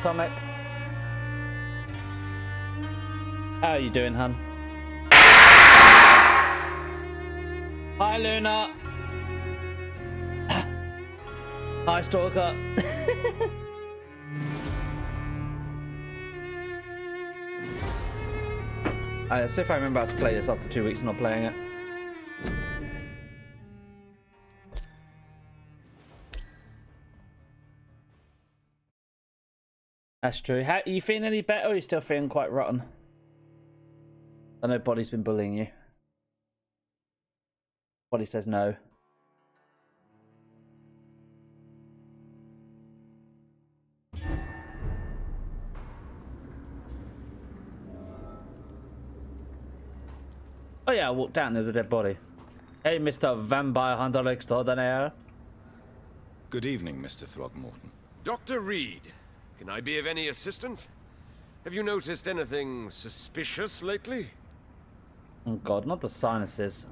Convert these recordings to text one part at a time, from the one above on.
Atomic. How are you doing, hun? Hi, Luna. Hi, Stalker. Let's see if I remember how to play this after 2 weeks of not playing it. That's true. How, are you feeling any better, or are you still feeling quite rotten? I know Body's been bullying you. Body says no. Oh yeah, I walked down, there's a dead body. Hey, Mr. Vampire Hunter Extraordinaire. Good evening, Mr. Throgmorton. Dr. Reed, can I be of any assistance? Have you noticed anything suspicious lately? Oh god, not the sinuses.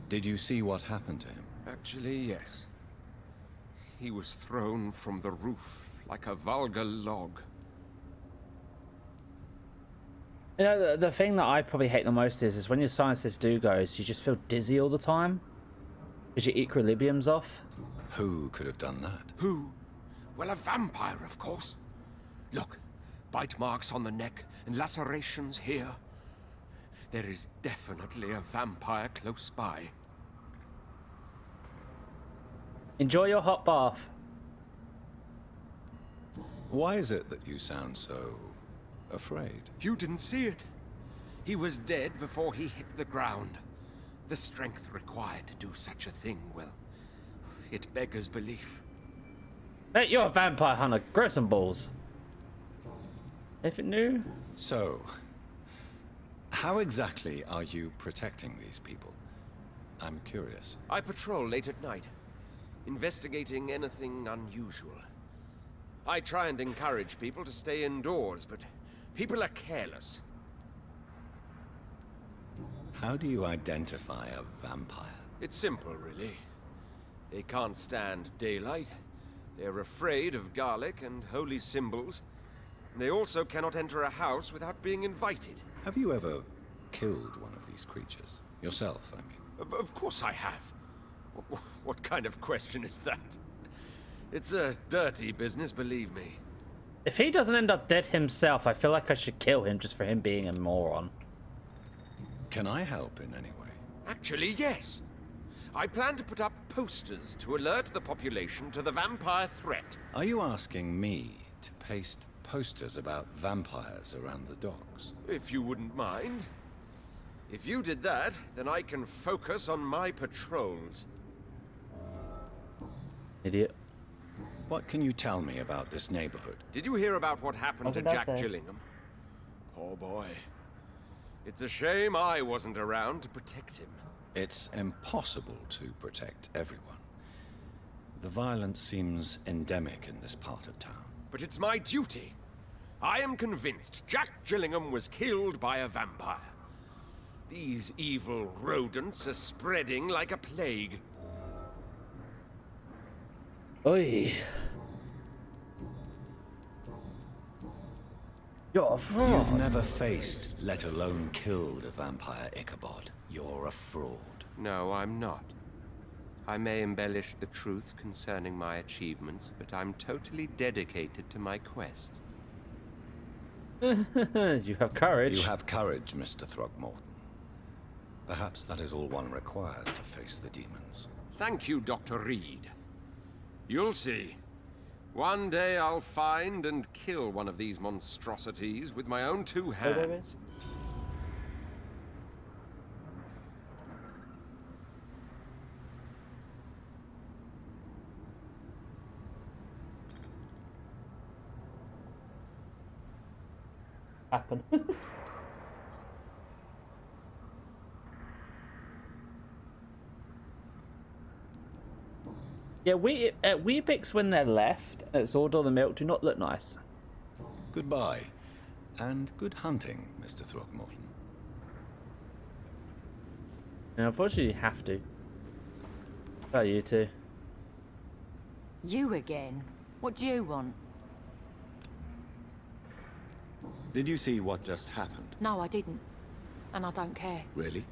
Did you see what happened to him? Actually, yes. He was thrown from the roof like a vulgar log. You know, the thing that I probably hate the most is when your sinuses do go, is you just feel dizzy all the time. Because your equilibrium's off. Who could have done that? Who? Well, a vampire, of course. Look, bite marks on the neck and lacerations here. There is definitely a vampire close by. Enjoy your hot bath. Why is it that you sound so afraid? You didn't see it. He was dead before he hit the ground. The strength required to do such a thing, well, it beggars belief. Hey, you're a vampire hunter. Grow some balls. Anything new? So, how exactly are you protecting these people? I'm curious. I patrol late at night, investigating anything unusual. I try and encourage people to stay indoors, but people are careless. How do you identify a vampire? It's simple, really. They can't stand daylight. They're afraid of garlic and holy symbols. They also cannot enter a house without being invited. Have you ever killed one of these creatures? Yourself, I mean. Of course I have. What kind of question is that? It's a dirty business, believe me. If he doesn't end up dead himself, I feel like I should kill him just for him being a moron. Can I help in any way? Actually, yes. I plan to put up posters to alert the population to the vampire threat. Are you asking me to paste posters about vampires around the docks? If you wouldn't mind. If you did that, then I can focus on my patrols. Idiot. What can you tell me about this neighborhood? Did you hear about what happened to Happy Jack birthday. Gillingham? Poor boy. It's a shame I wasn't around to protect him. It's impossible to protect everyone. The violence seems endemic in this part of town. But it's my duty. I am convinced Jack Gillingham was killed by a vampire. These evil rodents are spreading like a plague. Oi. You're a fraud. You've never faced, let alone killed a vampire, Ichabod. You're a fraud. No, I'm not. I may embellish the truth concerning my achievements, but I'm totally dedicated to my quest. You have courage. You have courage, Mr. Throgmorton. Perhaps that is all one requires to face the demons. Thank you, Dr. Reed. You'll see. One day I'll find and kill one of these monstrosities with my own two hands. Happen. Yeah, Weebix when they're left, it's all the milk, do not look nice. Goodbye, and good hunting, Mr. Throgmorton. And unfortunately, you have to. Oh, you too. You again? What do you want? Did you see what just happened? No, I didn't. And I don't care. Really?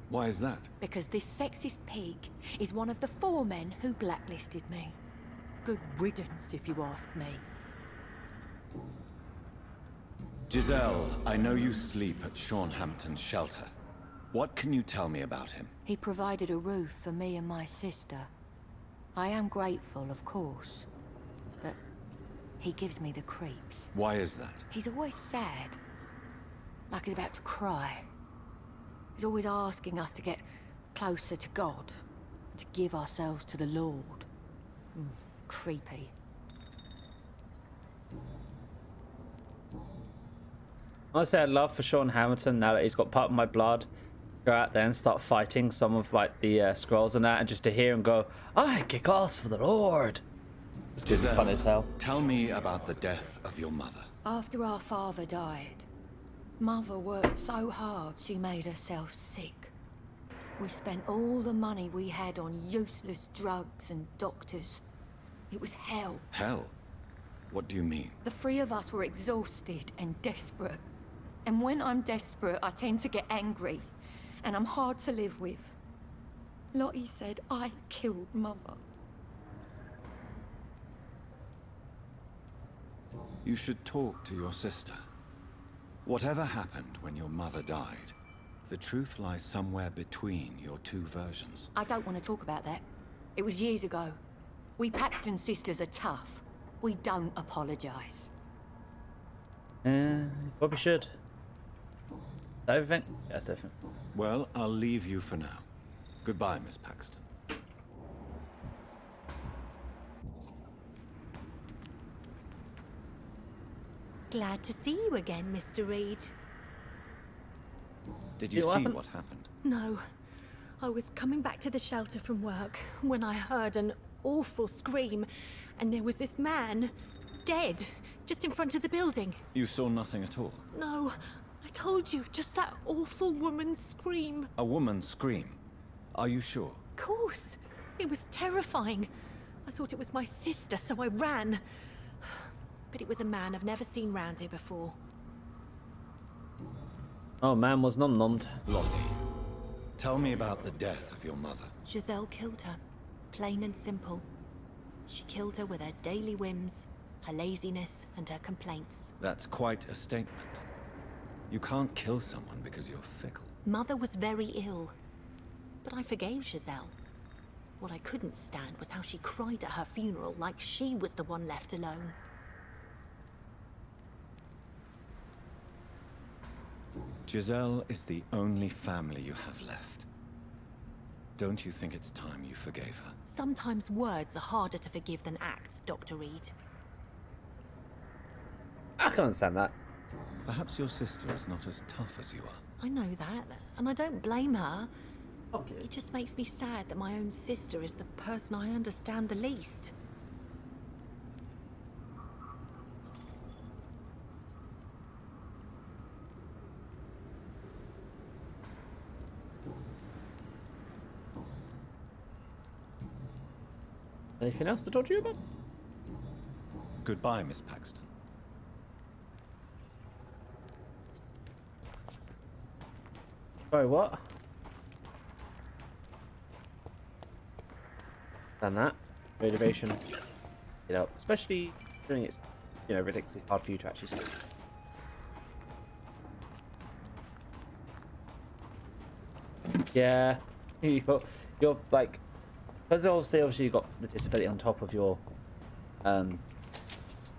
Why is that? Because this sexist pig is one of the 4 men who blacklisted me. Good riddance, if you ask me. Giselle, I know you sleep at Hampton's shelter. What can you tell me about him? He provided a roof for me and my sister. I am grateful, of course. But he gives me the creeps. Why is that? He's always sad. Like he's about to cry. He's always asking us to get closer to God. To give ourselves to the Lord. Creepy. Honestly, I'd love for Sean Hamilton, now that he's got part of my blood, go out there and start fighting some of like the scrolls and that, and just to hear him go, "I kick ass for the Lord." It's just fun as hell. Tell me about the death of your mother. After our father died, Mother worked so hard she made herself sick. We spent all the money we had on useless drugs and doctors. It was hell. Hell? What do you mean? The 3 of us were exhausted and desperate. And when I'm desperate, I tend to get angry. And I'm hard to live with. Lottie said I killed Mother. You should talk to your sister. Whatever happened when your mother died, the truth lies somewhere between your 2 versions. I don't want to talk about that. It was years ago. We Paxton sisters are tough. We don't apologize. Probably should. Everything? Yes, everything. Well, I'll leave you for now. Goodbye, Miss Paxton. Glad to see you again, Mr. Reed. Did you see what happened? No. I was coming back to the shelter from work when I heard an awful scream, and there was this man, dead, just in front of the building. You saw nothing at all? No, I told you, just that awful woman's scream. A woman scream? Are you sure? Of course. It was terrifying. I thought it was my sister, so I ran. But it was a man I've never seen round here before. Oh, man was num-nummed. Lottie, tell me about the death of your mother. Giselle killed her. Plain and simple. She killed her with her daily whims, her laziness, and her complaints. That's quite a statement. You can't kill someone because you're fickle. Mother was very ill. But I forgave Giselle. What I couldn't stand was how she cried at her funeral like she was the one left alone. Giselle is the only family you have left. Don't you think it's time you forgave her? Sometimes words are harder to forgive than acts, Dr. Reed. I can understand that. Perhaps your sister is not as tough as you are. I know that, and I don't blame her. Okay. It just makes me sad that my own sister is the person I understand the least. Anything else to talk to you about? Goodbye, Miss Paxton. Sorry, what? Done that. Motivation. You know, especially doing it's, you know, ridiculously hard for you to actually see. Yeah, you're like, because obviously you got the disability on top of your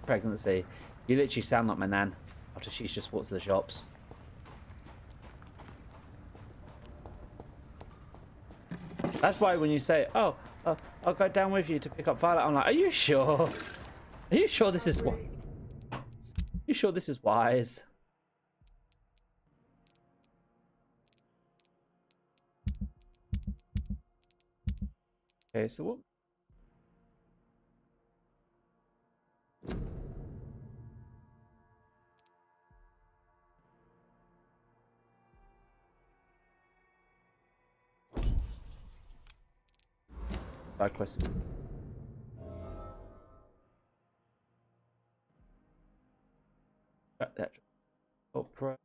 pregnancy. You literally sound like my nan after she's just walked to the shops. That's why when you say, "Oh, I'll go down with you to pick up Violet," I'm like, "Are you sure? Are you sure this is what? You sure this is wise?" Okay, so what? Side quest. that. Opera.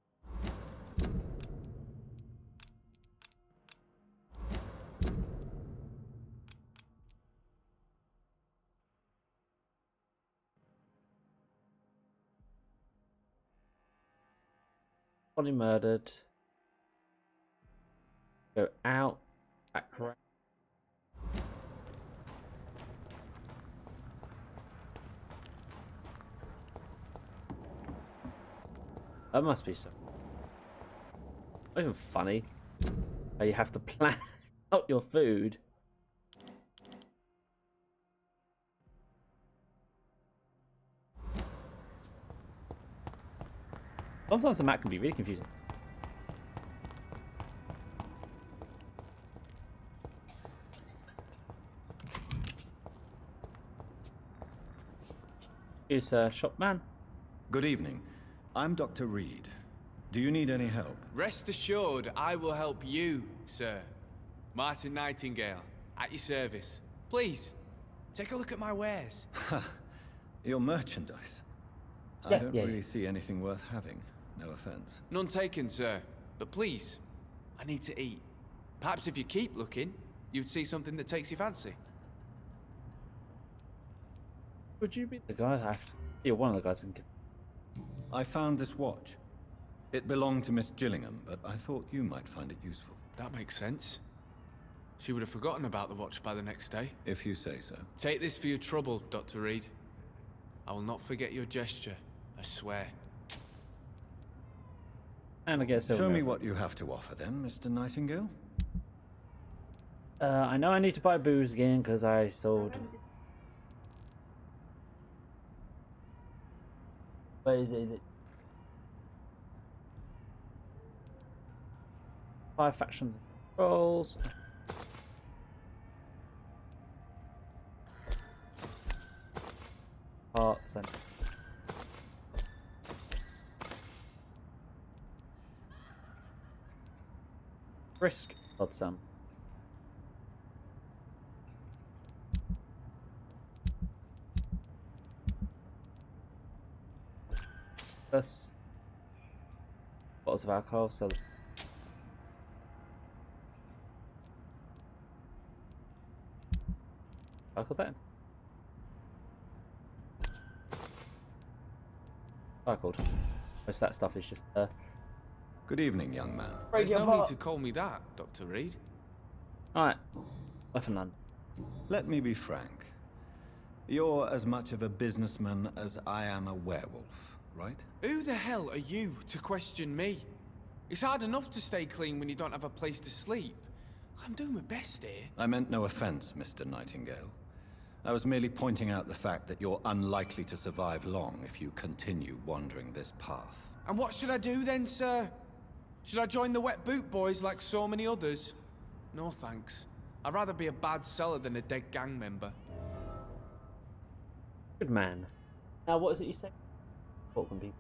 Body murdered. Go out. Back right. That must be so. Not even funny. How you have to plan out your food. Sometimes the map can be really confusing. Here's shopman. Good evening. I'm Dr. Reed. Do you need any help? Rest assured, I will help you, sir. Martin Nightingale, at your service. Please, take a look at my wares. Your merchandise. I Yeah, don't yeah, really yeah. see anything worth having. No offense. None taken, sir. But please, I need to eat. Perhaps if you keep looking, you'd see something that takes your fancy. Would you be the guy that have to... You're one of the guys I can give. I found this watch. It belonged to Miss Gillingham, but I thought you might find it useful. That makes sense. She would have forgotten about the watch by the next day. If you say so. Take this for your trouble, Dr. Reed. I will not forget your gesture, I swear. And I guess Show me what you have to offer then, Mr. Nightingale. I know I need to buy booze again because I sold. What is it? 5 factions rolls. Hearts and risk. Odd some. This bottles of alcohol, so alcohol that. Most of that stuff is just Good evening, young man. There's no need to call me that, Dr. Reed. Alright. Left and none. Let me be frank. You're as much of a businessman as I am a werewolf, right? Who the hell are you to question me? It's hard enough to stay clean when you don't have a place to sleep. I'm doing my best here. I meant no offense, Mr. Nightingale. I was merely pointing out the fact that you're unlikely to survive long if you continue wandering this path. And what should I do then, sir? Should I join the Wet Boot Boys like so many others? No thanks. I'd rather be a bad seller than a dead gang member. Good man. Now, what is it you say? Auckland people.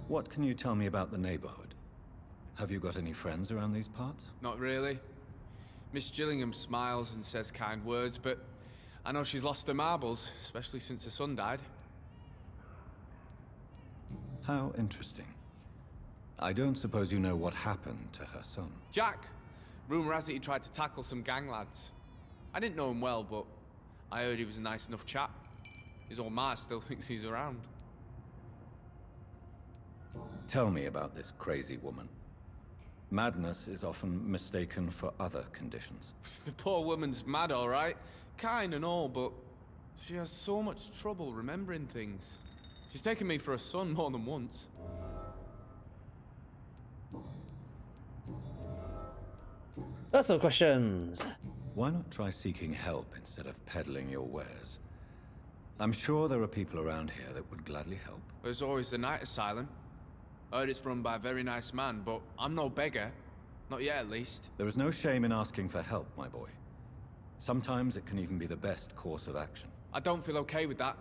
What can you tell me about the neighborhood? Have you got any friends around these parts? Not really. Miss Gillingham smiles and says kind words, but I know she's lost her marbles, especially since her son died. How interesting. I don't suppose you know what happened to her son. Jack! Rumour has it he tried to tackle some gang lads. I didn't know him well, but I heard he was a nice enough chap. His old ma still thinks he's around. Tell me about this crazy woman. Madness is often mistaken for other conditions. The poor woman's mad, all right. Kind and all, but she has so much trouble remembering things. She's taken me for a son more than once. That's all questions. Why not try seeking help instead of peddling your wares? I'm sure there are people around here that would gladly help. There's always the night asylum. Heard it's run by a very nice man, but I'm no beggar. Not yet, at least. There is no shame in asking for help, my boy. Sometimes it can even be the best course of action. I don't feel okay with that.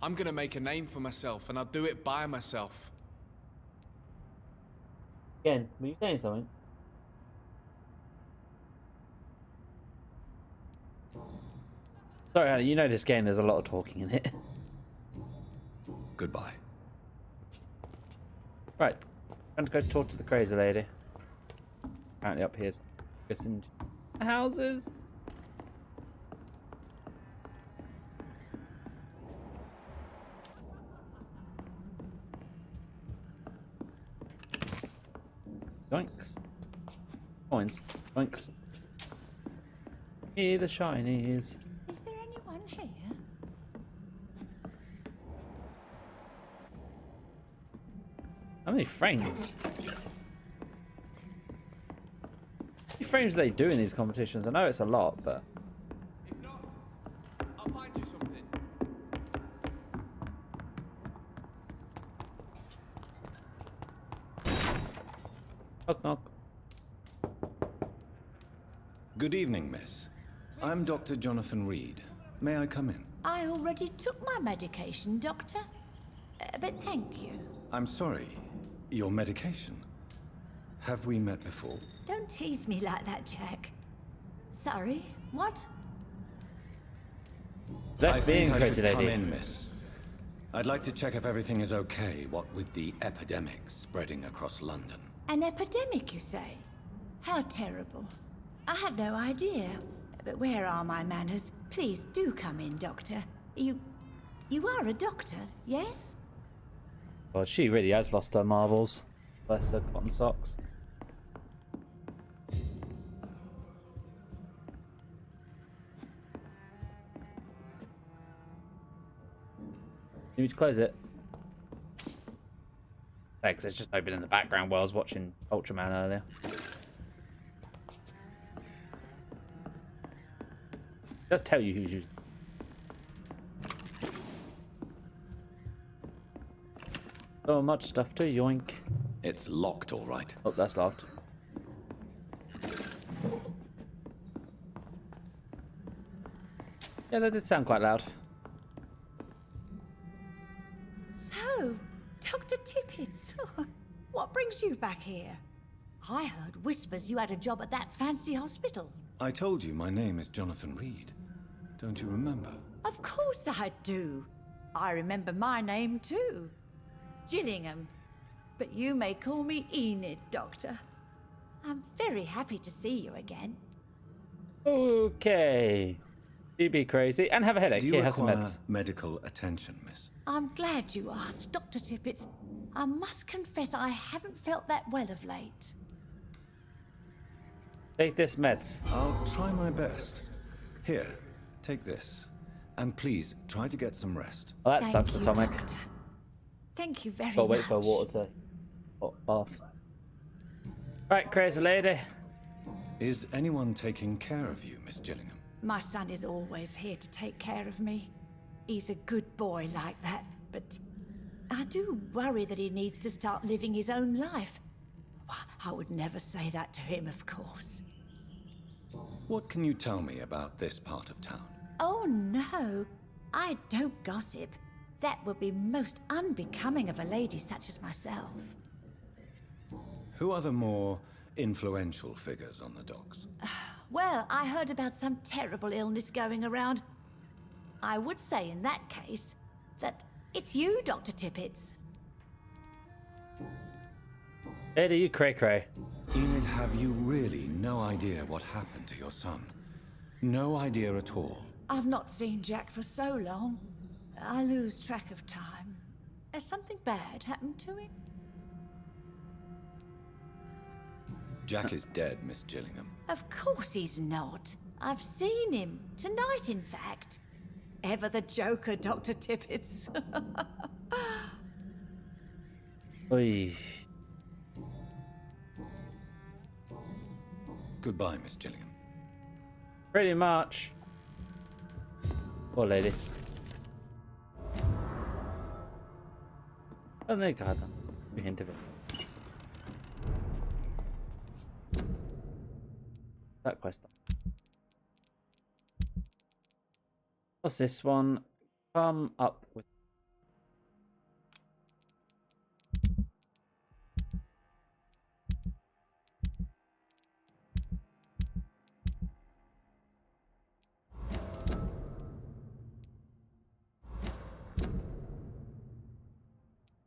I'm gonna make a name for myself, and I'll do it by myself. Again, were you saying something? Sorry, honey, you know this game, there's a lot of talking in it. Goodbye. Right. Time to go talk to the crazy lady. Apparently up here's in houses. Yoinks. Coins. Yoinks. Here the shinies. Is there anyone here? How many frames? How many frames do they do in these competitions? I know it's a lot, but... If not, I'll find you something. Knock knock. Good evening, miss. I'm Dr. Jonathan Reed. May I come in? I already took my medication, Doctor. But thank you. I'm sorry. Your medication? Have we met before? Don't tease me like that, Jack. Sorry, what? Left being I crazy should come lady. in, miss. I'd like to check if everything is okay, what with the epidemic spreading across London. An epidemic, you say? How terrible. I had no idea. But where are my manners? Please do come in, Doctor. You are a doctor, yes? Well, she really has lost her marbles. Bless her cotton socks. You need to close it. Thanks, it's just open in the background while I was watching Ultraman earlier. It does tell you who's using. So much stuff to yoink. It's locked, all right. Oh, that's locked. Yeah, that did sound quite loud. So, Dr. Tippets, what brings you back here? I heard whispers you had a job at that fancy hospital. I told you my name is Jonathan Reed. Don't you remember? Of course I do. I remember my name too. Gillingham. But you may call me Enid, Doctor. I'm very happy to see you again. Okay. You be crazy and have a headache. Do you Here, have some require meds. medical attention, miss? I'm glad you asked, Dr. Tippets. I must confess I haven't felt that well of late. Take this meds. I'll try my best. Here, take this. And please, try to get some rest. Well, that Thank sucks, you, Atomic. Doctor. Thank you very Gotta much. wait for water to hot bath. Right, crazy lady. Is anyone taking care of you, Miss Gillingham? My son is always here to take care of me. He's a good boy like that, but I do worry that he needs to start living his own life. I would never say that to him, of course. What can you tell me about this part of town? Oh, no. I don't gossip. That would be most unbecoming of a lady such as myself. Who are the more influential figures on the docks? Well, I heard about some terrible illness going around. I would say in that case that it's you, Dr. Tippets. Lady, you cray-cray. Enid, have you really no idea what happened to your son? No idea at all. I've not seen Jack for so long. I lose track of time. Has something bad happened to him? Jack is dead, Miss Gillingham. Of course he's not. I've seen him. Tonight, in fact. Ever the joker, Dr. Tippets. Oy. Goodbye, Miss Gillingham. Pretty much. Poor lady. Oh, they got a hint of it. That quest. What's this one? Come up with.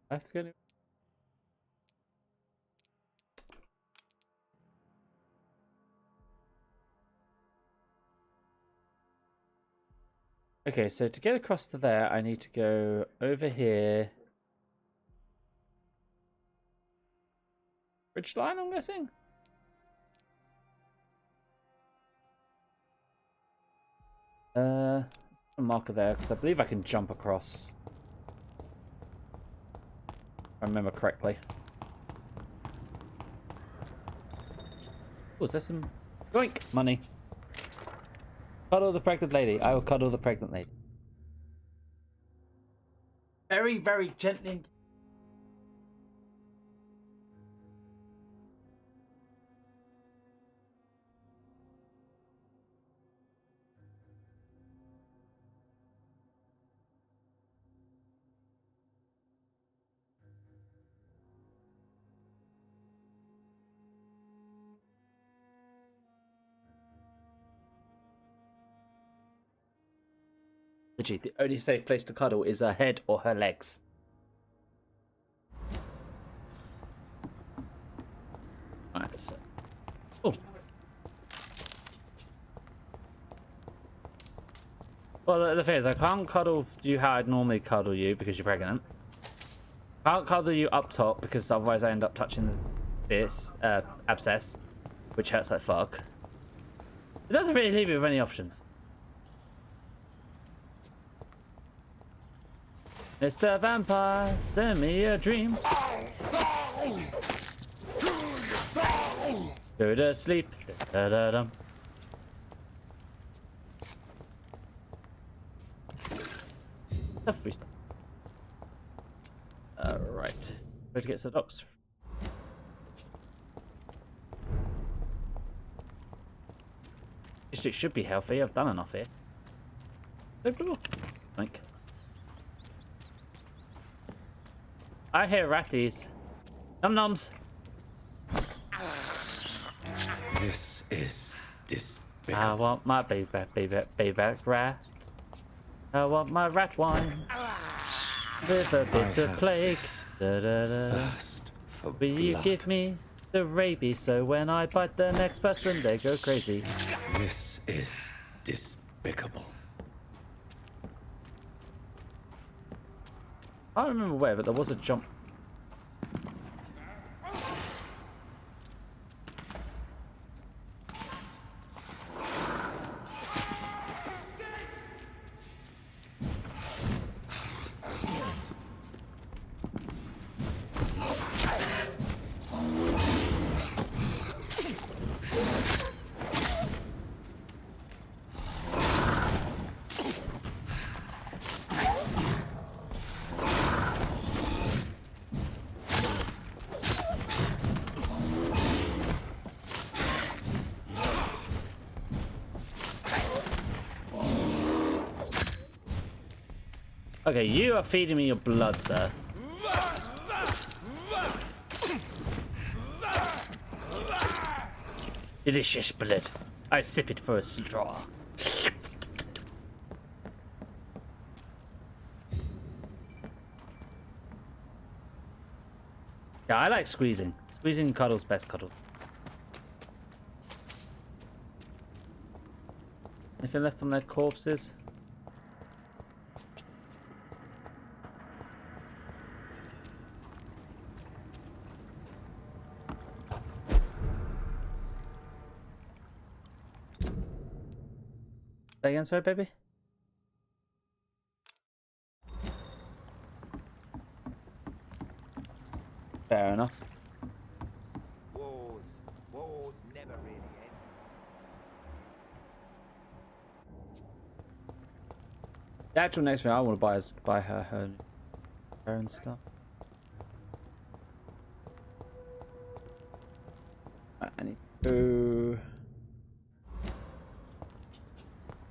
That's good. Okay, so to get across to there, I need to go over here. Bridge line, I'm guessing? A marker there, because I believe I can jump across. If I remember correctly. Oh, is there some... Yoink! Money. Cuddle the pregnant lady. I will cuddle the pregnant lady. Very, very gently. Legit, the only safe place to cuddle is her head or her legs. Alright, so... Oh. Well, the thing is, I can't cuddle you how I'd normally cuddle you because you're pregnant. I can't cuddle you up top because otherwise I end up touching this abscess, which hurts like fuck. It doesn't really leave me with any options. Mr. Vampire, send me a dream. Go to sleep. Da -da -dum. Free stuff. Alright. Where to get to the docks? District should be healthy. I've done enough here. Think. I hear ratties. Num-nums. This is despicable. I want my baby rat. I want my rat wine. With a bit of plague. Da, da, da. Thirst for Will you blood. give me the rabies so when I bite the next person they go crazy? This is despicable. I don't remember where, but there was a jump. Okay, you are feeding me your blood, sir. Delicious blood. I sip it for a straw. Yeah, I like squeezing. Squeezing cuddles best cuddle. Anything left on their corpses? Say again, sorry, baby? Fair enough. Wars never really end. The actual next thing I want to buy is buy her own stuff. I need to...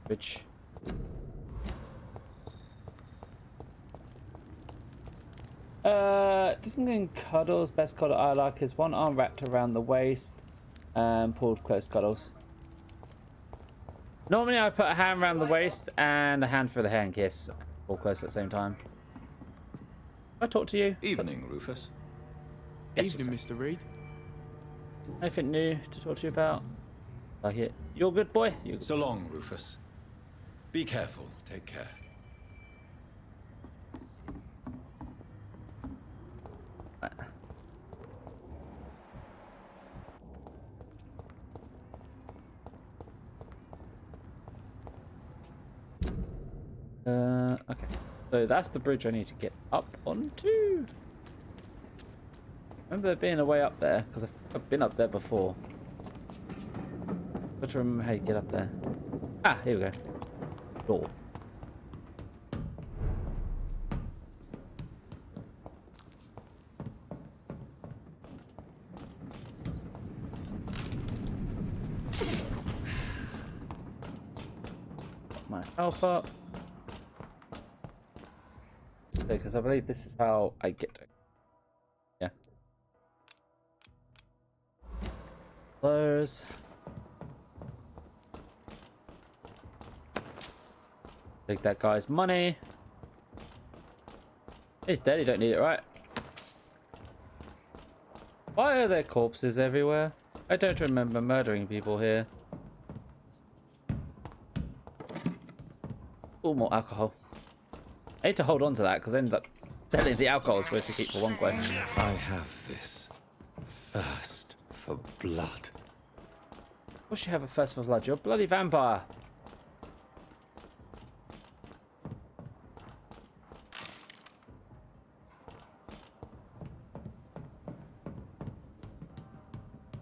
Which... Disengaging cuddles. Best cuddle I like is one arm wrapped around the waist and pulled close cuddles. Normally I put a hand around the waist and a hand for the hand kiss. All close at the same time. I talk to you. Evening, Rufus. Yes, Evening, Mr. Reed. anything new to talk to you about? Like it. You're good, boy. You. So long, Rufus. Be careful. Take care. Okay. So that's the bridge I need to get up onto. Remember there being a way up there because I've been up there before. Got to remember how you get up there. Ah, here we go. Door. Got my health up. Because I believe this is how I get to it. Yeah. Those. Take that guy's money. He's dead, he don't need it, right? Why are there corpses everywhere? I don't remember murdering people here. Oh, more alcohol. I need to hold on to that because I ended up selling the alcohol is supposed to keep for one quest. I have this thirst for blood. Of course you have a thirst for blood. You're a bloody vampire.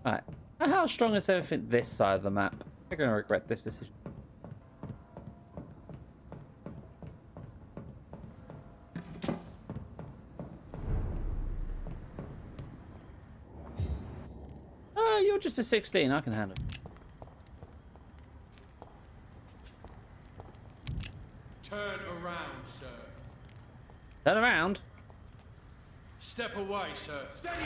Alright. How strong is everything this side of the map? I'm going to regret this decision. You're just a 16. I can handle it. Turn around, sir. Turn around. Step away, sir. Steady,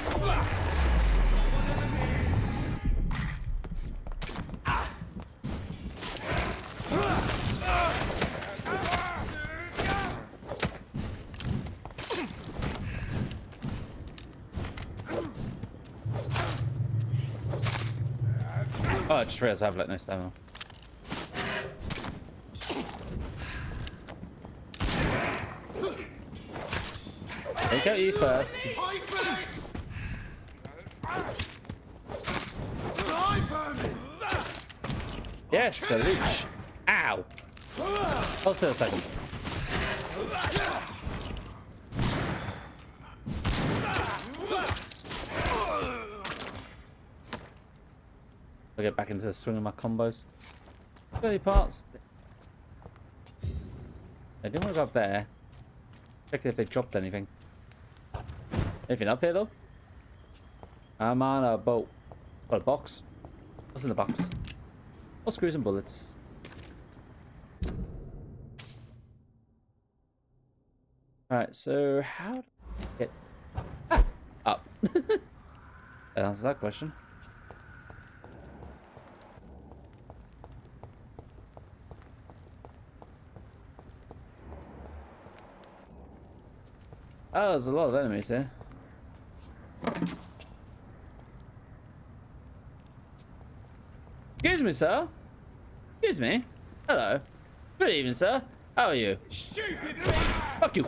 Oh, I just realized I have like no stamina. Take out you first. Yes, a leech. Ow. Hold still a second. I'll get back into the swing of my combos. 30 parts. I didn't want to go up there. Check if they dropped anything. Anything up here though? I'm on a boat. Got a box. What's in the box? More screws and bullets. Alright, so how do I get up? That answers that question. Oh, there's a lot of enemies here. Excuse me, sir. Excuse me. Hello. Good evening, sir. How are you? stupid beast! Fuck you.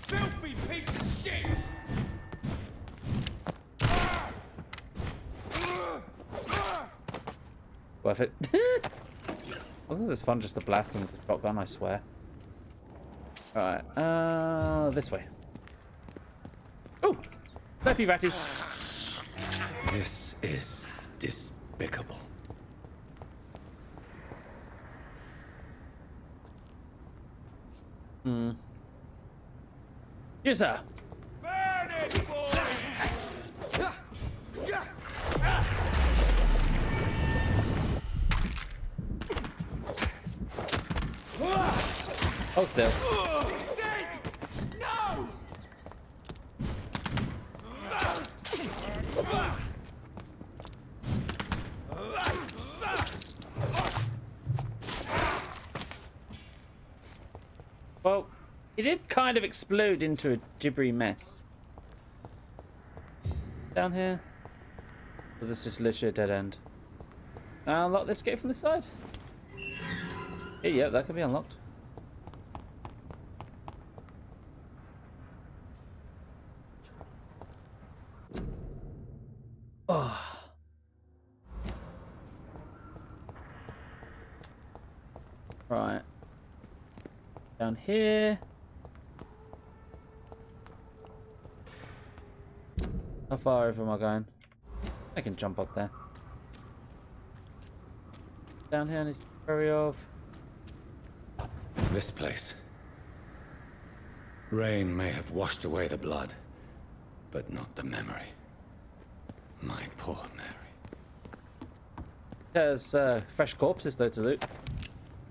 Filthy piece of shit! Worth it. Well, this is fun just to blast them with the shotgun, I swear. Alright, this way. Oh! Flippy ratty. This is despicable. You, sir. Burn it, boy! Hold still. He's dead! No! Well, It did kind of explode into a gibbery mess. Down here? Or is this just literally a dead end? Now unlock this gate from the side. Yeah, that could be unlocked. Oh. Right. Down here. How far over am I going? I can jump up there. Down here, I need to hurry off. This place. Rain may have washed away the blood, but not the memory. My poor Mary. There's fresh corpses though to loot.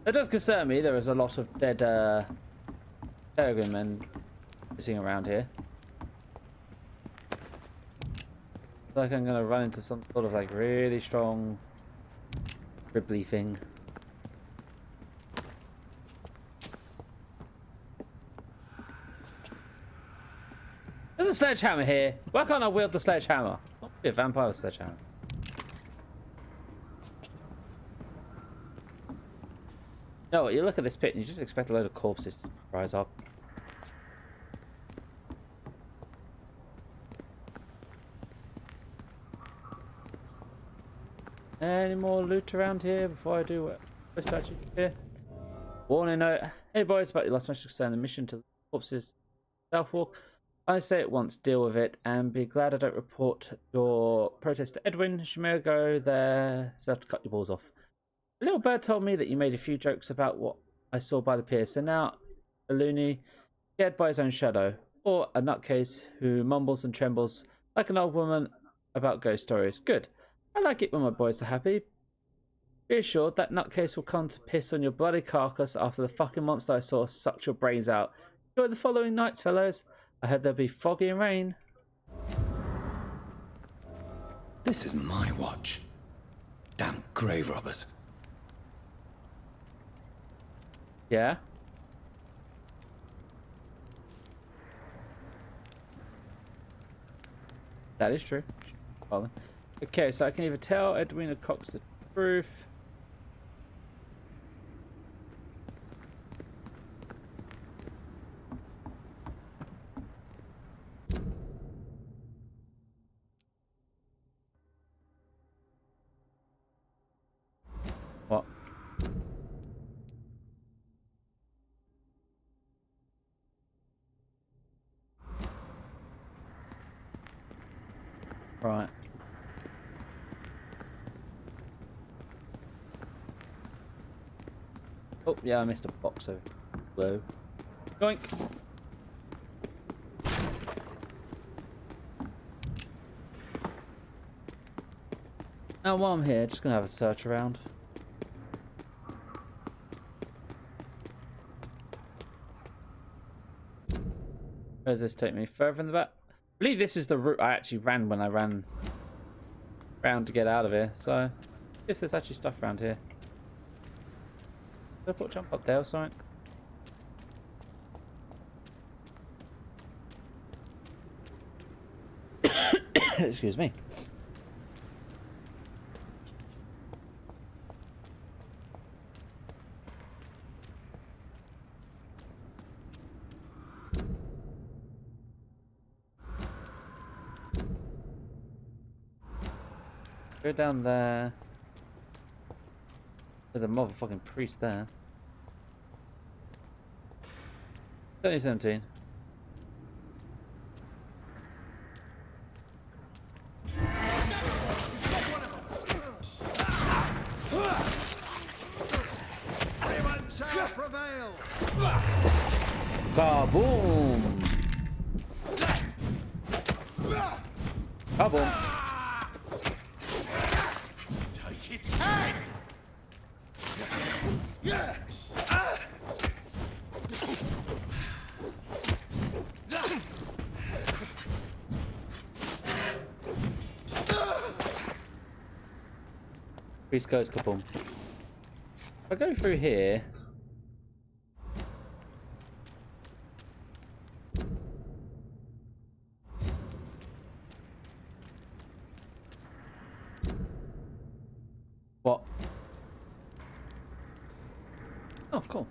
It does concern me. There is a lot of dead Peregrine men sitting around here. I feel like I'm gonna run into some sort of like really strong gribbly thing. There's a sledgehammer here. Why can't I wield the sledgehammer? I'll be a vampire with a sledgehammer. No, you look at this pit and you just expect a load of corpses to rise up. Any more loot around here before I do what I'm supposed to actually do here? Warning note. Hey boys, about your last message concerning the mission to the corpses Southwalk. I say it once, deal with it, and be glad I don't report your protest to Edwin. She may go there, so have to cut your balls off. A little bird told me that you made a few jokes about what I saw by the pier, so now a loony, scared by his own shadow, or a nutcase who mumbles and trembles like an old woman about ghost stories. Good. I like it when my boys are happy. Be assured that nutcase will come to piss on your bloody carcass after the fucking monster I saw sucked your brains out. Enjoy the following nights, fellows. I heard there'll be foggy and rain. This is my watch. Damn grave robbers. Yeah? That is true. Okay, so I can either tell Edwina Cox the truth. What? Right. Oh, yeah, I missed a box over. Whoa. Doink! Now, while I'm here, just gonna have a search around. Where does this take me? Further in the back? I believe this is the route I actually ran when I ran round to get out of here. So, if there's actually stuff around here. Did I put jump up there or something? Excuse me. Go down there. There's a motherfucking priest there. 2017. Kaboom! Kaboom! Take its head! Priest goes kaboom. If I go through here. What? Oh, cool.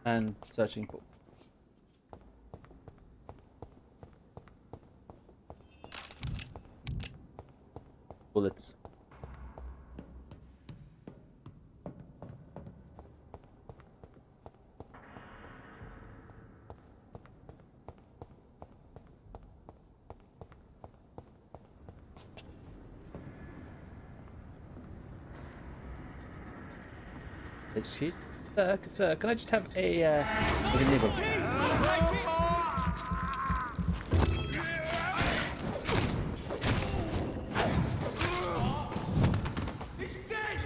And searching for bullets. Excuse, sir, can I just have a nibble? He's dead!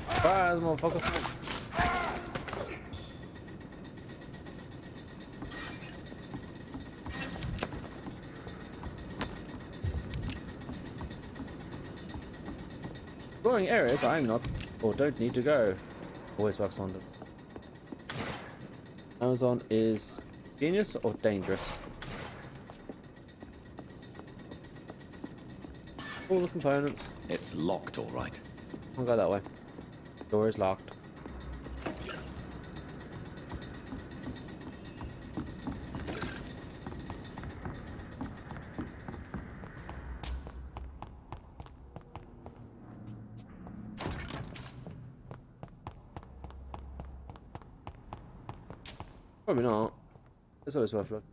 Surprise, motherfucker. Exploring areas I'm not or don't need to go. Always works on them. Amazon is genius or dangerous? All the components. It's locked, all right. I'll go that way. Door is locked. Probably not. It's always worth looking.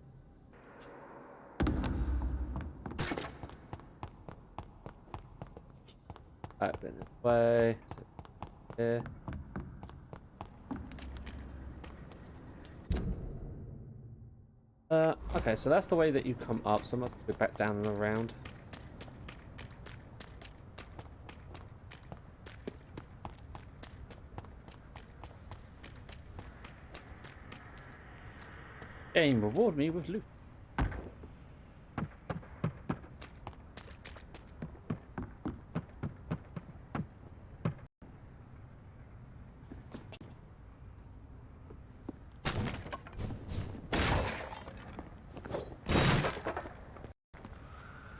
Alright, been this way. Here. Okay, so that's the way that you come up, so I must go back down and around. Game, reward me with loot.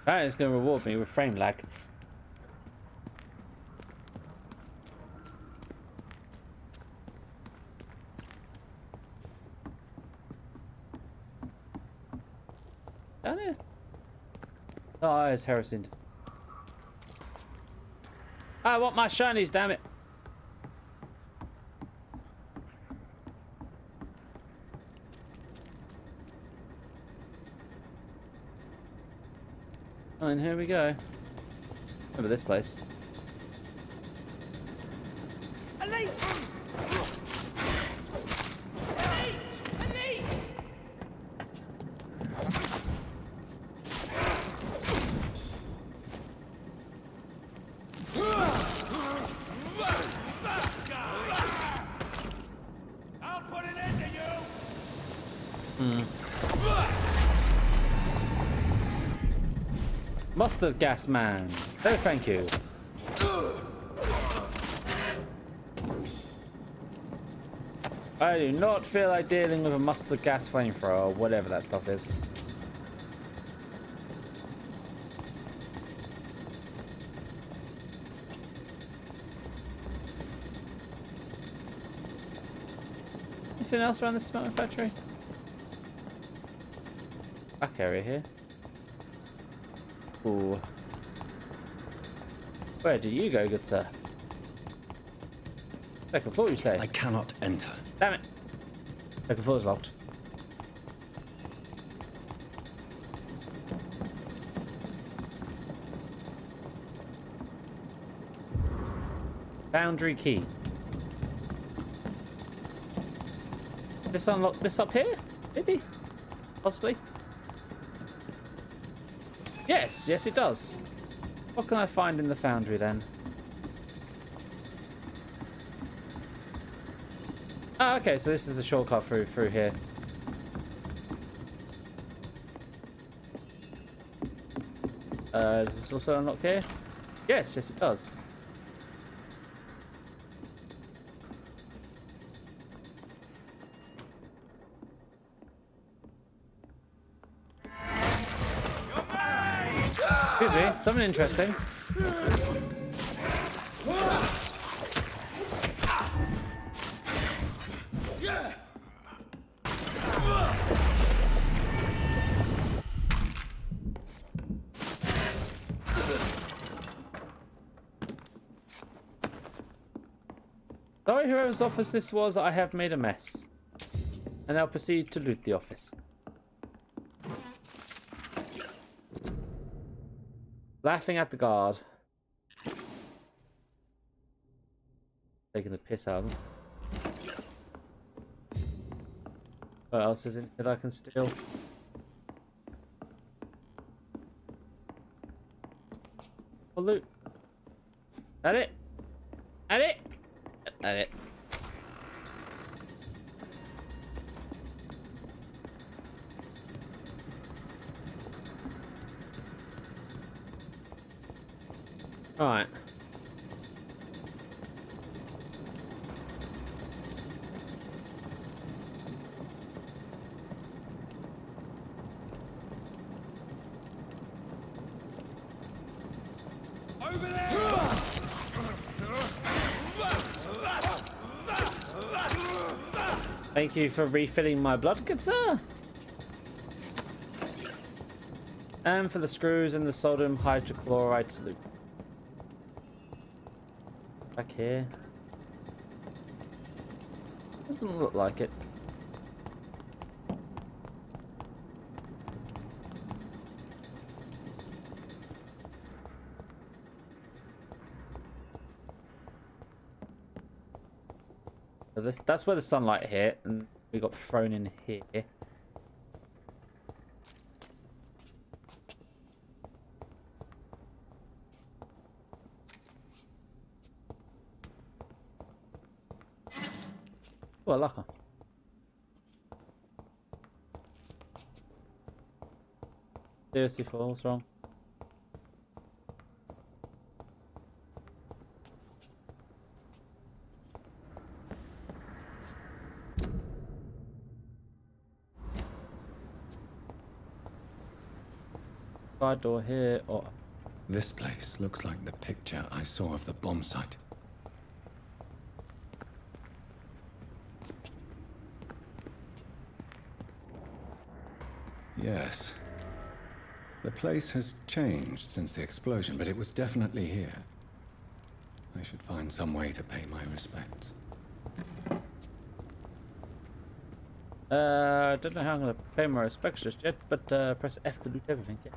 That is going to reward me with frame lag. Down here. Oh, it's heresy. I want my shinies, damn it. Oh, and here we go. Remember this place. Elite! Elite! I'll put an end to you! Mustard gas man. Oh, thank you. I do not feel like dealing with a mustard gas flamethrower or whatever that stuff is. Anything else around this smelting factory? Back area here. Ooh. Where do you go, good sir? Second floor, you say? I cannot enter. Damn it! Second floor is locked. Foundry key. This unlock this up here? Maybe? Possibly? Yes, yes it does. What can I find in the foundry then? Ah, okay, so this is the shortcut through here. Does this also unlock here? Yes, yes it does. Excuse me, something interesting. Sorry, whoever's office this was, I have made a mess. And now proceed to loot the office. Laughing at the guard. Taking the piss out of them. What else is in it that I can steal? Oh, loot. That it? That it? That it. Alright. Over there! Thank you for refilling my blood, good sir. And for the screws and the sodium hydrochloride salute. Back here. Doesn't look like it. So that's where the sunlight hit, and we got thrown in here. Oh, a locker. Seriously, what's wrong? Side door here, or This place looks like the picture I saw of the bomb site. Yes. The place has changed since the explosion, but it was definitely here. I should find some way to pay my respects. I don't know how I'm gonna pay my respects just yet, but press F to loot everything. Yeah.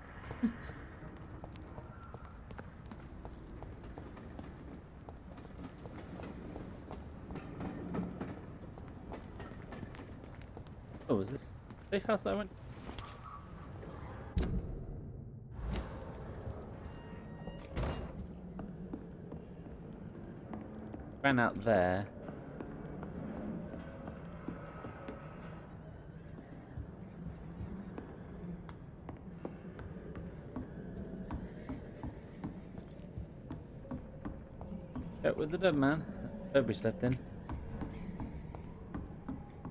Oh, is this safe house that I went? Ran out there. Out with the dead man. Nobody slept in.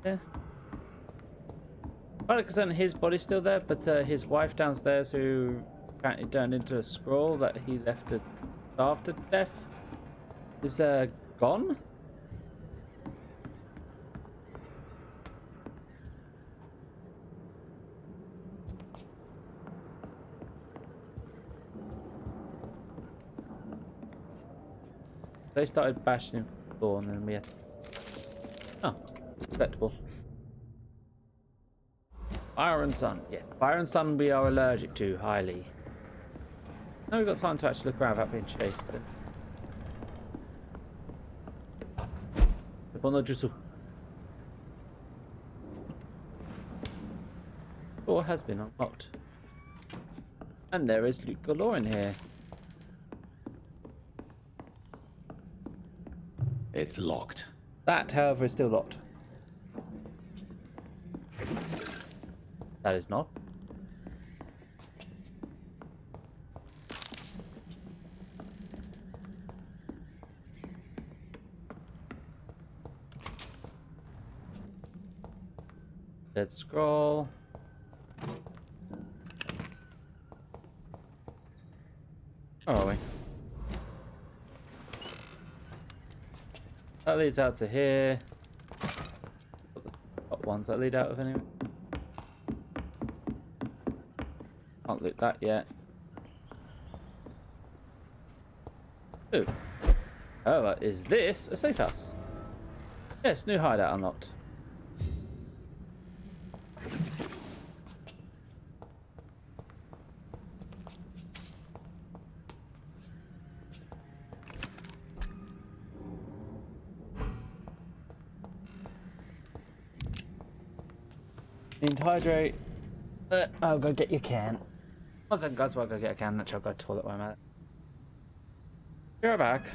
Yeah. 100% his body's still there, but his wife downstairs, who apparently turned into a scroll that he left to starve to death, is gone? They started bashing him for the door, and then we had... Oh, respectable. Fire and sun. Yes, fire and sun we are allergic to, highly. Now we've got time to actually look around without being chased then. Upon the jutsu. Door has been unlocked. And there is loot galore in here. It's locked. That, however, is still locked. That is not. Dead scroll. Where are we? That leads out to here. Got ones that lead out of anyway. Can't loot that yet. Ooh. However, is this a safe house? Yes, new hideout unlocked. Need to hydrate. I'll go get your can. One second, guys, while I go get a can. Actually, I'll go to the toilet while I'm at it. Be right back.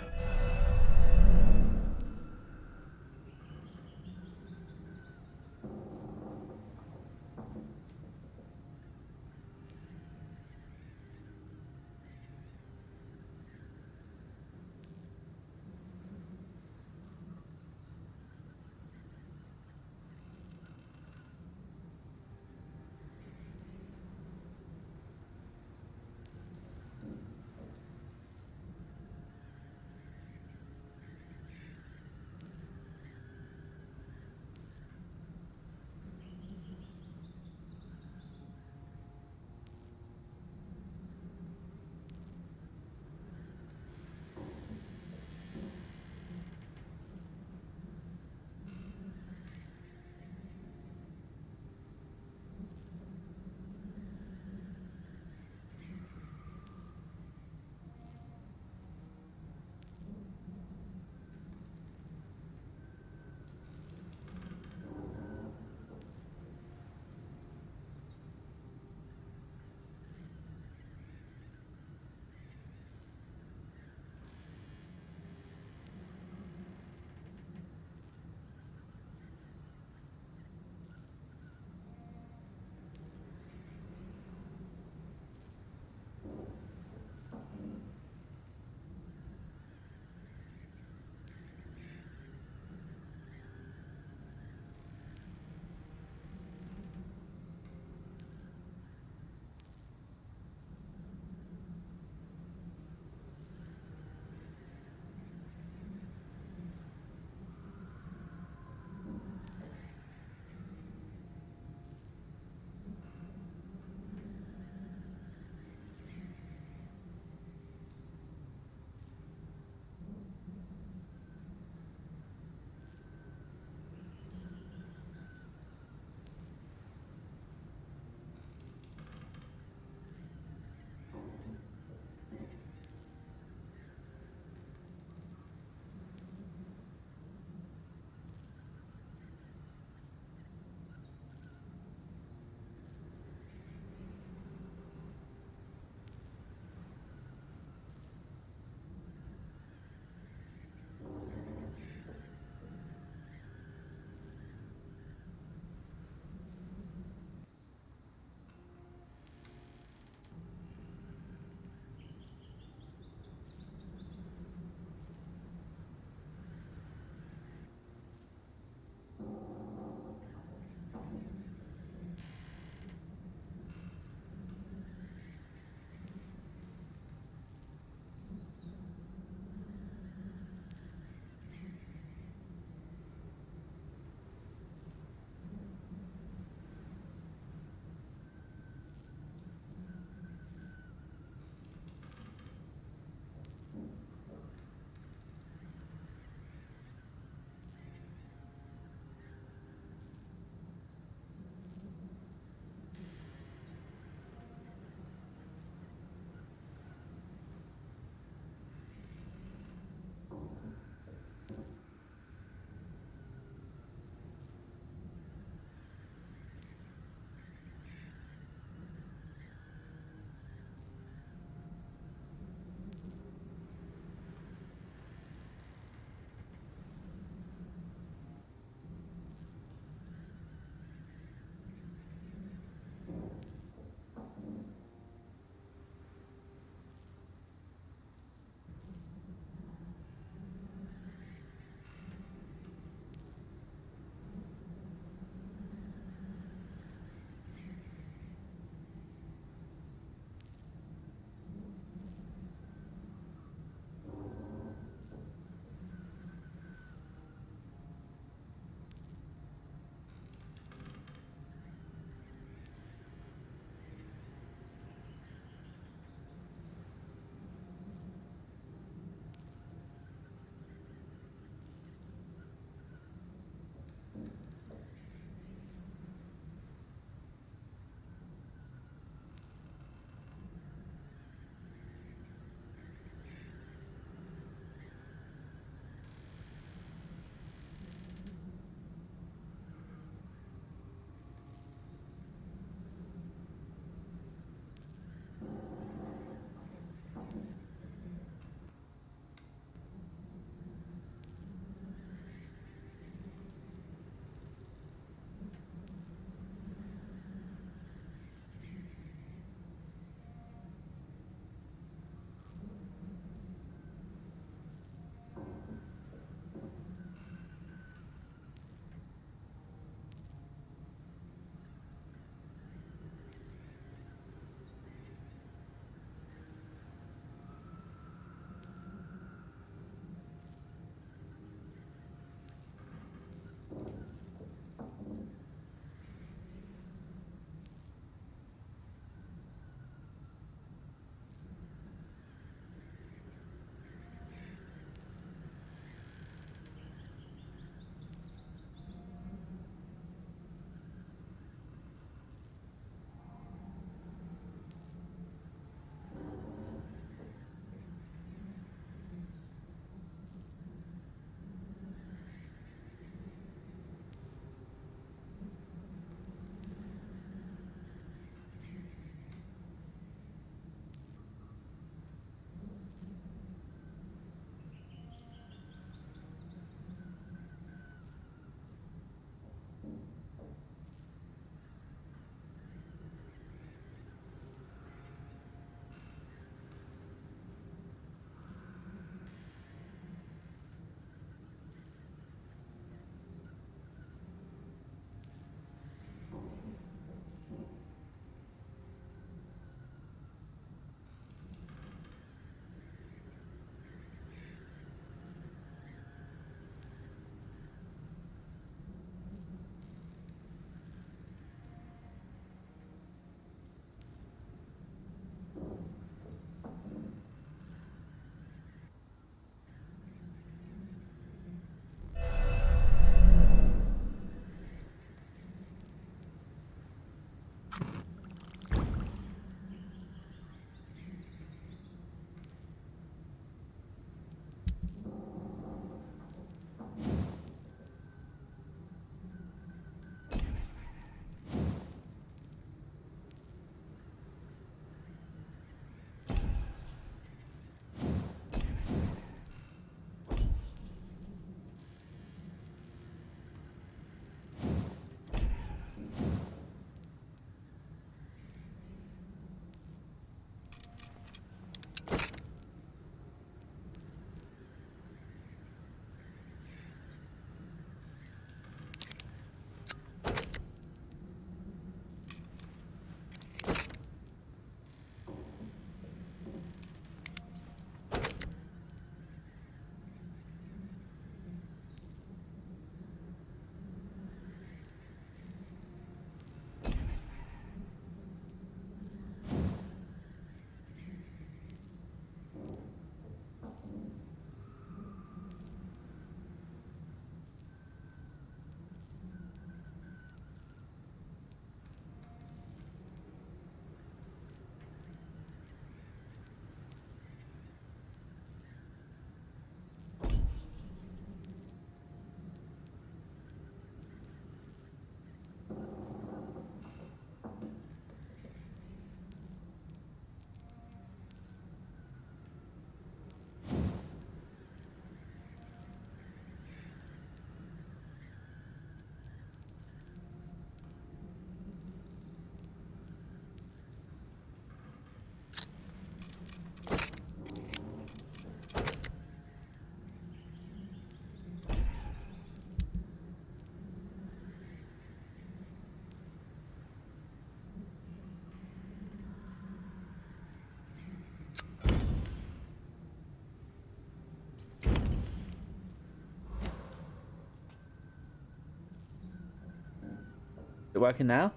it working now?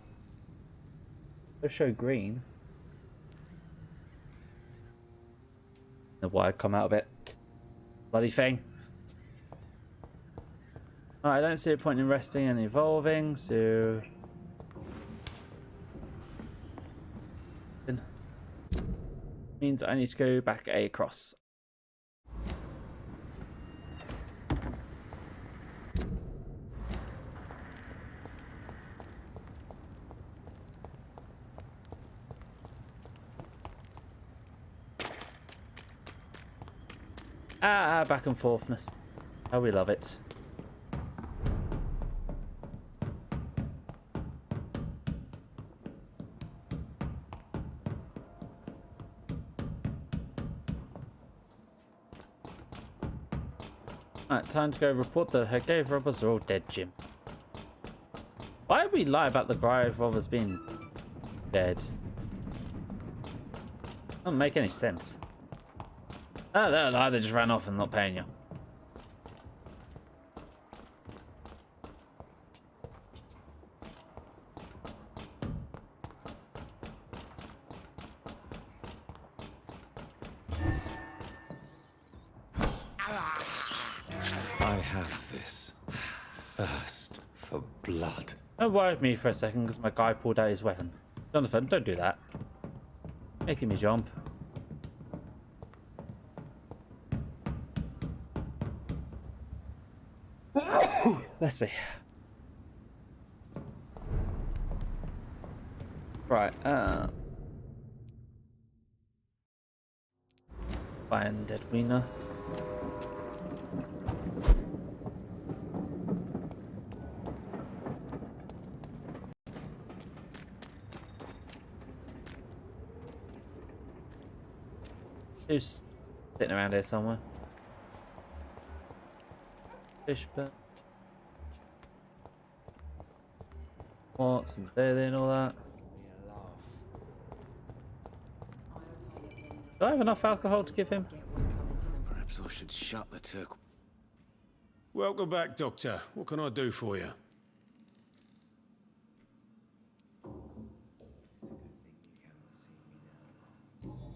Let's show green. The wire come out of it. Bloody thing. Oh, I don't see a point in resting and evolving, so... means I need to go back across. Back and forthness. Oh, we love it. Alright, time to go report that her grave robbers are all dead, Jim. Why would we lie about the grave robbers being dead? Doesn't make any sense. Oh, they're lie, they just ran off and not paying you. I have this thirst for blood. Don't worry with me for a second because my guy pulled out his weapon. Jonathan, don't do that. Making me jump. Let's be. Right, find dead wiener. Who's sitting around here somewhere? Fish pit. Quartz and daily and all that. Do I have enough alcohol to give him? Perhaps I should shut the turk. Welcome back, Doctor. What can I do for you?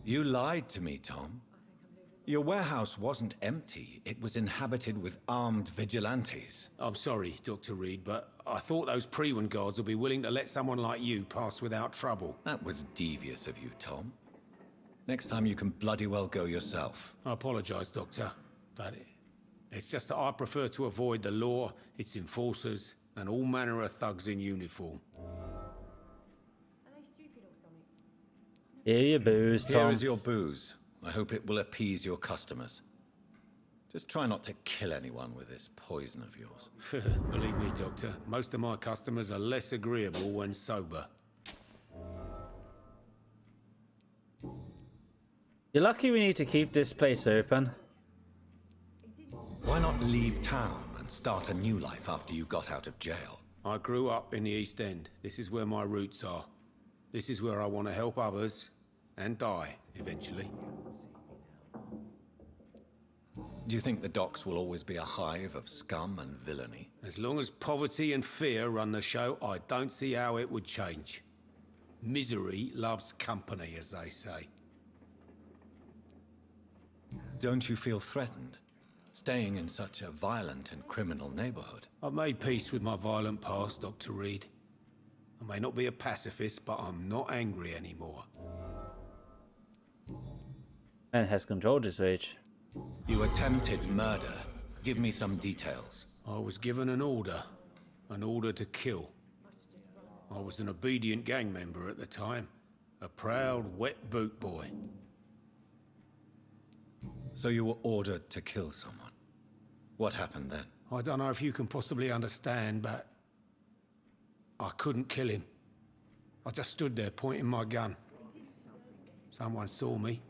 You lied to me, Tom. Your warehouse wasn't empty. It was inhabited with armed vigilantes. I'm sorry, Dr. Reed, but I thought those Prewen guards would be willing to let someone like you pass without trouble. That was devious of you, Tom. Next time you can bloody well go yourself. I apologize, Doctor, but it's just that I prefer to avoid the law, its enforcers, and all manner of thugs in uniform. Here your booze, Tom. Here is your booze. I hope it will appease your customers. Just try not to kill anyone with this poison of yours. Believe me, Doctor, most of my customers are less agreeable when sober. You're lucky we need to keep this place open. Why not leave town and start a new life after you got out of jail? I grew up in the East End. This is where my roots are. This is where I want to help others and die, eventually. Do you think the docks will always be a hive of scum and villainy? As long as poverty and fear run the show, I don't see how it would change. Misery loves company, as they say. Don't you feel threatened, staying in such a violent and criminal neighborhood? I've made peace with my violent past, Dr. Reed. I may not be a pacifist, but I'm not angry anymore. Man has controlled his rage. You attempted murder. Give me some details. I was given an order to kill. I was an obedient gang member at the time, a proud wet boot boy. So you were ordered to kill someone. What happened then? I don't know if you can possibly understand, but I couldn't kill him. I just stood there pointing my gun. Someone saw me.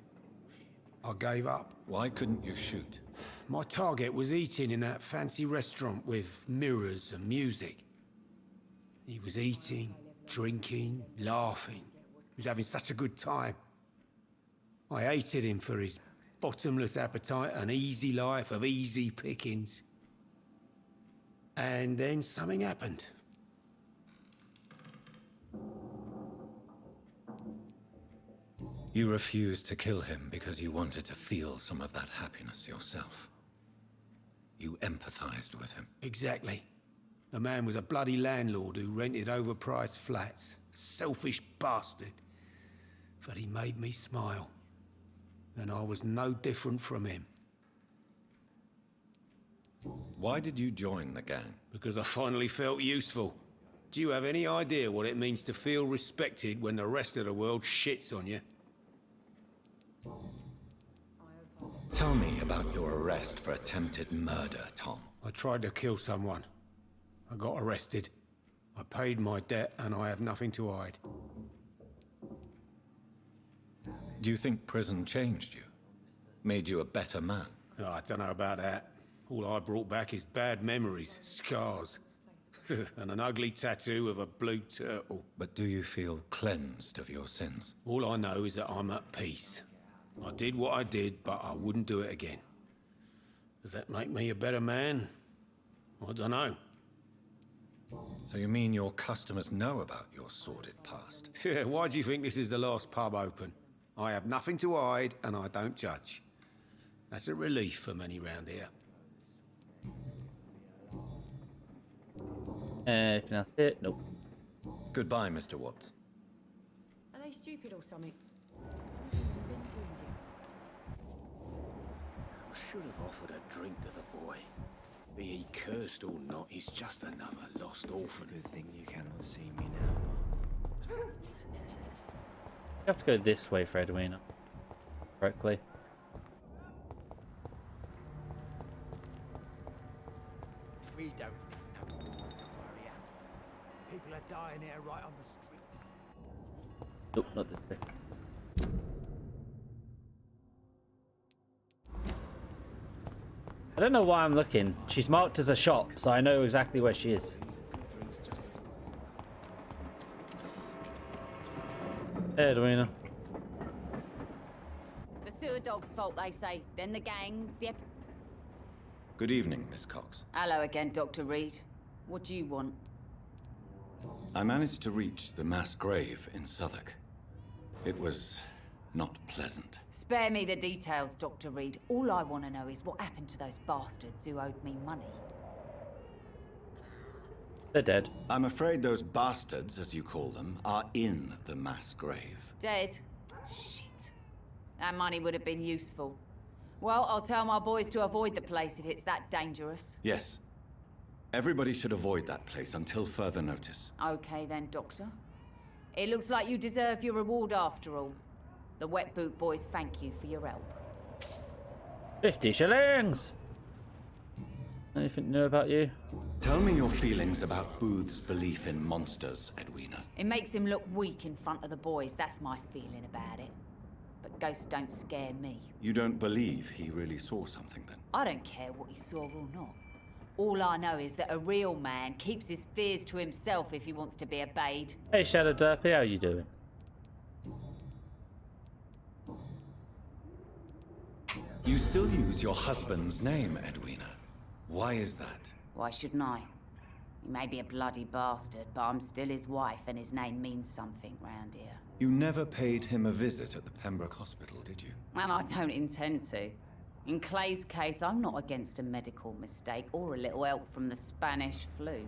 I gave up. Why couldn't you shoot? My target was eating in that fancy restaurant with mirrors and music. He was eating, drinking, laughing. He was having such a good time. I hated him for his bottomless appetite and easy life of easy pickings. And then something happened. You refused to kill him because you wanted to feel some of that happiness yourself. You empathized with him. Exactly. The man was a bloody landlord who rented overpriced flats. A selfish bastard. But he made me smile. And I was no different from him. Why did you join the gang? Because I finally felt useful. Do you have any idea what it means to feel respected when the rest of the world shits on you? Tell me about your arrest for attempted murder, Tom. I tried to kill someone. I got arrested. I paid my debt and I have nothing to hide. Do you think prison changed you? Made you a better man? Oh, I don't know about that. All I brought back is bad memories, scars, and an ugly tattoo of a blue turtle. But do you feel cleansed of your sins? All I know is that I'm at peace. I did what I did, but I wouldn't do it again. Does that make me a better man? I don't know. So you mean your customers know about your sordid past? Yeah, why do you think this is the last pub open? I have nothing to hide, and I don't judge. That's a relief for many round here. Anything else here? Nope. Goodbye, Mr. Watts. Are they stupid or something? I should have offered a drink to the boy. Be he cursed or not, he's just another lost orphan. Good thing you cannot see me now. You have to go this way for Edwina. Correctly. We don't know. Worry us. People are dying here right on the streets. Nope, not this way. I don't know why I'm looking. She's marked as a shop, so I know exactly where she is. Hey, Edwina. The sewer dog's fault, they say. Then the gangs, the... Good evening, Miss Cox. Hello again, Dr. Reed. What do you want? I managed to reach the mass grave in Southwark. It was not pleasant. Spare me the details, Dr. Reed. All I want to know is what happened to those bastards who owed me money. They're dead. I'm afraid those bastards, as you call them, are in the mass grave. Dead? Shit. That money would have been useful. Well, I'll tell my boys to avoid the place if it's that dangerous. Yes. Everybody should avoid that place until further notice. Okay then, Doctor. It looks like you deserve your reward after all. The Wet Boot Boys thank you for your help. 50 shillings! Anything new about you? Tell me your feelings about Booth's belief in monsters, Edwina. It makes him look weak in front of the boys, that's my feeling about it. But ghosts don't scare me. You don't believe he really saw something, then? I don't care what he saw or not. All I know is that a real man keeps his fears to himself if he wants to be obeyed. Hey, Shadow Derpy, how you doing? You still use your husband's name, Edwina. Why is that? Why shouldn't I? He may be a bloody bastard, but I'm still his wife and his name means something round here. You never paid him a visit at the Pembroke Hospital, did you? And I don't intend to. In Clay's case, I'm not against a medical mistake or a little help from the Spanish flu.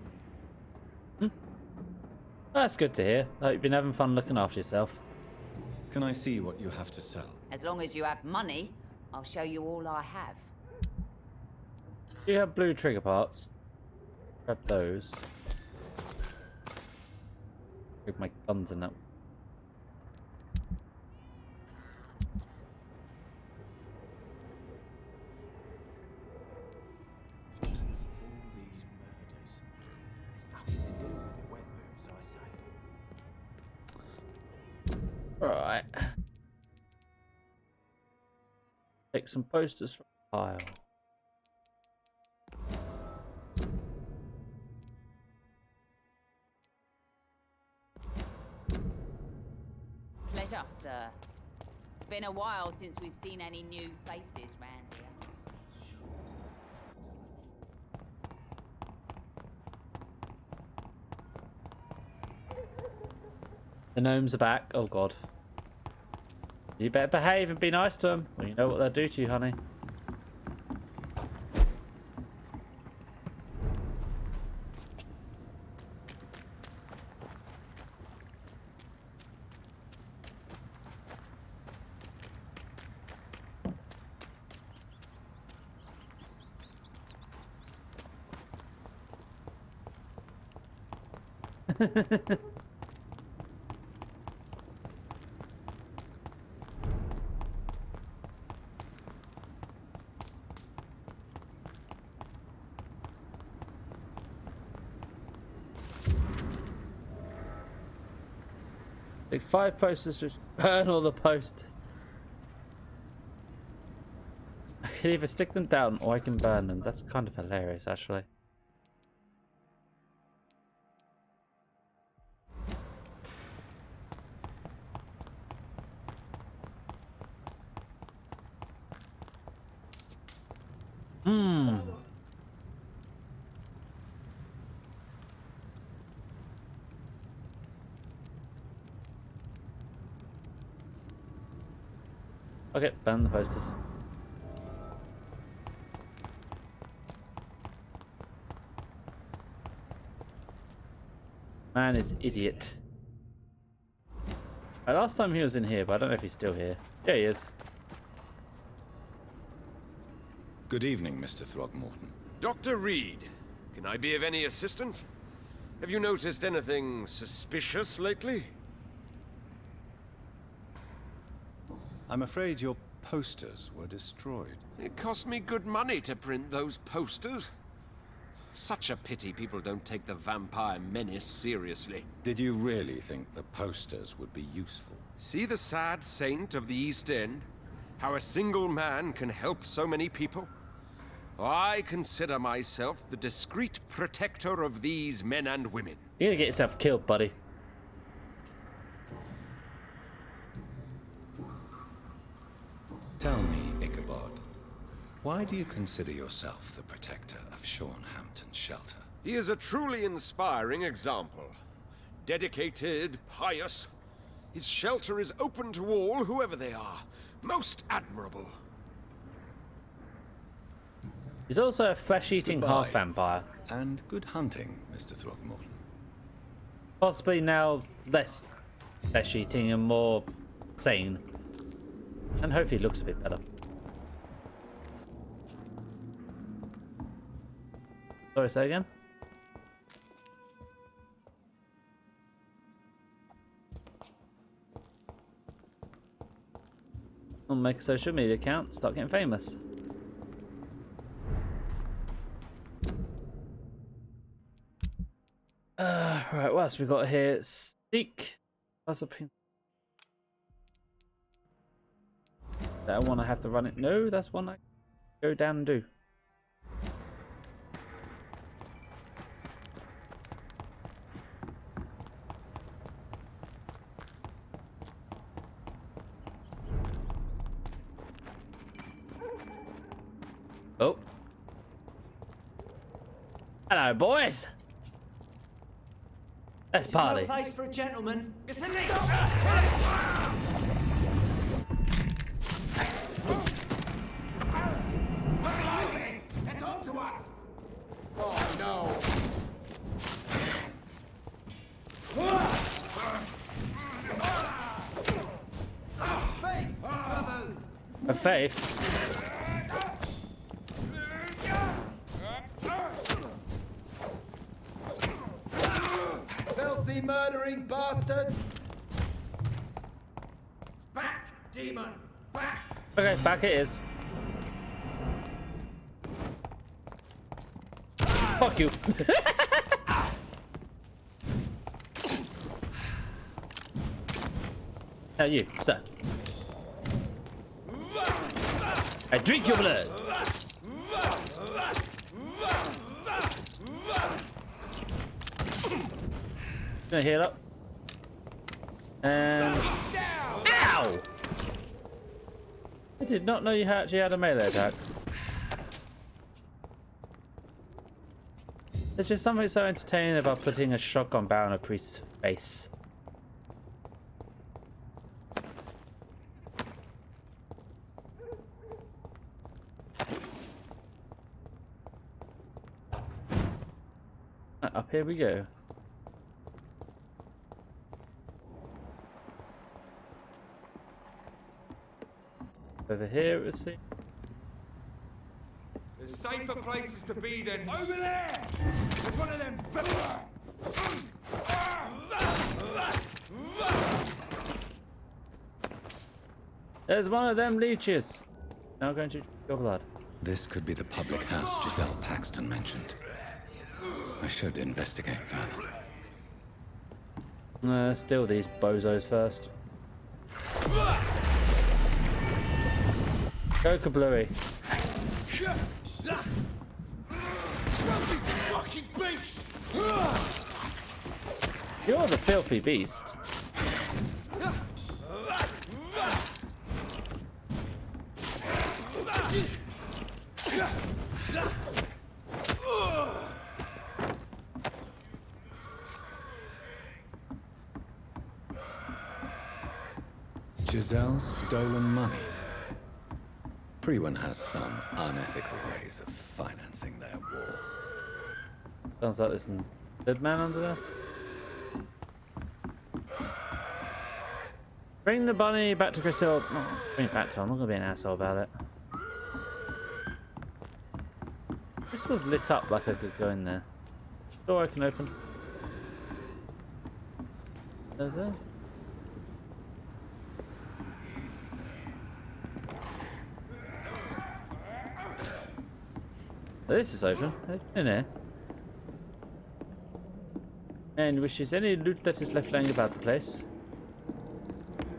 That's good to hear. I hope you've been having fun looking after yourself. Can I see what you have to sell? As long as you have money, I'll show you all I have. Do you have blue trigger parts? Grab those. Grab my guns in that. All these murders. It's nothing to do with the Wet Boots, I say. Right. Take some posters from the pile. Pleasure, sir. Been a while since we've seen any new faces round here. The gnomes are back. Oh god. You better behave and be nice to them. Well, you know what they'll do to you, honey. Take 5 posters, just burn all the posters. I can either stick them down or I can burn them. That's kind of hilarious, actually. Okay, burn the posters. Man is idiot. Last time he was in here, but I don't know if he's still here. Yeah, he is. Good evening, Mr. Throgmorton. Dr. Reed, can I be of any assistance? Have you noticed anything suspicious lately? I'm afraid your posters were destroyed. It cost me good money to print those posters. Such a pity people don't take the vampire menace seriously. Did you really think the posters would be useful? See the sad saint of the East End? How a single man can help so many people? I consider myself the discreet protector of these men and women. You're gonna get yourself killed, buddy. Tell me, Ichabod, why do you consider yourself the protector of Sean Hampton's shelter? He is a truly inspiring example. Dedicated, pious. His shelter is open to all, whoever they are. Most admirable. He's also a flesh-eating half vampire. And good hunting, Mr. Throgmorton. Possibly now less flesh-eating and more sane. And hopefully looks a bit better. Sorry, say again? I'll make a social media account, start getting famous. Right, what else we got here? Seek. That's a pin. That one I have to run it. No, that's one I go down and do. Oh. Hello, boys. Let's party. This is no place for a gentleman. It's a leech. It's on to us. Oh no. Faith, brothers. A faith. Filthy murdering bastard! Back, demon! Back! Okay, back it is. Fuck you. Now you, sir. I drink your blood. Gonna heal up. And ow! I did not know you actually had a melee attack. There's just something so entertaining about putting a shotgun barrel on a priest's face. up here we go. Over here, let's see. There's safer places to be than over there. There's one of them. There's one of them leeches. Now going to your blood. This could be the public house Giselle Paxton mentioned. I should investigate further. Steal these bozos first. Go kablooey. Fucking beast! You're the filthy beast. Giselle's stolen money. Priwen has some unethical ways of financing their war. Sounds like there's some dead man under there. Bring the bunny back to Crystal. Oh, bring it back to him. I'm not gonna be an asshole about it. This was lit up like I could go in there. Door I can open. There's it. This is open. In here. And wishes any loot that is left lying about the place.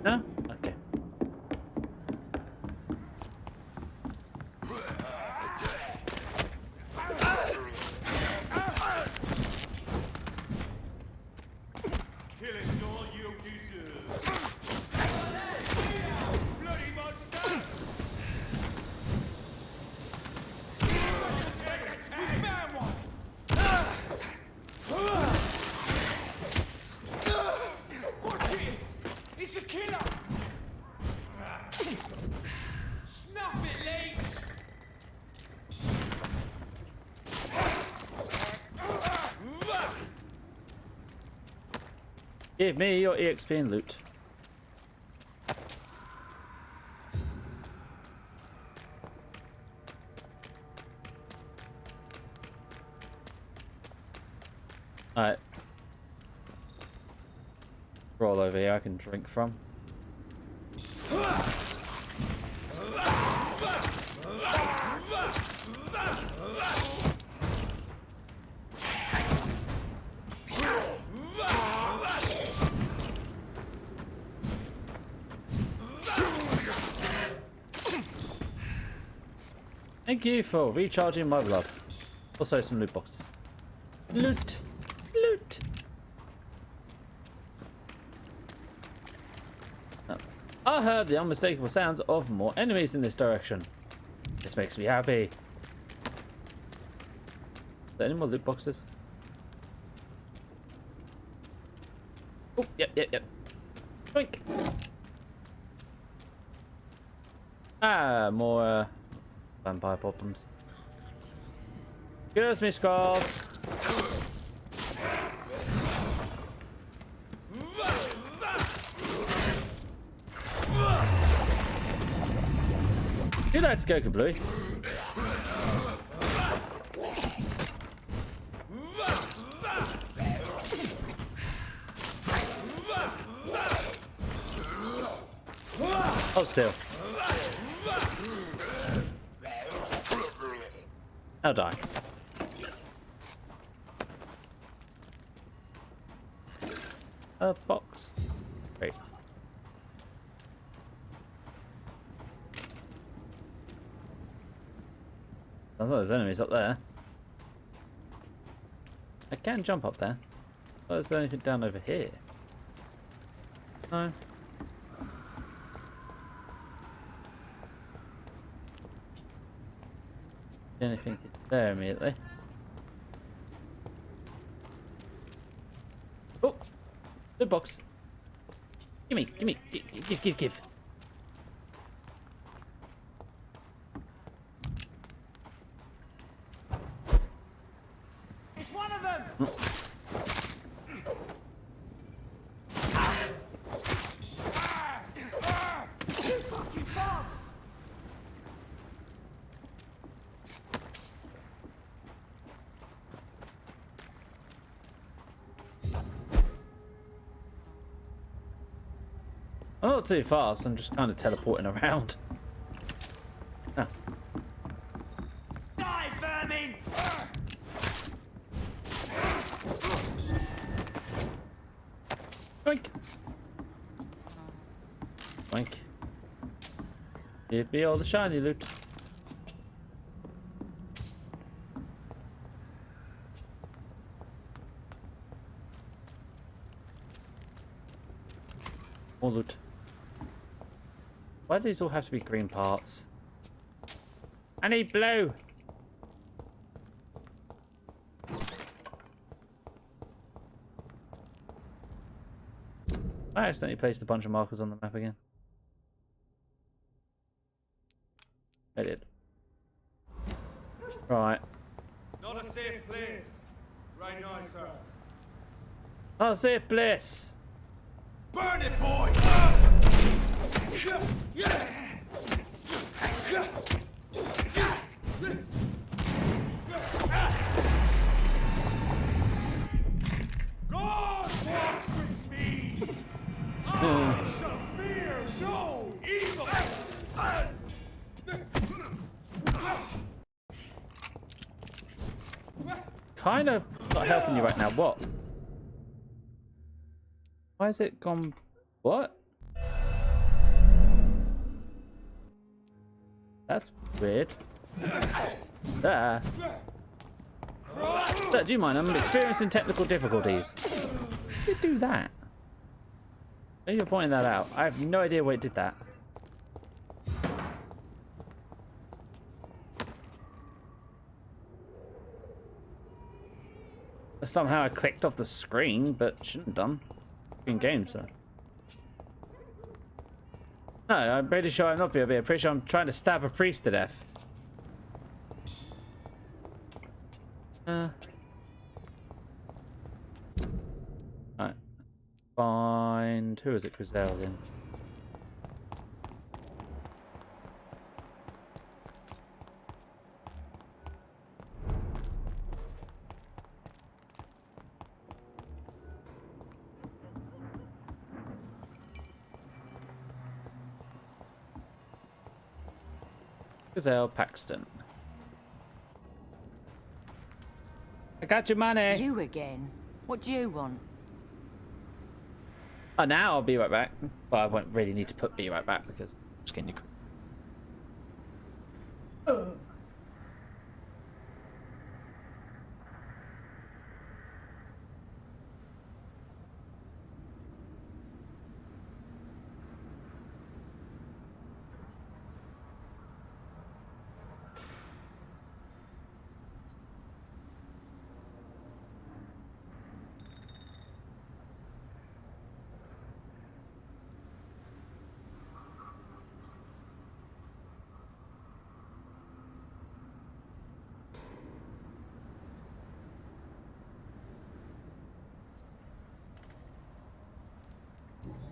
No? Okay. Killing's all you deserve. Bloody monster! We found one! Watch it! It's a killer! Snuff it, legs! Give me your EXP and loot. Alright. Roll over here I can drink from. Thank you for recharging my blood. Also some loot boxes. Loot! Loot! Oh. I heard the unmistakable sounds of more enemies in this direction. This makes me happy. Is there any more loot boxes? Oh, yep. Drink! Ah, more vampire problems. Excuse me, Skulls. You like to go kablooey. Oh, still. I'll die. A box. Great. Sounds like there's enemies up there. I can jump up there. But is there anything down over here? No. Anything there immediately. Oh, good box. Give, give. It's one of them! I'm not too fast, I'm just kind of teleporting around. Ah. Die, vermin! Boink. Boink. Give me all the shiny loot. More loot. Why do these all have to be green parts? I need blue! I accidentally placed a bunch of markers on the map again. I did. Right. Not a safe place. Right now, sir. Oh, safe place! Burn it, boy! God walks with me! I shall fear no evil! Kind of not helping you right now. What? Why is it gone? What? That's weird. There. So, do you mind? I'm experiencing technical difficulties. How did it do that? Maybe you're pointing that out. I have no idea why it did that. Somehow I clicked off the screen, but shouldn't have done. In game, so. No, I'm pretty sure I'm not BOB. I'm pretty sure I'm trying to stab a priest to death. Alright. Find... Who is it? Grizel again. Gazelle Paxton. I got your money. You again? What do you want? Oh, now I'll be right back. But I won't really need to put be right back because I'm just getting you.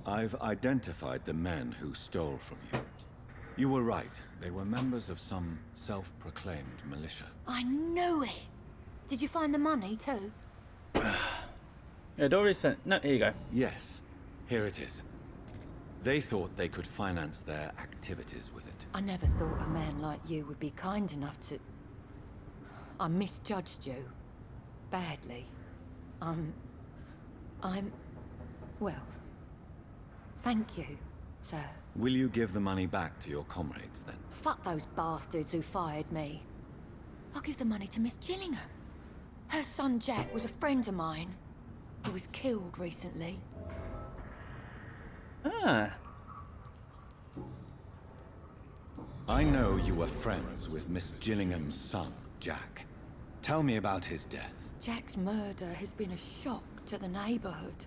I've identified the men who stole from you. You were right. They were members of some self-proclaimed militia. I knew it! Did you find the money too? I'd already spent... No, here you go. Yes, here it is. They thought they could finance their activities with it. I never thought a man like you would be kind enough to... I misjudged you. Badly. Well... Thank you, sir. Will you give the money back to your comrades, then? Fuck those bastards who fired me. I'll give the money to Miss Gillingham. Her son Jack was a friend of mine. He was killed recently. Ah. I know you were friends with Miss Gillingham's son, Jack. Tell me about his death. Jack's murder has been a shock to the neighborhood.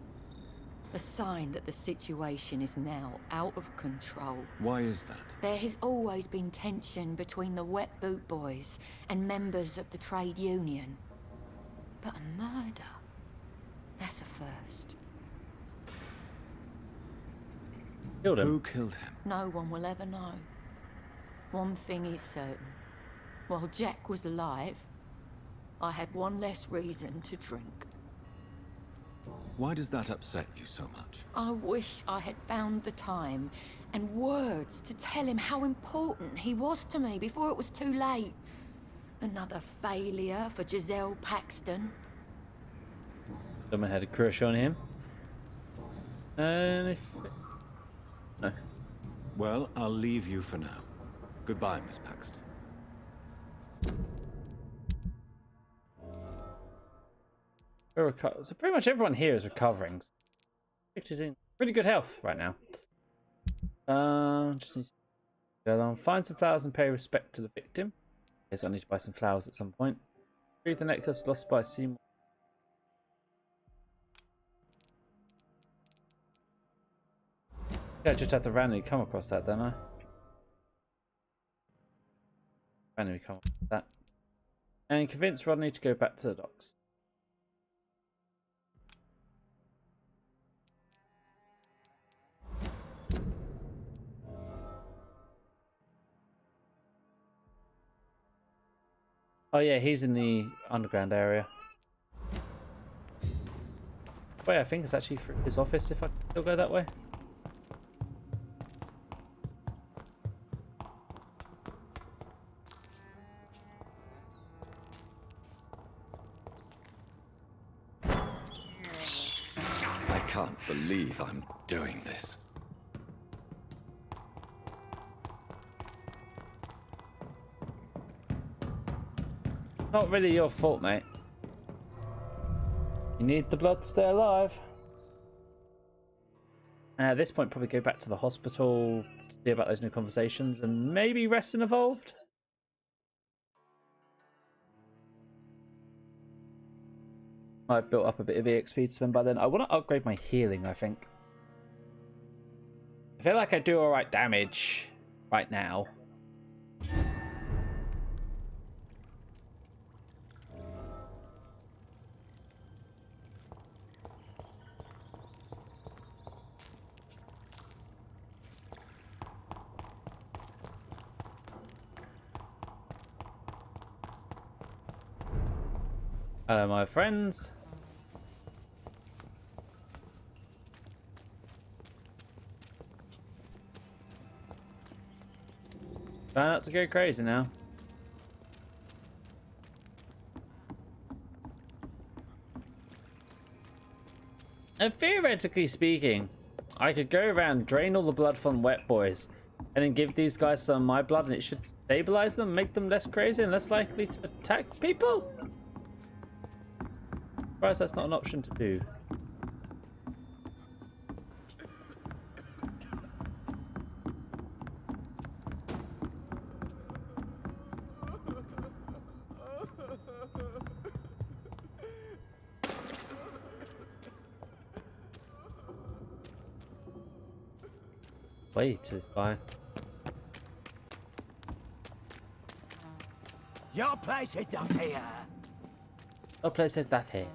A sign that the situation is now out of control. Why is that? There has always been tension between the Wet Boot Boys and members of the trade union. But a murder? That's a first. Killed him. Who killed him? No one will ever know. One thing is certain. While Jack was alive, I had one less reason to drink. Why does that upset you so much? I wish I had found the time and words to tell him how important he was to me before it was too late. Another failure for Giselle Paxton. Someone had a crush on him. And if... No. Well, I'll leave you for now. Goodbye, Miss Paxton. So pretty much everyone here is recovering. Which is in pretty good health right now. Just need to go along, find some flowers and pay respect to the victim. Guess I need to buy some flowers at some point. Retrieve the necklace lost by Seymour. Yeah, I just had to randomly come across that, don't I? Randomly come across that. And convince Rodney to go back to the docks. Oh yeah, he's in the underground area. Wait, I think it's actually for his office if I can still go that way. I can't believe I'm doing this. Not really your fault, mate. You need the blood to stay alive. At this point, probably go back to the hospital to see about those new conversations and maybe Reston evolved. I've built up a bit of EXP to spend by then. I want to upgrade my healing, I think. I feel like I do alright damage right now. Hello, my friends. Try not to go crazy now. And theoretically speaking, I could go around, drain all the blood from wet boys, and then give these guys some of my blood, and it should stabilize them, make them less crazy and less likely to attack people. Surprised that's not an option to do. Wait, this guy. Your place is not here. No place is that here.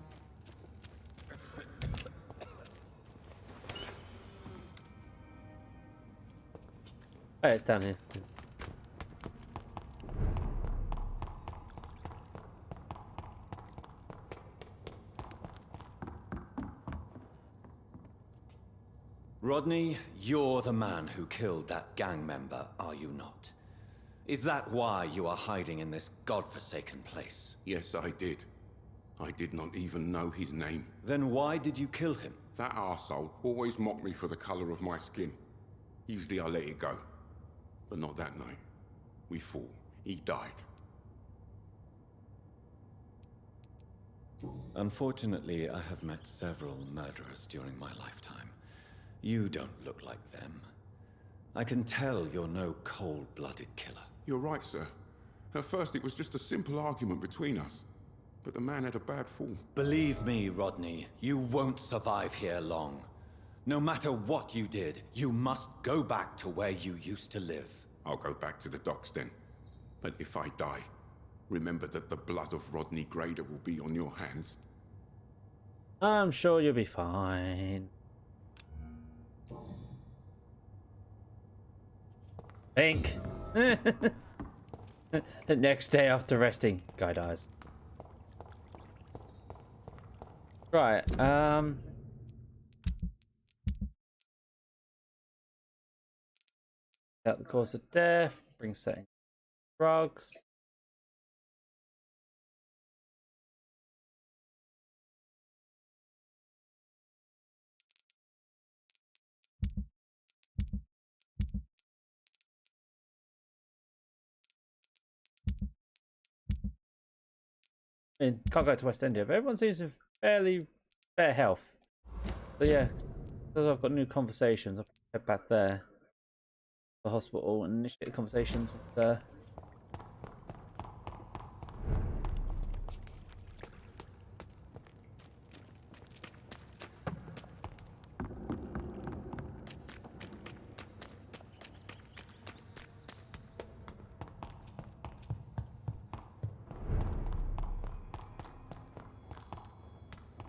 Oh, it's down here. Rodney, you're the man who killed that gang member, are you not? Is that why you are hiding in this godforsaken place? Yes, I did. I did not even know his name. Then why did you kill him? That arsehole always mocked me for the color of my skin. Usually I let it go. But not that night. We fought. He died. Unfortunately, I have met several murderers during my lifetime. You don't look like them. I can tell you're no cold-blooded killer. You're right, sir. At first it was just a simple argument between us. But the man had a bad fall. Believe me, Rodney, you won't survive here long. No matter what you did, you must go back to where you used to live. I'll go back to the docks then. But if I die, remember that the blood of Rodney Grader will be on your hands. I'm sure you'll be fine. Pink. The next day after resting, guy dies. Right, out the cause of death, bring setting drugs. I mean, can't go to West India, but everyone seems in fairly fair health. So yeah, because I've got new conversations, I'll head back there, the hospital, and initiate conversations. And,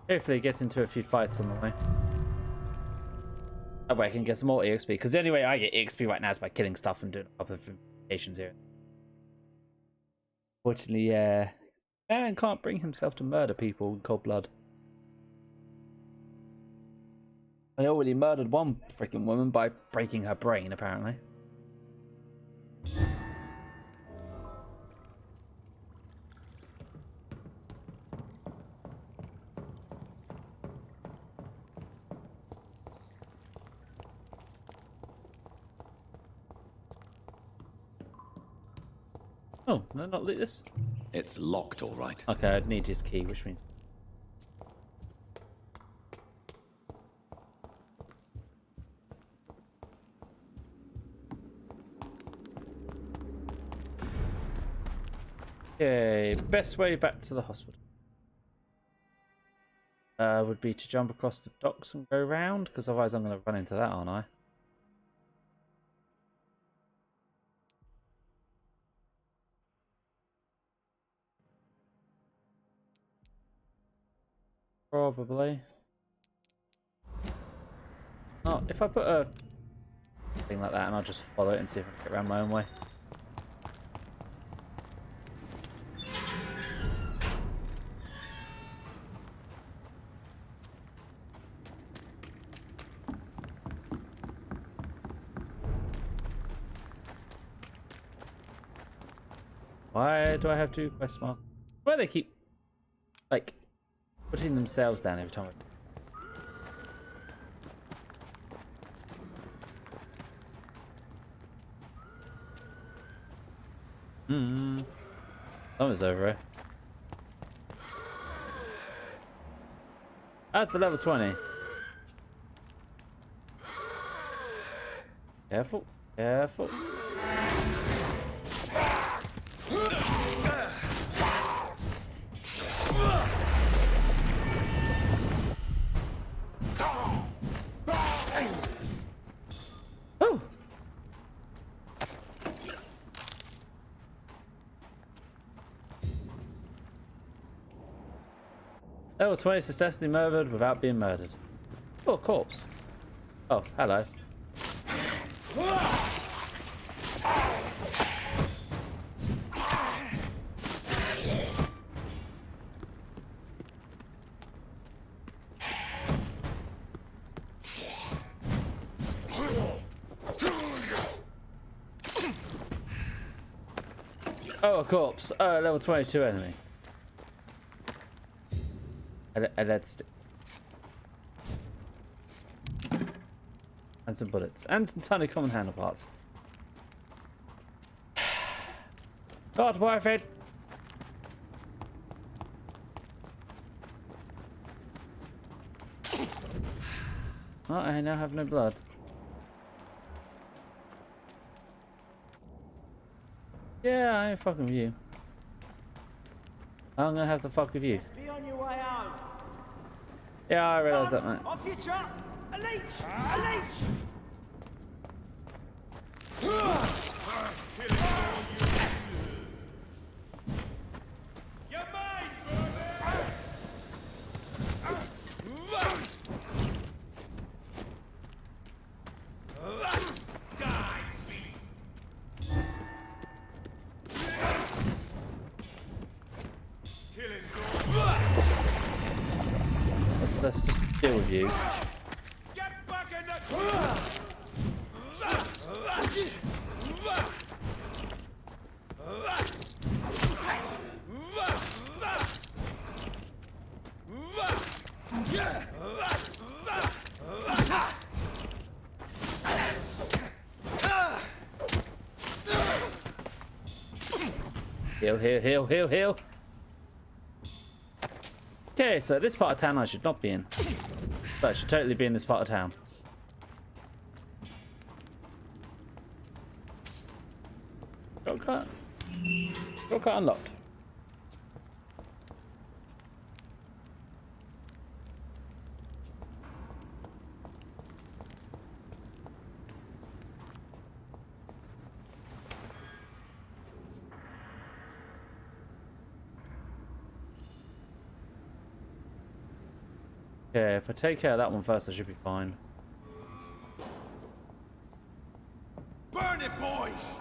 hopefully get into a few fights on the way. That way I can get some more EXP, because the only way I get EXP right now is by killing stuff and doing a couple of investigations here. Fortunately, man can't bring himself to murder people in cold blood. I already murdered one freaking woman by breaking her brain, apparently. Oh, no, not loot this? It's locked, all right. Okay, I'd need his key, which means... Okay, best way back to the hospital would be to jump across the docks and go round, because otherwise I'm going to run into that, aren't I? Probably. Oh, if I put a thing like that and I'll just follow it and see if I can get around my own way. Why do I have to quest mark? Why they keep like putting themselves down every time? Someone's over here. That's a level 20. Careful, careful. Oh. Level 20 successfully murdered without being murdered. Oh, a corpse. Oh, hello. Oh, a corpse. Oh, level 22 enemy. Let's and some bullets and some tiny common handle parts. Not worth it. Oh, I now have no blood. Yeah, I ain't fucking with you. I'm gonna have to fuck with you. Be on your way home. Yeah, I realise that, mate. Off your truck! A leech! A leech! Deal with you. Get back in the... Heal, heal, heal, heal, heal. Okay, so this part of town I should not be in. But I should totally be in this part of town. Shortcut. Shortcut unlocked. Okay, if I take care of that one first, I should be fine. Burn it, boys!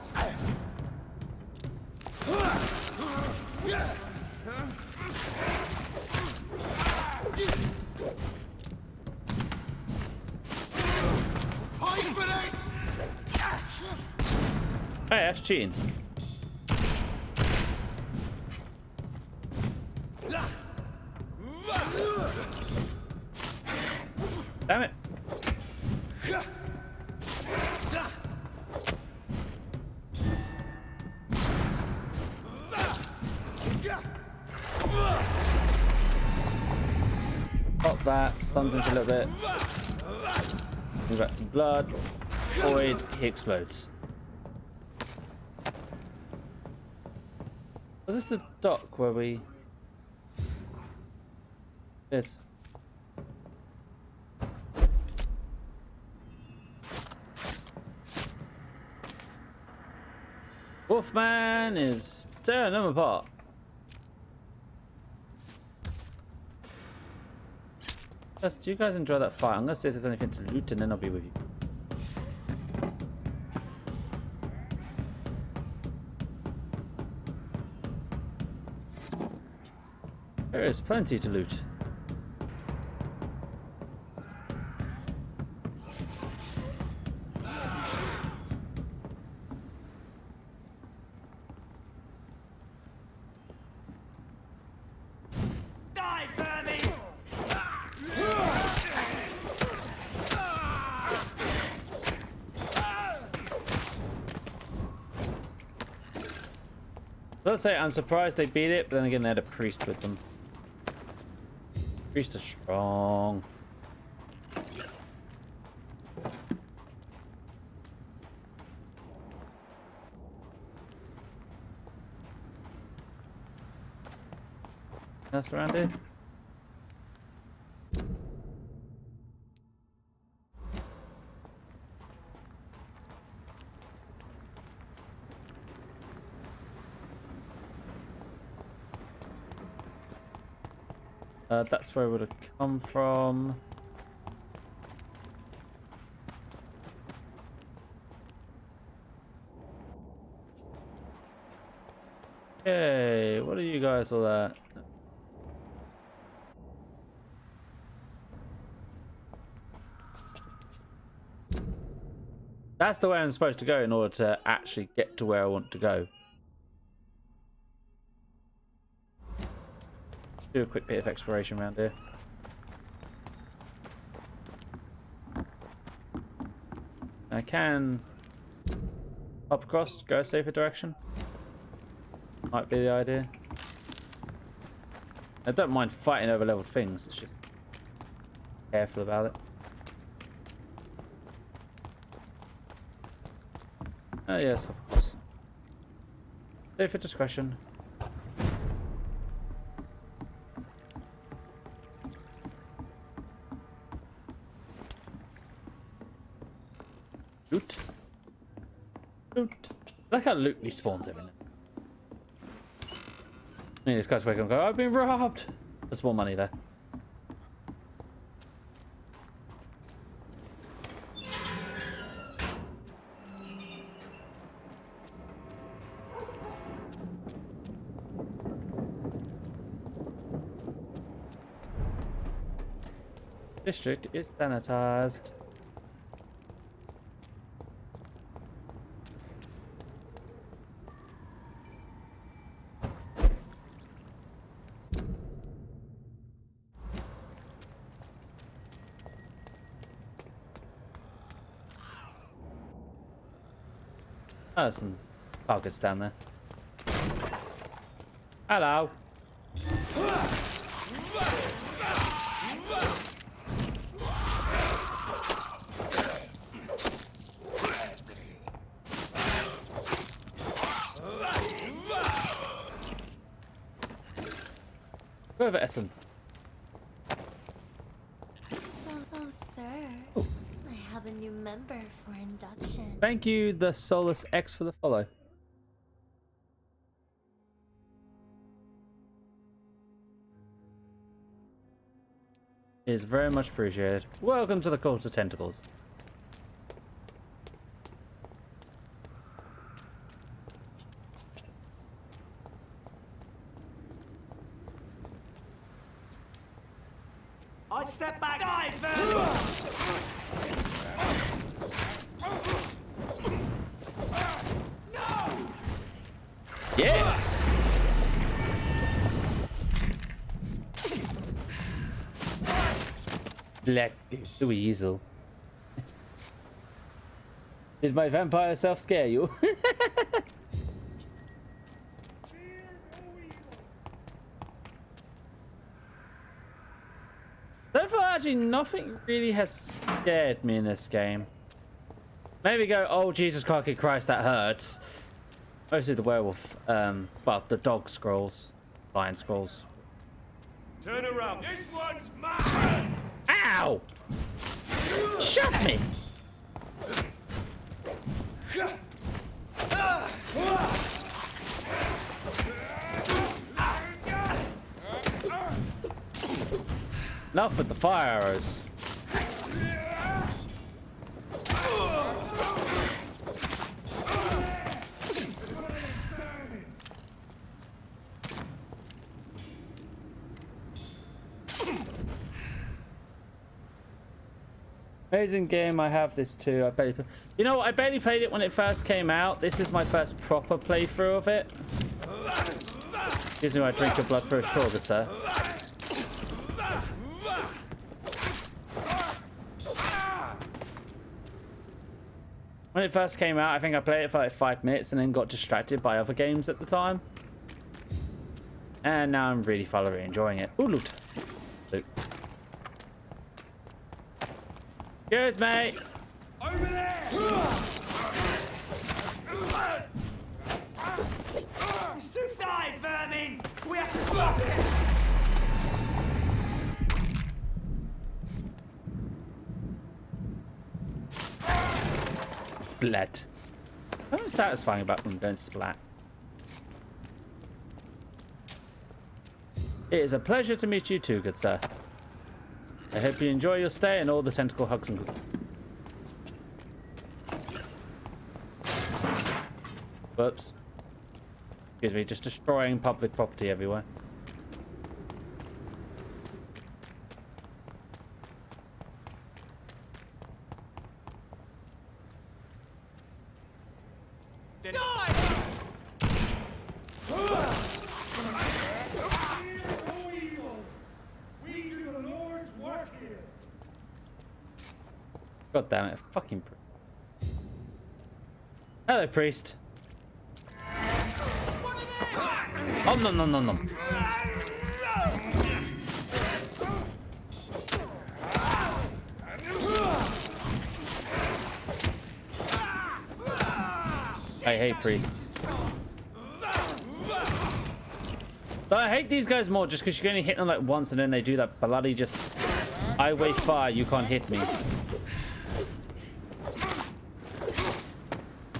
Fight for this! Hey, that's cheating. Damn it. Pop that, stuns him for a little bit. We got some blood. Void, he explodes. Was this the dock where we... Yes. Wolfman is tearing them apart. Do you guys enjoy that fight? I'm gonna see if there's anything to loot and then I'll be with you. There is plenty to loot. Die, vermin! Let's say I'm surprised they beat it, but then again they had a priest with them. Priest is strong. That's around here. That's where it would have come from. Okay, what are you guys all at? That's the way I'm supposed to go in order to actually get to where I want to go. Do a quick bit of exploration around here. I can hop across, go a safer direction. Might be the idea. I don't mind fighting over leveled things, it's just careful about it. Oh yes, of course. Safer discretion. Loot. Loot. I like how loot respawns every now. I mean, this guy's waking up and go, I've been robbed! There's more money there. District is sanitized. Oh, some targets down there. Hello. Further essence. Oh, sir. I have a new member for induction. Thank you, the Solus X, for the follow. Is very much appreciated. Welcome to the Cult of Tentacles. I'd step back. Dive, No! Yes! Black weasel. Did my vampire self scare you? So far, actually, nothing really has scared me in this game. Maybe go, oh, Jesus fucking Christ, that hurts. Mostly the werewolf, well, the dog scrolls, lion scrolls. Turn around. This one's mine. Ow! Shut me! Enough with the fire arrows. Amazing game. I have this too. You know what? I barely played it when it first came out. This is my first proper playthrough of it. Excuse me, I drink your blood for a straw, good sir. When it first came out, I think I played it for like 5 minutes and then got distracted by other games at the time. And now I'm really thoroughly enjoying it. Ooh, loot. Loot. Cheers, mate. Over there. It's too dive, vermin. We have to stop it. Blood. Something satisfying about them going splat. It is a pleasure to meet you too, good sir. I hope you enjoy your stay and all the tentacle hugs and whoops. Excuse me, just destroying public property everywhere. God damn it, fucking hello, priest. Oh, no, no, no, no. I hate priests. But I hate these guys more just because you can only hit them like once and then they do that bloody just... I wait fire, you can't hit me.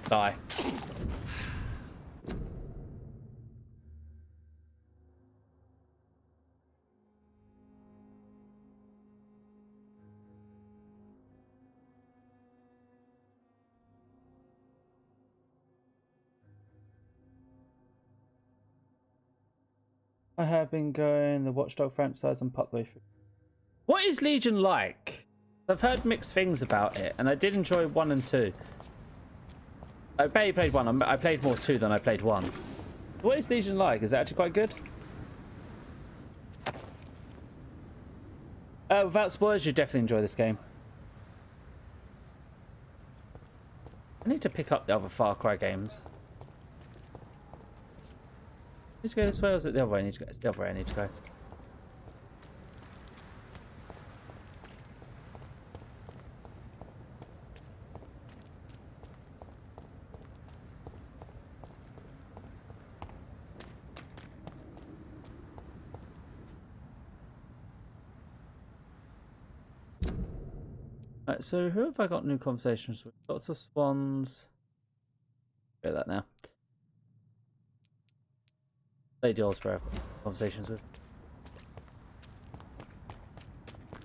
Die. I have been going the Watchdog franchise and partway through. What is Legion like? I've heard mixed things about it, and I did enjoy 1 and 2. I barely played 1. I played more 2 than I played 1. What is Legion like? Is it actually quite good? Without spoilers, you definitely enjoy this game. I need to pick up the other Far Cry games. Need to go this way, or is it the other way I need to go? It's the other way I need to go. Right, so who have I got new conversations with? Lots of Swans. Get that now. Lady Osprey I've got conversations with.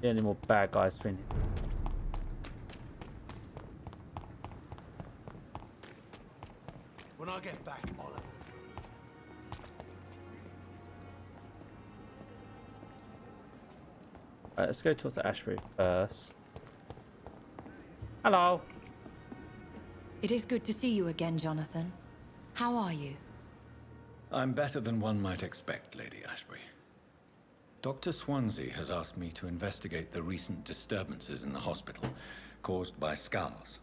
Any more bad guys between you? When I get back, Oliver. Right, let's go talk to Ashbury first. Hello. It is good to see you again, Jonathan. How are you? I'm better than one might expect, Lady Ashbury. Dr. Swansea has asked me to investigate the recent disturbances in the hospital caused by skulls.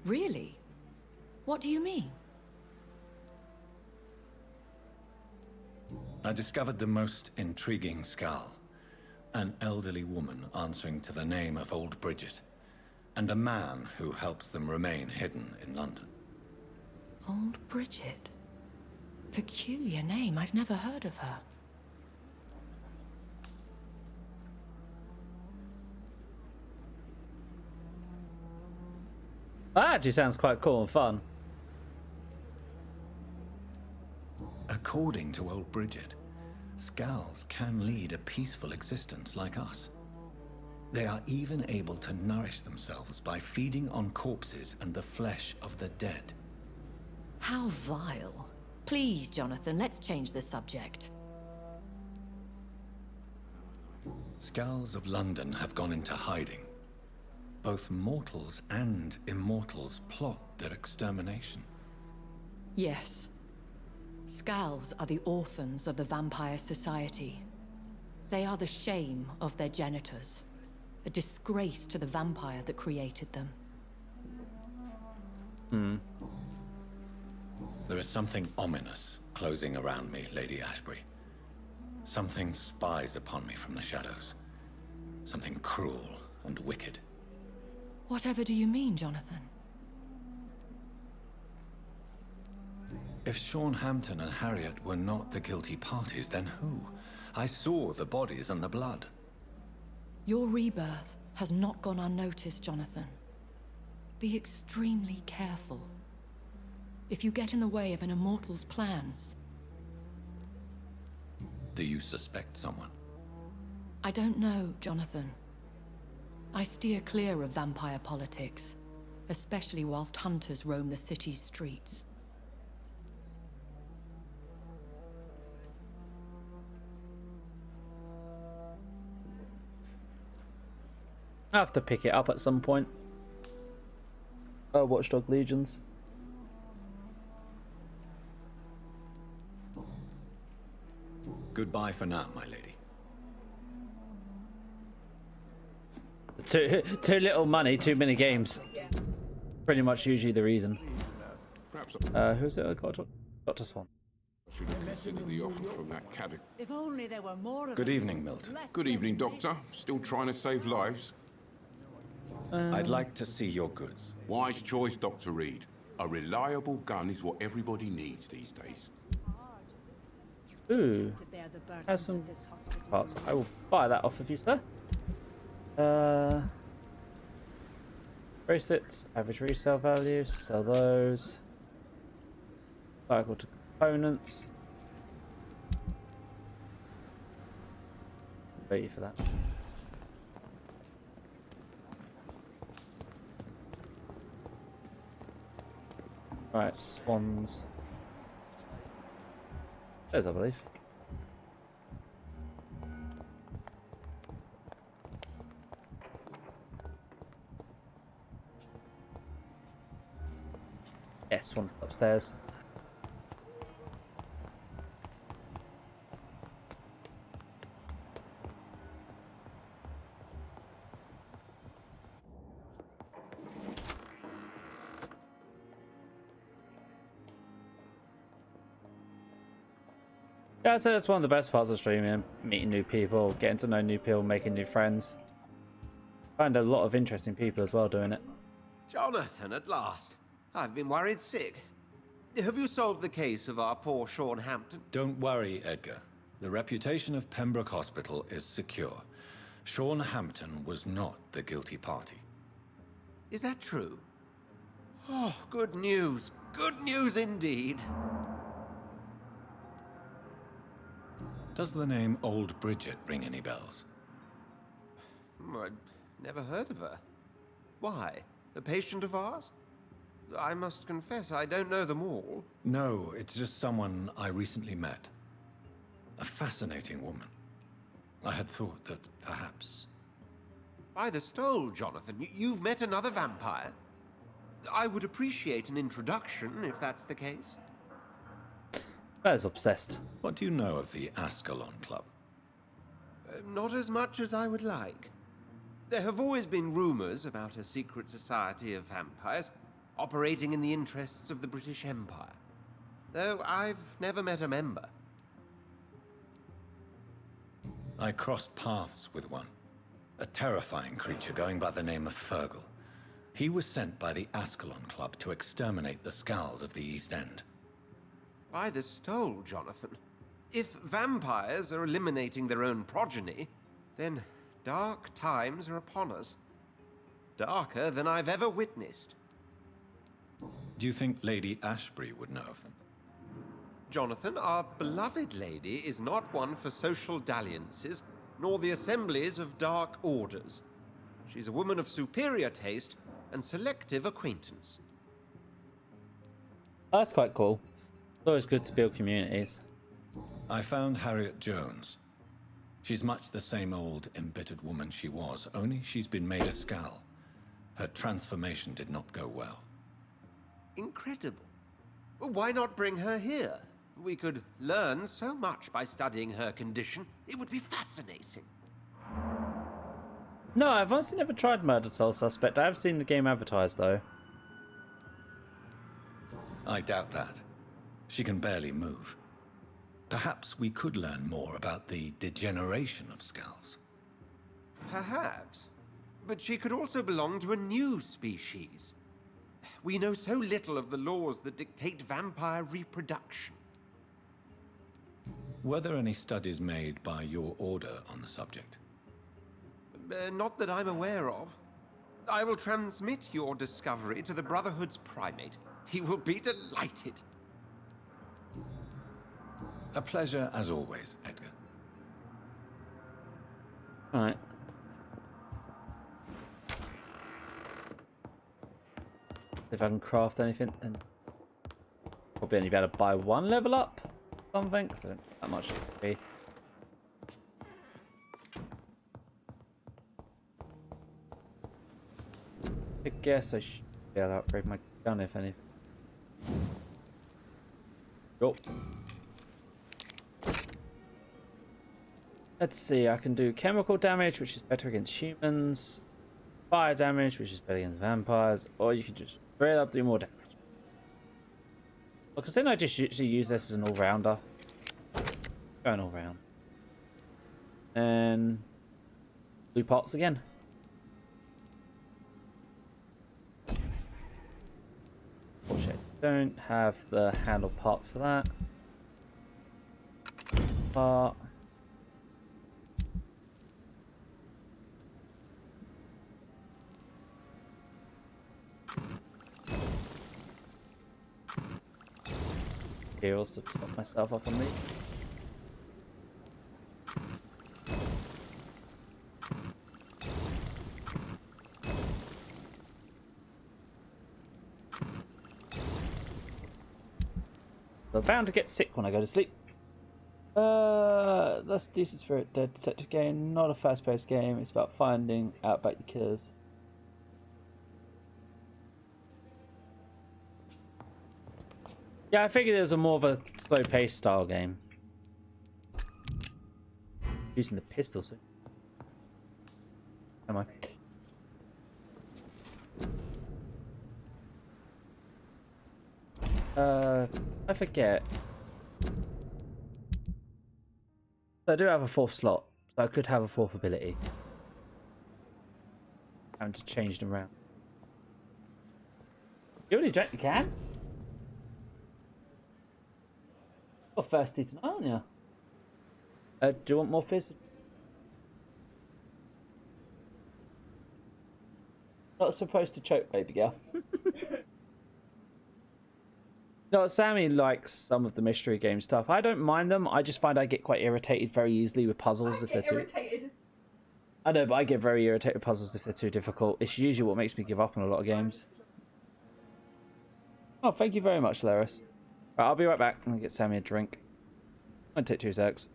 Really? What do you mean? I discovered the most intriguing skull. An elderly woman answering to the name of Old Bridget, and a man who helps them remain hidden in London. Old Bridget? Peculiar name. I've never heard of her. That actually sounds quite cool and fun. According to Old Bridget, skulls can lead a peaceful existence like us. They are even able to nourish themselves by feeding on corpses and the flesh of the dead. How vile. Please, Jonathan, let's change the subject. Skulls of London have gone into hiding. Both mortals and immortals plot their extermination. Yes. Skulls are the orphans of the Vampire Society. They are the shame of their genitors. A disgrace to the vampire that created them. There is something ominous closing around me, Lady Ashbury. Something spies upon me from the shadows. Something cruel and wicked. Whatever do you mean, Jonathan? If Sean Hampton and Harriet were not the guilty parties, then who? I saw the bodies and the blood. Your rebirth has not gone unnoticed, Jonathan. Be extremely careful. If you get in the way of an immortal's plans... Do you suspect someone? I don't know, Jonathan. I steer clear of vampire politics, especially whilst hunters roam the city's streets. I have to pick it up at some point. Oh, Watchdog Legions. Goodbye for now, my lady. Too little money, too many games. Pretty much usually the reason. Who's it? I got Dr. Swan. Should have considered the offer from that cabin. If only there were more of Good us, evening, Milton. less Good evening, Doctor. Still trying to save lives? I'd like to see your goods. Wise choice, Dr. Reed. A reliable gun is what everybody needs these days. Ooh, to bear the burdens have some of this hospital. parts. I will buy that off of you, sir. Bracelets, average resale values, sell those. Cycle to components. Pay you for that. Right, swans. There's, I believe. Yes, one's upstairs. Yeah, I'd say that's one of the best parts of streaming, meeting new people, getting to know new people, making new friends. Find a lot of interesting people as well doing it. Jonathan, at last. I've been worried sick. Have you solved the case of our poor Sean Hampton? Don't worry, Edgar. The reputation of Pembroke Hospital is secure. Sean Hampton was not the guilty party. Is that true? Oh, good news. Good news indeed. Does the name Old Bridget ring any bells? I've never heard of her. Why? A patient of ours? I must confess, I don't know them all. No, it's just someone I recently met. A fascinating woman. I had thought that perhaps... By the stole, Jonathan, you've met another vampire? I would appreciate an introduction, if that's the case. That is obsessed. What do you know of the Ascalon Club? Not as much as I would like. There have always been rumors about a secret society of vampires operating in the interests of the British Empire, though I've never met a member. I crossed paths with one. A terrifying creature going by the name of Fergal. He was sent by the Ascalon Club to exterminate the Skulls of the East End. By the stole, Jonathan. If vampires are eliminating their own progeny, then dark times are upon us. Darker than I've ever witnessed. Do you think Lady Ashbury would know of them? Jonathan, our beloved lady is not one for social dalliances, nor the assemblies of dark orders. She's a woman of superior taste and selective acquaintance. That's quite cool. It's always good to build communities. I found Harriet Jones. She's much the same old, embittered woman she was, only she's been made a Skull. Her transformation did not go well. Incredible. Well, why not bring her here? We could learn so much by studying her condition. It would be fascinating. No, I've honestly never tried Murdered Soul Suspect. I have seen the game advertised, though. I doubt that. She can barely move. Perhaps we could learn more about the degeneration of Skulls. Perhaps. But she could also belong to a new species. We know so little of the laws that dictate vampire reproduction. Were there any studies made by your order on the subject? Not that I'm aware of. I will transmit your discovery to the Brotherhood's primate. He will be delighted. A pleasure as always, Edgar. Alright. If I can craft anything, then probably only be able to buy one level up. Something, so that much should be. I guess I should be able to upgrade my gun if anything. Cool. Let's see, I can do chemical damage, which is better against humans, fire damage, which is better against vampires, or you can just straight up do more damage. Because then I just usually use this as an all-rounder. Going all round. And blue parts again. Bullshit. Don't have the handle parts for that. Part. Heals to top myself up on these. I'm bound to get sick when I go to sleep. That's Decent Spirit Dead Detective game, not a fast-paced game. It's about finding out about your killers. Yeah, I figured it was a more of a slow-paced style game. Using the pistol, so. Am I? I forget. So I do have a fourth slot, so I could have a fourth ability. Having to change them around. You already drank the can? You're thirsty tonight, aren't you? Do you want more fizz? Not supposed to choke, baby girl. No, Sammy likes some of the mystery game stuff. I don't mind them. I just find I get quite irritated very easily with puzzles if they're too. I know, but I get very irritated with puzzles if they're too difficult. It's usually what makes me give up on a lot of games. Oh, thank you very much, Laris. Right, I'll be right back. I'm gonna get Sammy a drink. Might take 2 secs.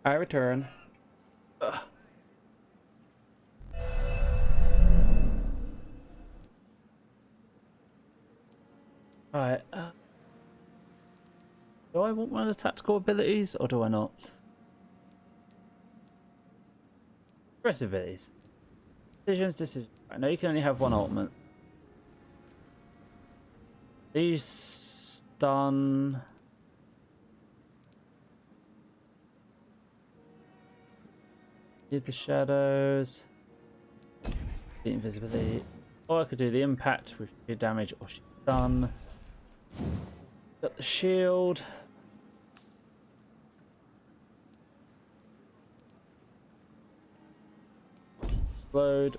I return. Ugh. Alright. Do I want one of the tactical abilities or do I not? Rest abilities. Decisions. I know you can only have one ultimate. These stun. Leave the shadows. The invisibility. Or I could do the impact with your damage or stun. Got the shield. Explode.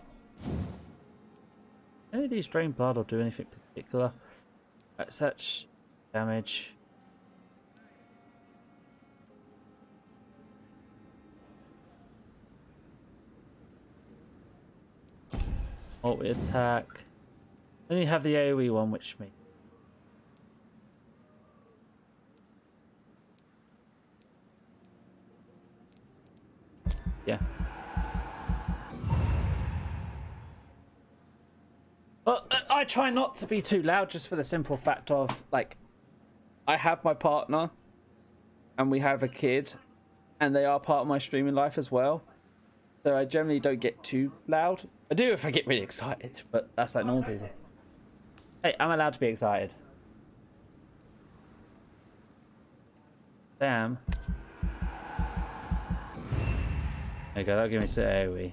Any of these drain blood or do anything particular? Right, such damage. Multi attack. Then you have the AoE one, which means. Yeah. Well, I try not to be too loud just for the simple fact of, like, I have my partner and we have a kid and they are part of my streaming life as well. So I generally don't get too loud. I do if I get really excited, but that's like normal people. Hey, I'm allowed to be excited. Damn. There you go, that'll give me some AoE.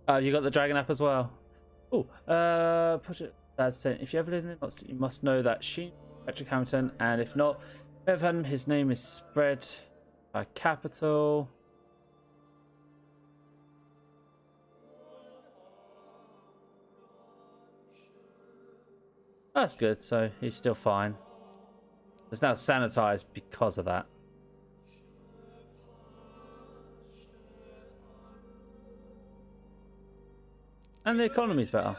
Oh, you got the dragon app as well. Oh, put it. That's saying if you ever live in it, you must know that Sheen, Patrick Hamilton, and if not, Evan, his name is spread by capital. That's good. So he's still fine. It's now sanitized because of that. And the economy's better.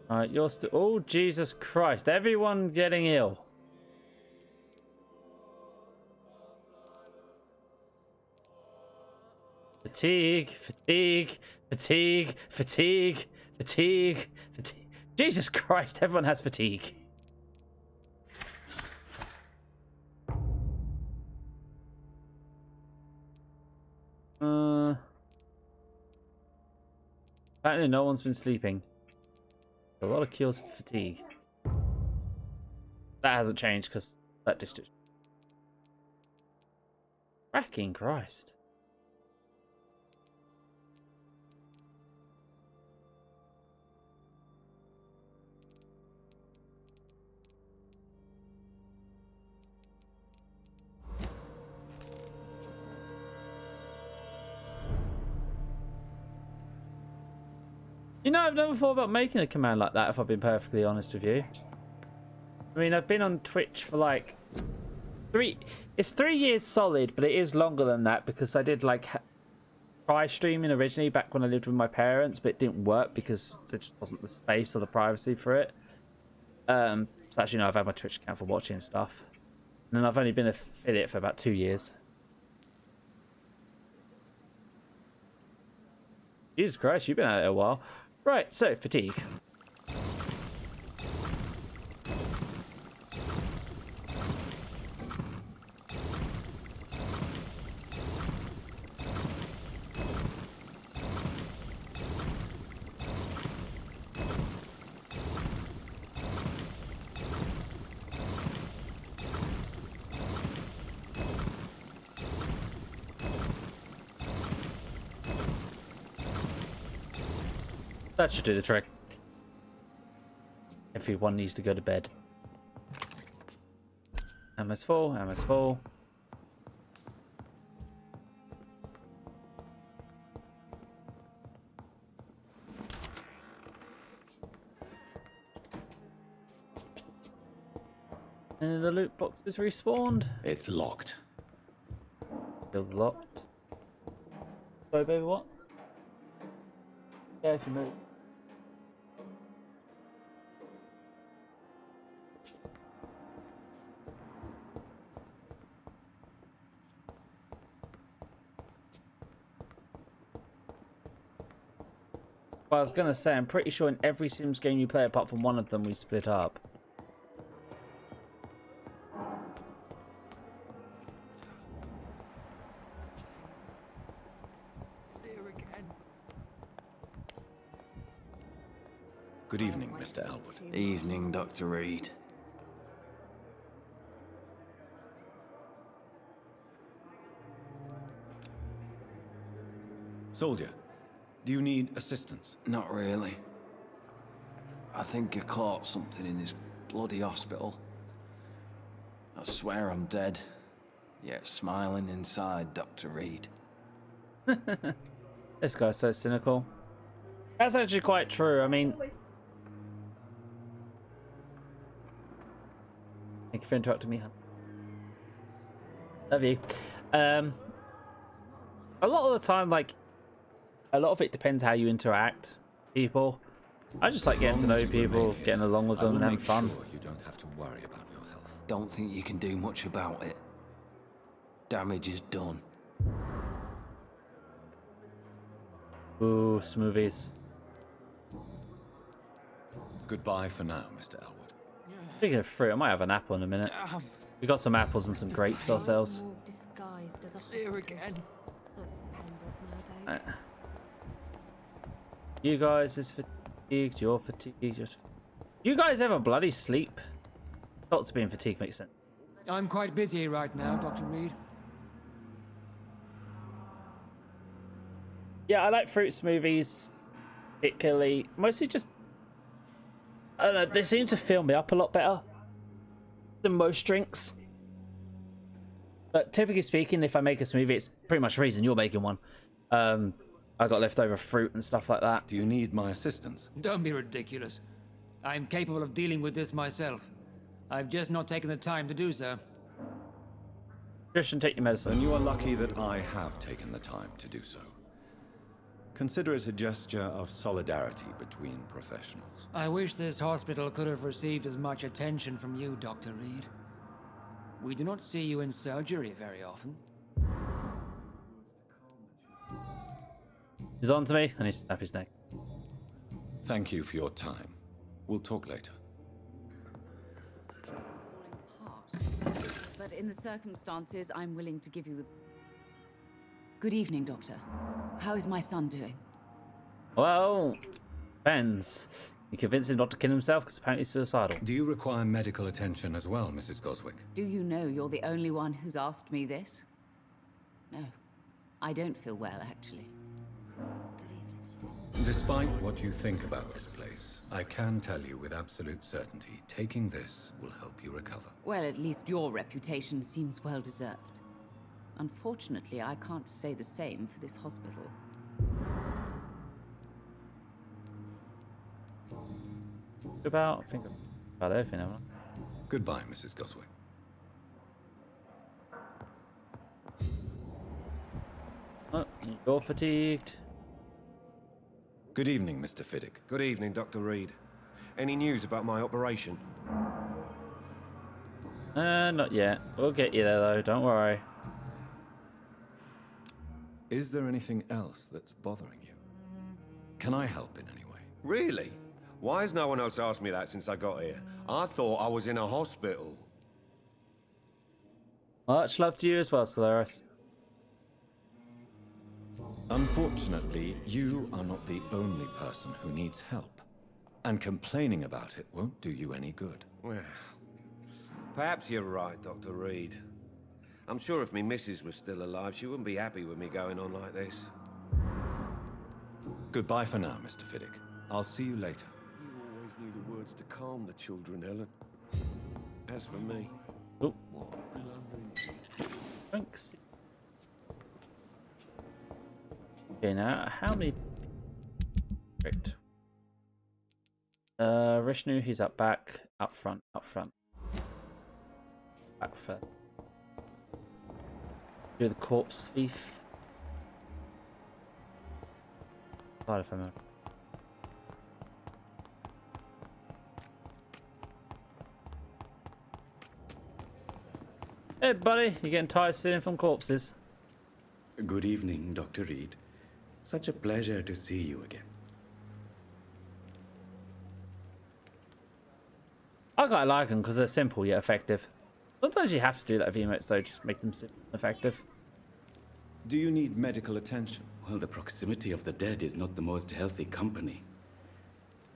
Alright, you're still... Oh, Jesus Christ. Everyone getting ill. Fatigue, fatigue, fatigue, fatigue, fatigue, fatigue. Jesus Christ, everyone has fatigue. Apparently no one's been sleeping. A lot of cures for fatigue. That hasn't changed because that district. Fracking Christ. You know, I've never thought about making a command like that, if I've been perfectly honest with you. I mean, I've been on Twitch for like it's 3 years solid, but it is longer than that because I did like try streaming originally back when I lived with my parents, but it didn't work because there just wasn't the space or the privacy for it. So actually, no, I've had my Twitch account for watching and stuff. And then I've only been an affiliate for about 2 years. Jesus Christ, you've been at it a while. Right, so fatigue. That should do the trick. Everyone needs to go to bed. Ammo's full, ammo's full. And the loot box is respawned. It's locked. Still locked. Sorry, baby, what? Yeah, if you move. Well, I was gonna say, I'm pretty sure in every Sims game you play, apart from one of them, we split up. Good evening, Mr. Elwood. Evening, Dr. Reed. Soldier, do you need assistance? Not really. I think I caught something in this bloody hospital. I swear I'm dead, yet smiling inside, Dr. Reed. This guy's so cynical. That's actually quite true. I mean, thank you for interrupting me, hun. Love you. A lot of the time, like, a lot of it depends how you interact with people. I just like getting to know people, getting along with them, and having fun. Sure you don't have to worry about your health. Don't think you can do much about it. Damage is done. Ooh, smoothies. Goodbye for now, Mr. Elwood. Speaking of fruit, I might have an apple in a minute. We got some apples and some grapes ourselves. Here again. You guys is fatigued. You're fatigued. You guys ever bloody sleep? Thoughts of being fatigued makes sense. I'm quite busy right now, Dr. Reed. Yeah, I like fruit smoothies, particularly. Mostly just, I don't know, they seem to fill me up a lot better than most drinks. But typically speaking, if I make a smoothie, it's pretty much the reason you're making one. I got leftover fruit and stuff like that. Do you need my assistance? Don't be ridiculous. I'm capable of dealing with this myself. I've just not taken the time to do so. Just shouldn't take your medicine. And you are lucky that I have taken the time to do so. Consider it a gesture of solidarity between professionals. I wish this hospital could have received as much attention from you, Dr. Reed. We do not see you in surgery very often. He's on to me. I need to snap his neck. Thank you for your time. We'll talk later. But in the circumstances, I'm willing to give you the... Good evening, Doctor. How is my son doing? Well, depends. You convince him not to kill himself because apparently he's suicidal. Do you require medical attention as well, Mrs. Goswick? Do you know you're the only one who's asked me this? No. I don't feel well, actually. Despite what you think about this place, I can tell you with absolute certainty, taking this will help you recover. Well, at least your reputation seems well deserved. Unfortunately, I can't say the same for this hospital. I think about everything, haven't I? Goodbye, Mrs. Goswick. Oh, you're fatigued. Good evening, Mr. Fiddick. Good evening, Dr. Reed. Any news about my operation? Not yet. We'll get you there, though. Don't worry. Is there anything else that's bothering you? Can I help in any way? Really? Why has no one else asked me that since I got here? I thought I was in a hospital. Much love to you as well, Solaris. Unfortunately, you are not the only person who needs help. And complaining about it won't do you any good. Well, perhaps you're right, Dr. Reed. I'm sure if me missus was still alive, she wouldn't be happy with me going on like this. Goodbye for now, Mr. Fiddick. I'll see you later. You always knew the words to calm the children, Ellen. As for me... Oh. What a blundering... Thanks. Okay, now, how many... Great. Rishnu, he's up back, up front. Back first. Do the corpse thief. Side of him. Hey, buddy, you getting tired of sitting from corpses? Good evening, Dr. Reed. Such a pleasure to see you again. I quite like them because they're simple yet effective. Sometimes you have to do that with emotes though, just make them simple and effective. Do you need medical attention? Well, the proximity of the dead is not the most healthy company,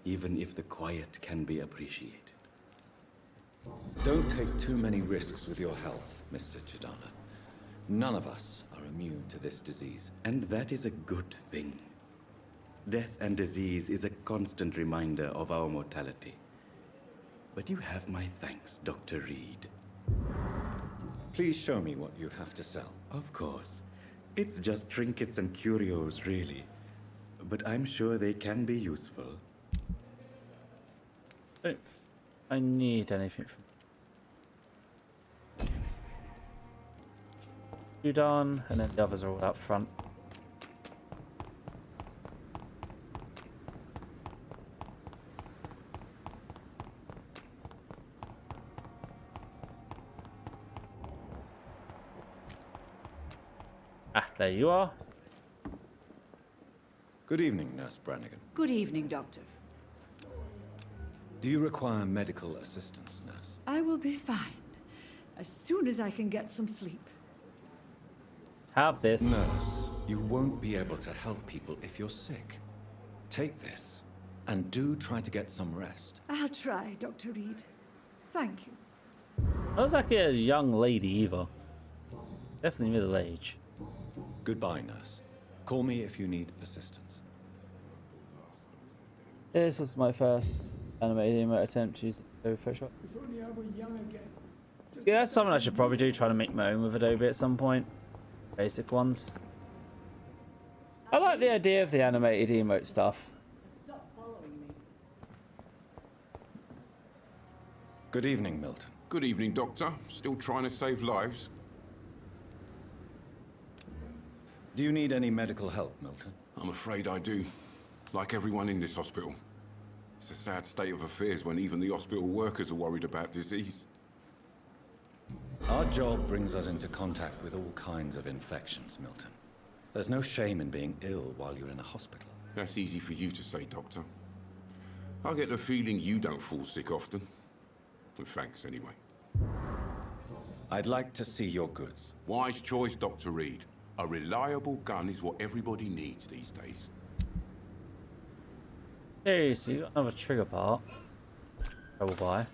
even if the quiet can be appreciated. Don't take too many risks with your health, Mr. Chidana. None of us are immune to this disease. And that is a good thing. Death and disease is a constant reminder of our mortality. But you have my thanks, Dr. Reed. Please show me what you have to sell. Of course. It's just trinkets and curios, really. But I'm sure they can be useful. Don't I need anything from you done, and then the others are all out front. Ah, there you are. Good evening, Nurse Brannigan. Good evening, Doctor. Do you require medical assistance, nurse? I will be fine as soon as I can get some sleep. Have this. Nurse, you won't be able to help people if you're sick. Take this, and do try to get some rest. I'll try, Dr. Reed. Thank you. I was like a young lady either. Definitely middle age. Goodbye, nurse. Call me if you need assistance. This was my first animated emote attempt to use Adobe Photoshop. If only I were young again. Yeah, that's something I should probably do, try to make my own with Adobe at some point. Basic ones. I like the idea of the animated emote stuff. Good evening, Milton. Good evening, Doctor. Still trying to save lives? Do you need any medical help, Milton? I'm afraid I do. Like everyone in this hospital. It's a sad state of affairs when even the hospital workers are worried about disease. Our job brings us into contact with all kinds of infections, Milton. There's no shame in being ill while you're in a hospital. That's easy for you to say, Doctor. I get the feeling you don't fall sick often. Well, thanks, anyway. I'd like to see your goods. Wise choice, Dr. Reed. A reliable gun is what everybody needs these days. Hey, so you got another trigger part. I will buy.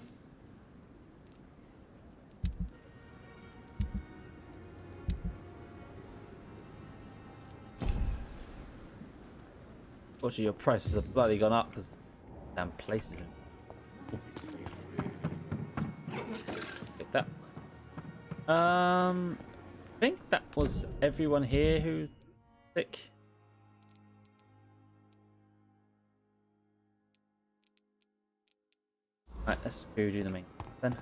Fortunately, your prices have bloody gone up because damn places. Get that. I think that was everyone here who's sick. Right, let's go do the main then.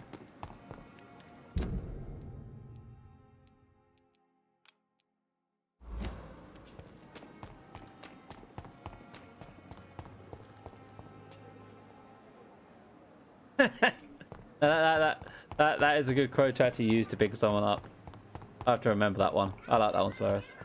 That is a good quote to actually use to pick someone up. I have to remember that one. I like that one, Solaris.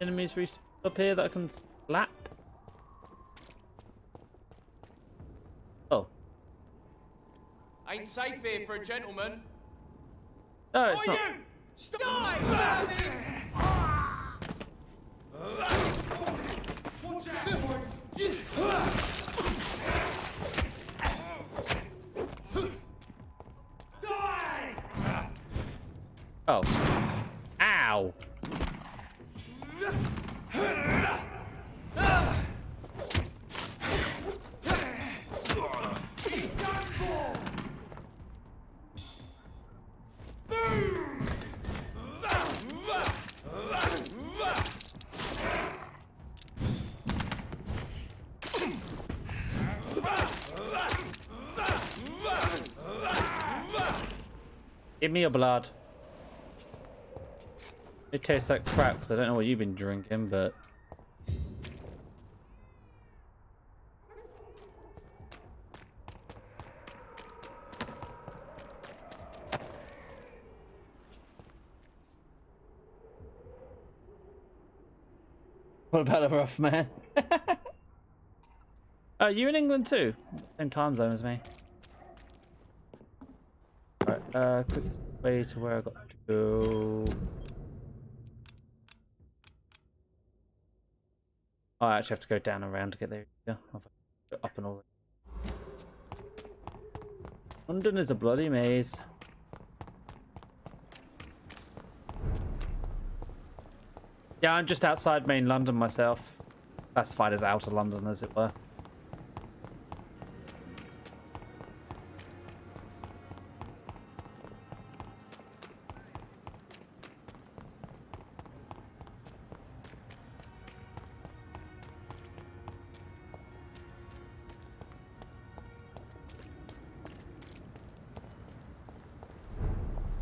Enemies up here that I can slap. Oh. Ain't safe here for a gentleman. No, it's not. You! Stop! Watch out, boys! Die! Oh. Ow. He's done for! Give me your blood. It tastes like crap because I don't know what you've been drinking, but... What about a rough man? Oh, you in England too? Same time zone as me. Right, quickest way to where I got to go. Oh, I actually have to go down and around to get there. Yeah, I've got up and all. London is a bloody maze. Yeah, I'm just outside main London myself. Classified as outer London, as it were.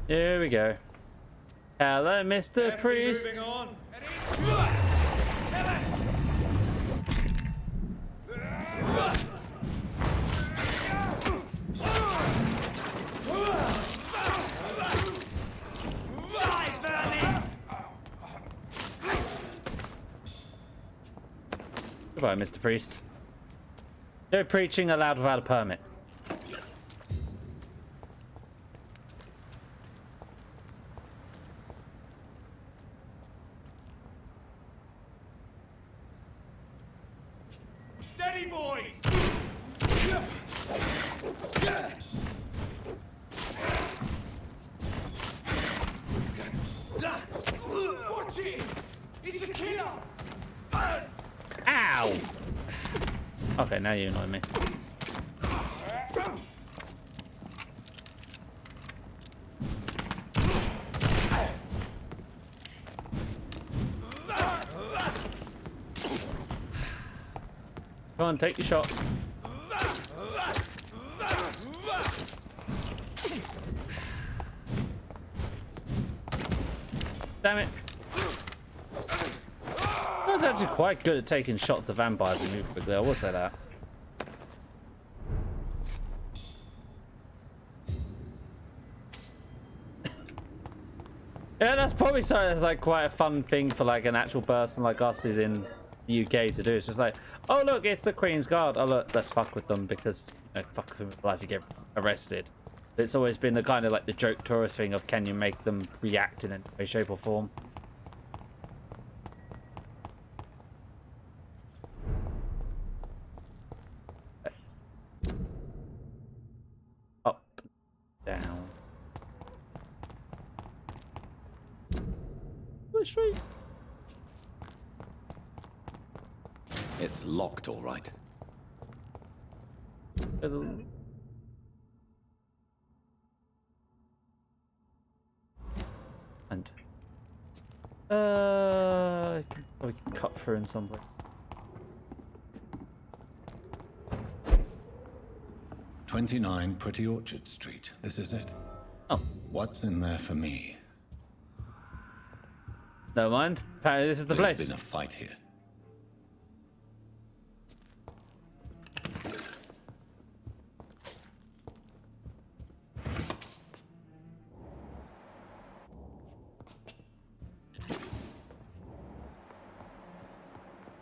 Here we go. Hello, Mr. Priest. Moving on. Goodbye, Mr. Priest. No preaching allowed without a permit. Watch it! It's a killer! Ow! Okay, now you annoy me. Come on, take your shot. Damn it. I was actually quite good at taking shots of vampires and move quickly, I will say that. Yeah, that's probably something that's like quite a fun thing for like an actual person like us who's in the UK to do. It's just like, oh look, it's the Queen's Guard. Oh look, let's fuck with them because fuck with them with life, you get arrested. It's always been the kind of like the joke tourist thing of can you make them react in any way, shape or form. Up, down. Straight. It's locked, all right. And I can probably cut through in some way. "29 Pretty Orchard Street. This is it. Oh. What's in there for me? Never mind. Apparently this is the place. There's been a fight here.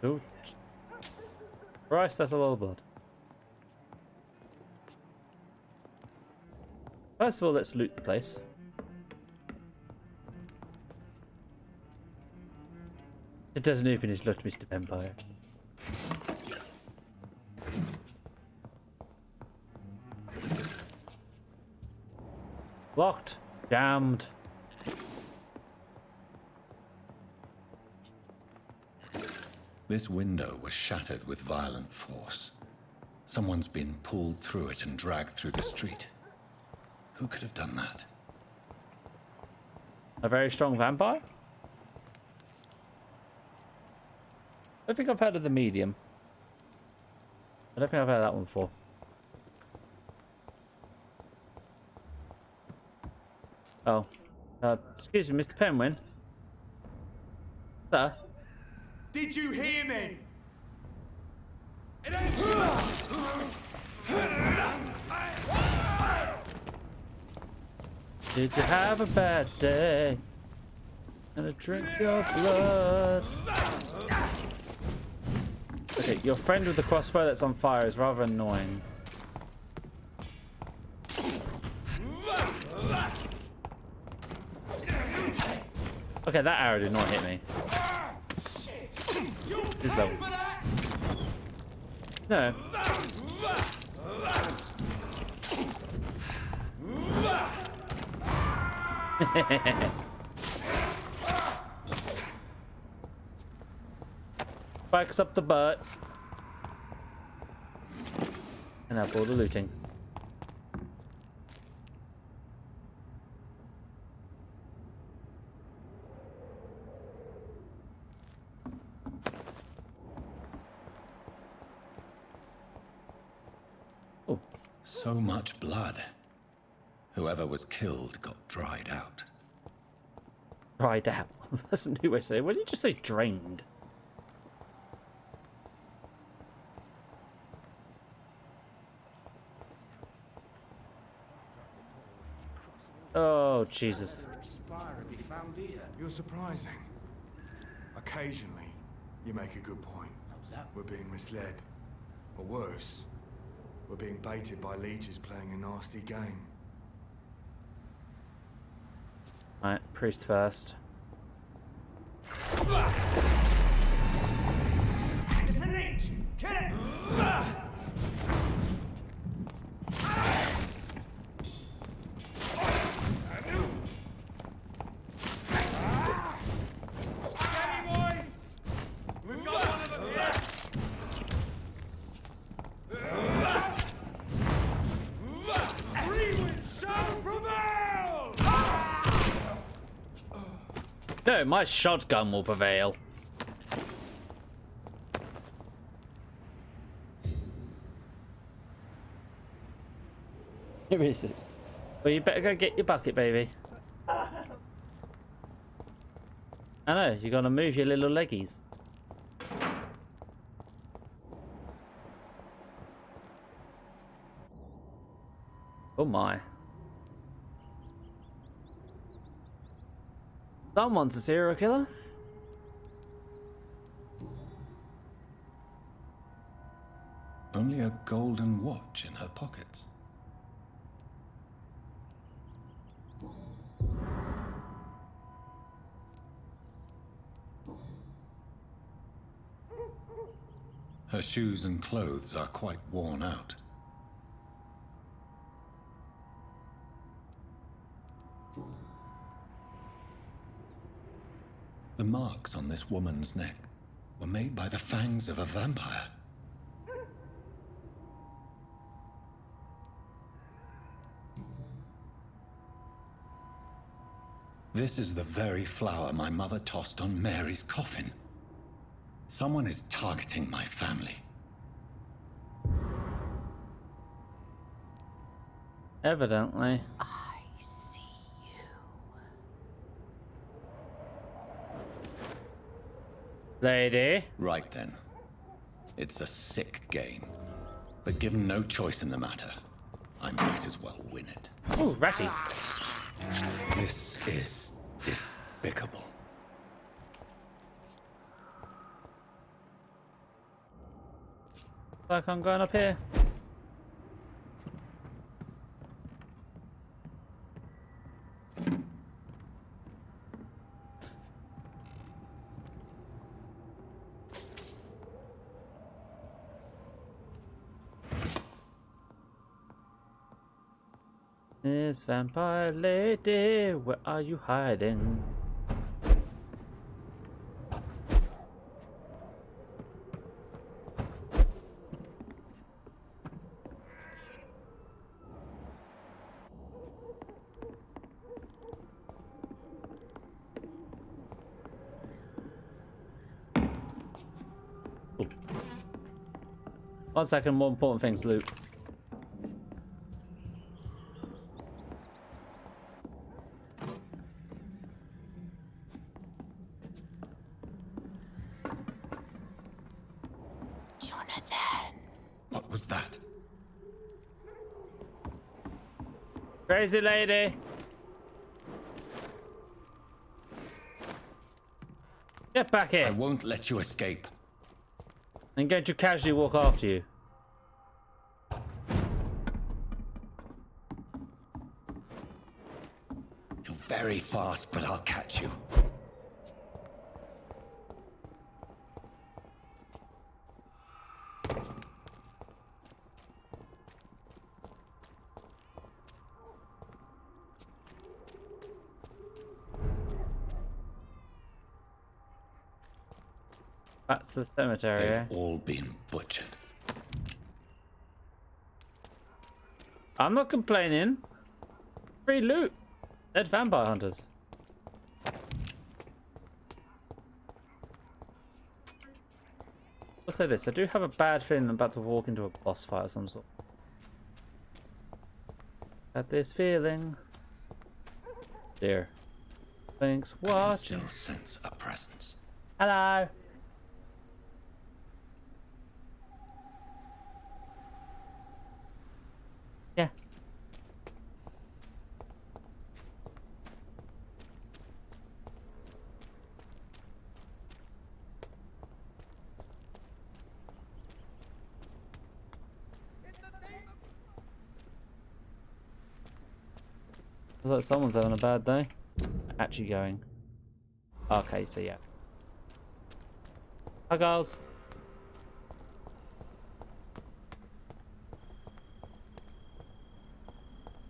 Oh. Christ, that's a lot of blood. First of all, let's loot the place. It doesn't open his look, Mr. Vampire. Locked. Jammed. This window was shattered with violent force. Someone's been pulled through it and dragged through the street. Who could have done that? A very strong vampire? I don't think I've heard of the medium. I don't think I've heard that one before. Oh. Excuse me, Mr. Penguin. Sir? Did you hear me? Did you have a bad day? And I drink your blood? Okay, your friend with the crossbow that's on fire is rather annoying. Okay, that arrow did not hit me. This level. No. Backs up the butt. And up all the looting. Oh. So much blood. Whoever was killed got dried out. Dried out. That's a new way to say it. Why did you just say drained? Oh, Jesus. Be found here. You're surprising. Occasionally, you make a good point. How's that? We're being misled. Or worse, we're being baited by leeches playing a nasty game. Alright, priest first. It's a leech! Kill it! No, my shotgun will prevail. Who is it? Well, you better go get your bucket, baby. I know, you're gonna move your little leggies. Oh my. Someone's a serial killer. Only a golden watch in her pockets. Her shoes and clothes are quite worn out. The marks on this woman's neck were made by the fangs of a vampire. This is the very flower my mother tossed on Mary's coffin. Someone is targeting my family. Evidently. I see you. Lady. Right then. It's a sick game. But given no choice in the matter, I might as well win it. Ooh, ratty. This is despicable. Like I'm going up here. This vampire lady, where are you hiding? Ooh. 1 second, more important things, loot. What was that? Crazy lady. Get back here. I won't let you escape. I'm going to casually walk after you. You're very fast, but I'll catch you. That's the cemetery. They've all been butchered. I'm not complaining. Free loot. Dead vampire hunters. I'll say this, I do have a bad feeling I'm about to walk into a boss fight of some sort. Got this feeling. Dear. Thanks I can watching. still sense a presence. Hello. Yeah. Looks like someone's having a bad day. Actually going. Okay, so yeah. Hi, girls.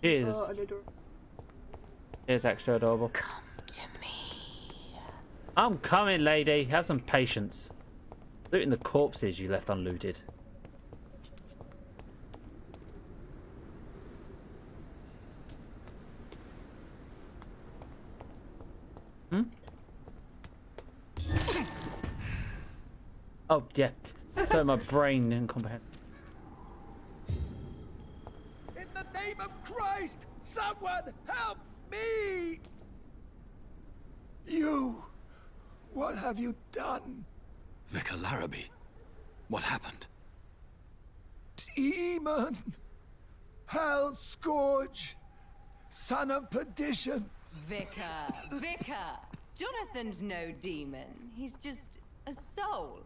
Cheers. Cheers, extra adorable. Come to me. I'm coming, lady. Have some patience. Looting the corpses you left unlooted. Hmm? Oh, yeah. So my brain didn't comprehend. In the name of Christ, someone help me! You! What have you done? Vicar Larrabee, what happened? Demon! Hell Scourge! Son of perdition! Vicar! Jonathan's no demon. He's just a soul.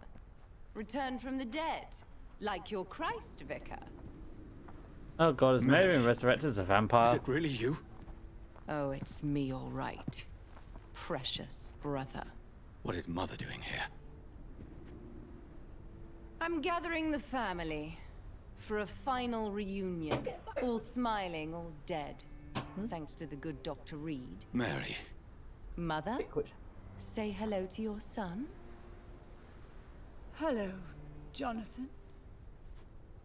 Returned from the dead. Like your Christ, Vicar. Oh god, is Mary resurrected as a vampire? Is it really you? Oh, it's me, all right. Precious brother. What is Mother doing here? I'm gathering the family for a final reunion. All smiling, all dead. Thanks to the good Dr. Reed. Mary. Mother, say hello to your son. Hello, Jonathan.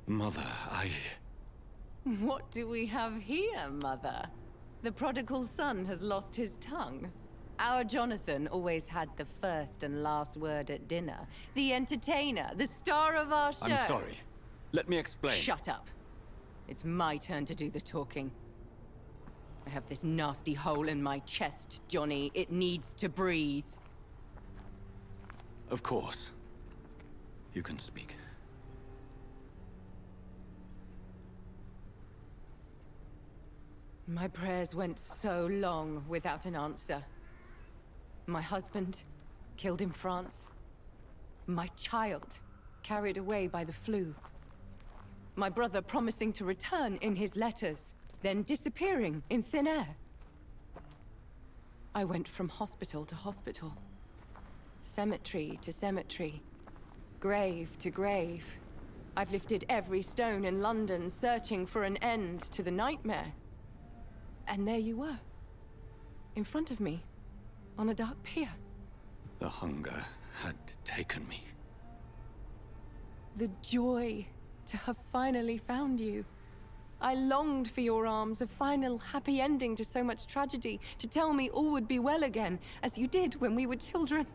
Mother, What do we have here, Mother? The prodigal son has lost his tongue. Our Jonathan always had the first and last word at dinner. The entertainer, the star of our show. I'm sorry. Let me explain. Shut up. It's my turn to do the talking. I have this nasty hole in my chest, Johnny. It needs to breathe. Of course. You can speak. My prayers went so long without an answer. My husband, killed in France. My child, carried away by the flu. My brother promising to return in his letters, then disappearing in thin air. I went from hospital to hospital. Cemetery to cemetery. Grave to grave. I've lifted every stone in London, searching for an end to the nightmare. And there you were. In front of me. On a dark pier. The hunger had taken me. The joy to have finally found you. I longed for your arms, a final happy ending to so much tragedy, to tell me all would be well again, as you did when we were children.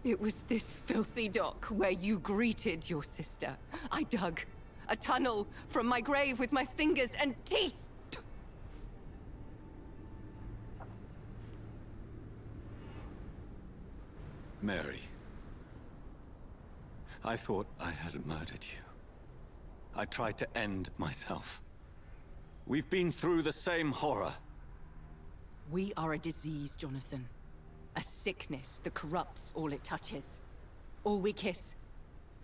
It was this filthy dock where you greeted your sister. I dug a tunnel from my grave with my fingers and teeth. Mary. I thought I had murdered you. I tried to end myself. We've been through the same horror. We are a disease, Jonathan. A sickness that corrupts all it touches. All we kiss,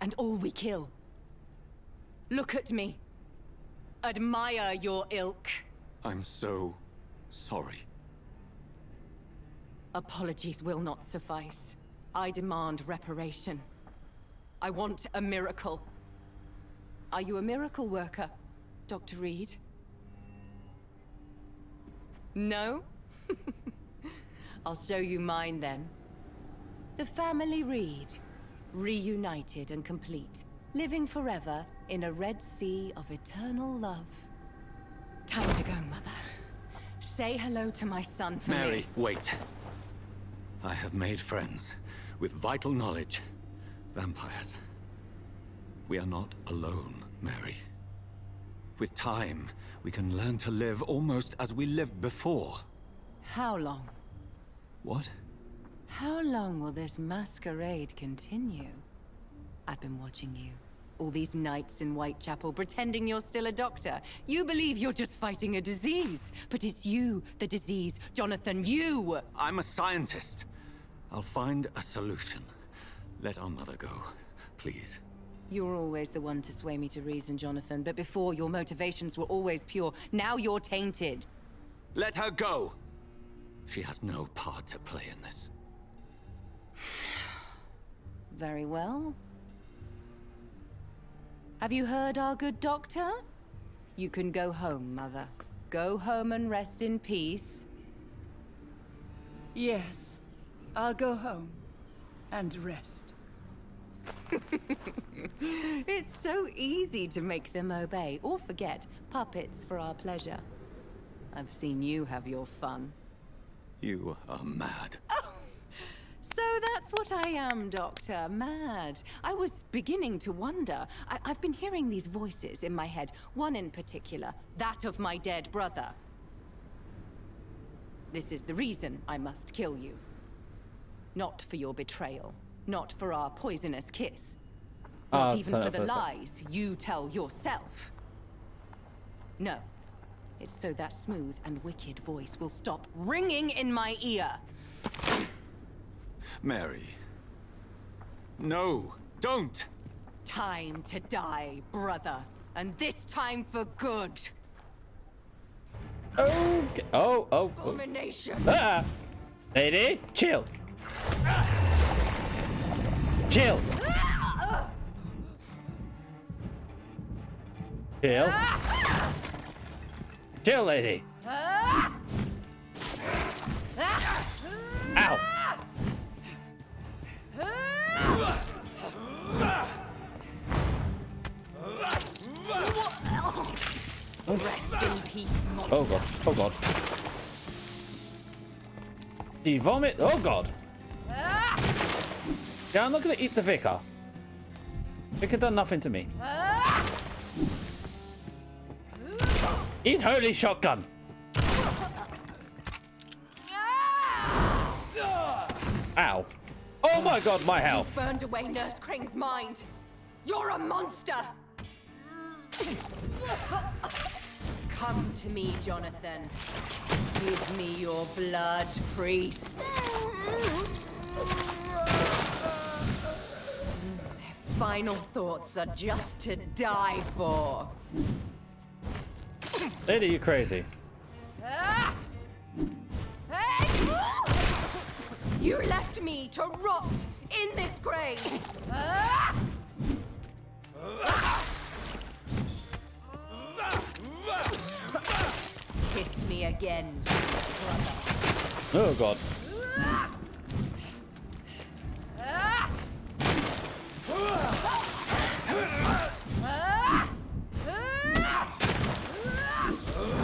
and all we kill. Look at me. Admire your ilk. I'm so sorry. Apologies will not suffice. I demand reparation. I want a miracle. Are you a miracle worker, Dr. Reed? No? I'll show you mine then. The family Reed, reunited and complete, living forever in a red sea of eternal love. Time to go, Mother. Say hello to my son for me. Mary, wait. I have made friends with vital knowledge. Vampires. We are not alone, Mary. With time, we can learn to live almost as we lived before. How long? What? How long will this masquerade continue? I've been watching you. All these nights in Whitechapel, pretending you're still a doctor. You believe you're just fighting a disease. But it's you, the disease. Jonathan, you! I'm a scientist. I'll find a solution. Let our mother go, please. You're always the one to sway me to reason, Jonathan. But before, your motivations were always pure. Now you're tainted. Let her go! She has no part to play in this. Very well. Have you heard our good doctor? You can go home, Mother. Go home and rest in peace. Yes, I'll go home and rest. It's so easy to make them obey or forget. Puppets for our pleasure. I've seen you have your fun. You are mad. Oh, so what I am, Doctor. Mad. I was beginning to wonder. I've been hearing these voices in my head. One in particular, that of my dead brother. This is the reason I must kill you. Not for your betrayal. Not for our poisonous kiss. Not even for the lies you tell yourself. No. It's so that smooth and wicked voice will stop ringing in my ear. Mary. No, don't! Time to die, brother. And this time for good. Okay. Oh. Abomination. Ah. Lady, chill. Chill. Chill. Chill, lady. Ow. Rest in peace, monster. Oh god. Oh god. Do you vomit? Oh god. Yeah, I'm not gonna eat the vicar. Vicar done nothing to me. Eat holy shotgun. Ow. Oh my god, my health. You burned away Nurse Crane's mind. You're a monster. Come to me, Jonathan. Give me your blood, priest. Their final thoughts are just to die for. Lady, you crazy. You left me to rot in this grave. Kiss me again, sweet brother. Oh god.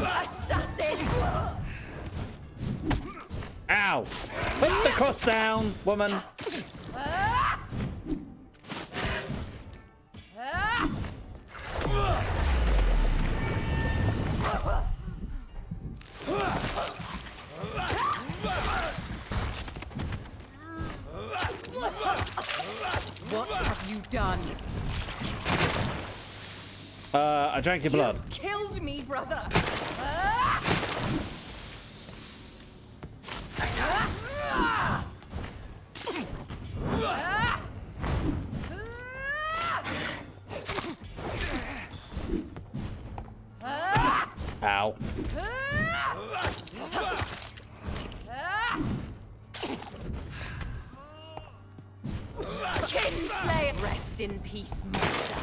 Assassin! Ow! Put the cross down, woman. What have you done? I drank your blood. You've killed me, brother. Ow. Kinslayer, rest in peace, monster.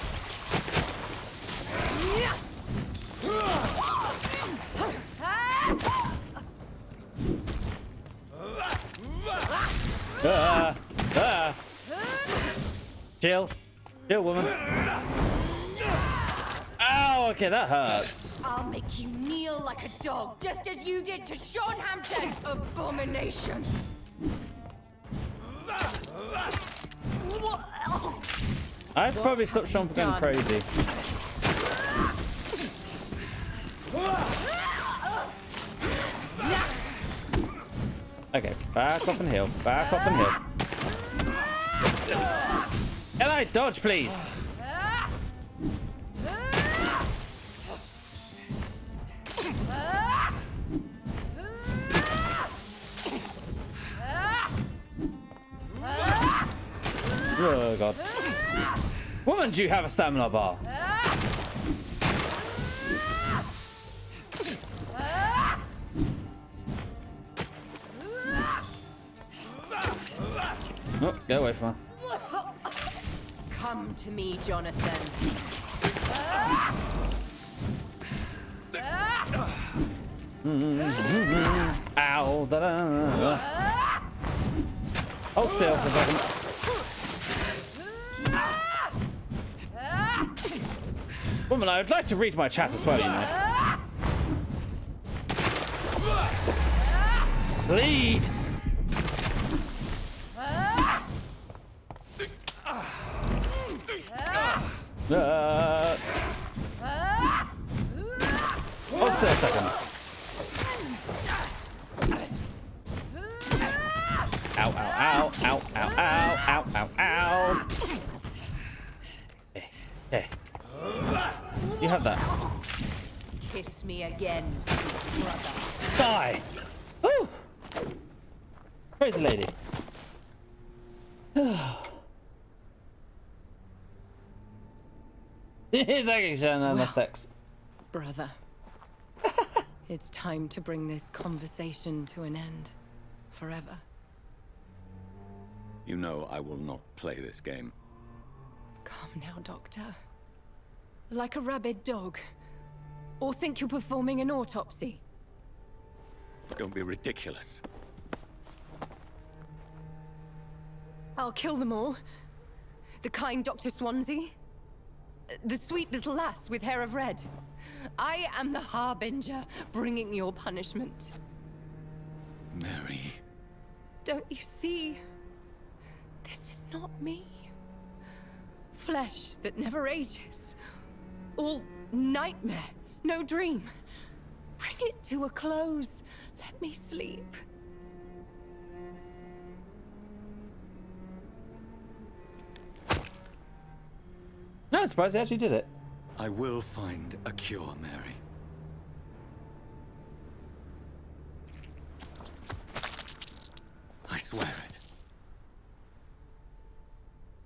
Chill. Chill, woman. Ow, okay, that hurts. I'll make you kneel like a dog, just as you did to Sean Hampton. Abomination. I'd probably stop Sean from going crazy. Okay, back up and heal. Back up and heal. Eli, dodge, please. Oh god. Woman, do you have a stamina bar? Oh, get away from her. Come to me, Jonathan. Ow. Da-da. Hold still for a second. Woman, I would like to read my chat as well, you know. Bleed! What's that second? Ow, ow, ow, ow, ow, ow, ow, ow, ow. Hey. You have that. Kiss me again, sweet brother. Die! Woo! Crazy lady. He's actually showing her sex. Brother, it's time to bring this conversation to an end. Forever. You know I will not play this game. Calm now, Doctor. Like a rabid dog. Or think you're performing an autopsy. Don't be ridiculous. I'll kill them all. The kind Dr. Swansea. The sweet little lass with hair of red. I am the Harbinger, bringing your punishment. Mary. Don't you see? This is not me. Flesh that never ages. All nightmare, no dream. Bring it to a close. Let me sleep. No, I'm surprised he actually did it. I will find a cure, Mary. I swear it.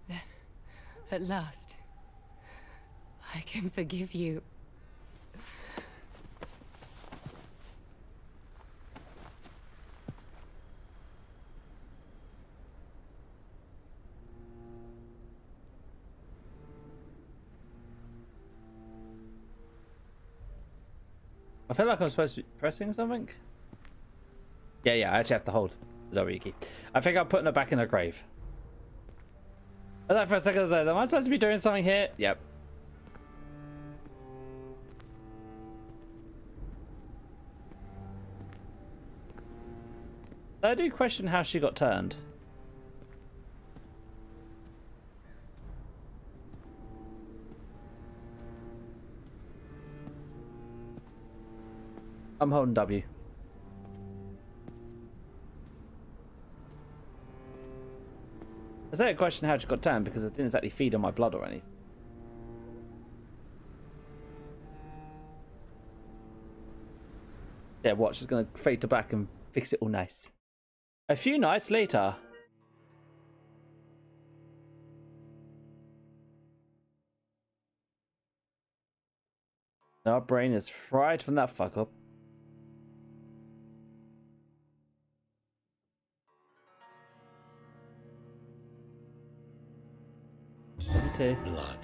Then, at last, I can forgive you. I feel like I'm supposed to be pressing something. Yeah, I actually have to hold Zariki. I think I'm putting her back in her grave. I thought for a second I was like, am I supposed to be doing something here? Yep. I do question how she got turned. I'm holding W. I say a question how she got turned because it didn't exactly feed on my blood or anything. Yeah, watch, she's gonna fade to black and fix it all nice. A few nights later. Our brain is fried from that fuck up. Blood.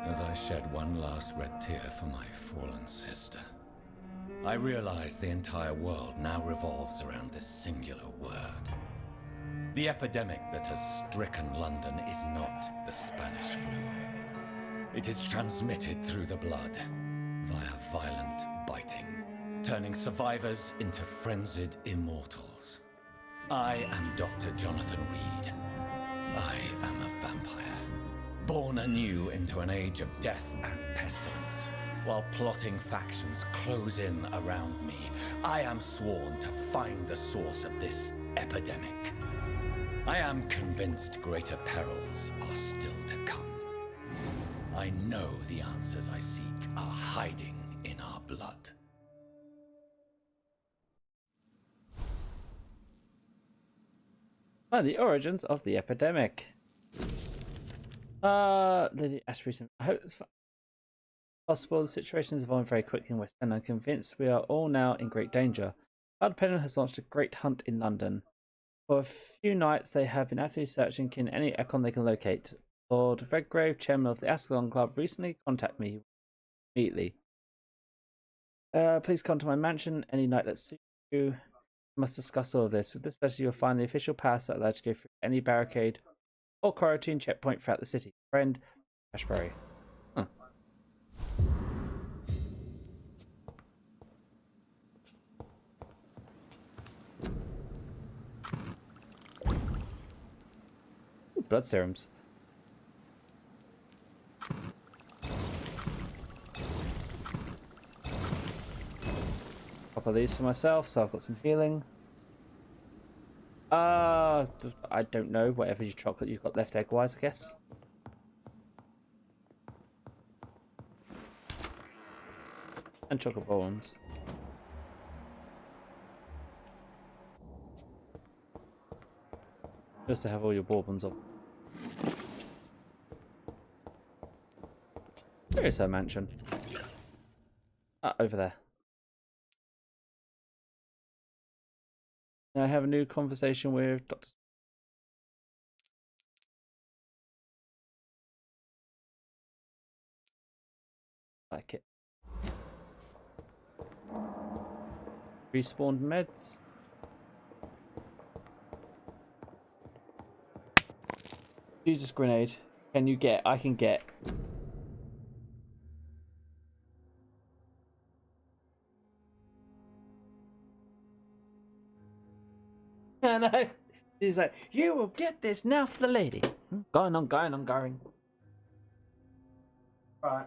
As I shed one last red tear for my fallen sister, I realize the entire world now revolves around this singular word. The epidemic that has stricken London is not the Spanish flu. It is transmitted through the blood, via violent biting, turning survivors into frenzied immortals. I am Dr. Jonathan Reed. I am a vampire, born anew into an age of death and pestilence. While plotting factions close in around me, I am sworn to find the source of this epidemic. I am convinced greater perils are still to come. I know the answers I seek are hiding in our blood. The origins of the epidemic. Lady Ashbury, I hope it's possible. The situation is evolving very quickly in West End. I'm convinced we are all now in great danger. Blood Pennon has launched a great hunt in London. For a few nights, they have been actively searching any icon they can locate. Lord Redgrave, chairman of the Ascalon Club, recently contacted me immediately. Please come to my mansion any night that suits you. We must discuss all of this. With this letter, you'll find the official pass that allows you to go through any barricade or quarantine checkpoint throughout the city. Friend, Ashbury. Huh. Ooh, blood serums. of these for myself, so I've got some healing. I don't know. Whatever your chocolate you've got left egg-wise, I guess. And chocolate bones. Just to have all your bourbons up. Where is her mansion? Over there. Can I have a new conversation with Dr. Like it. Respawned meds. Jesus grenade. Can you get? I can get. I know. He's like, you will get this now for the lady. Going on, going on, going. Right.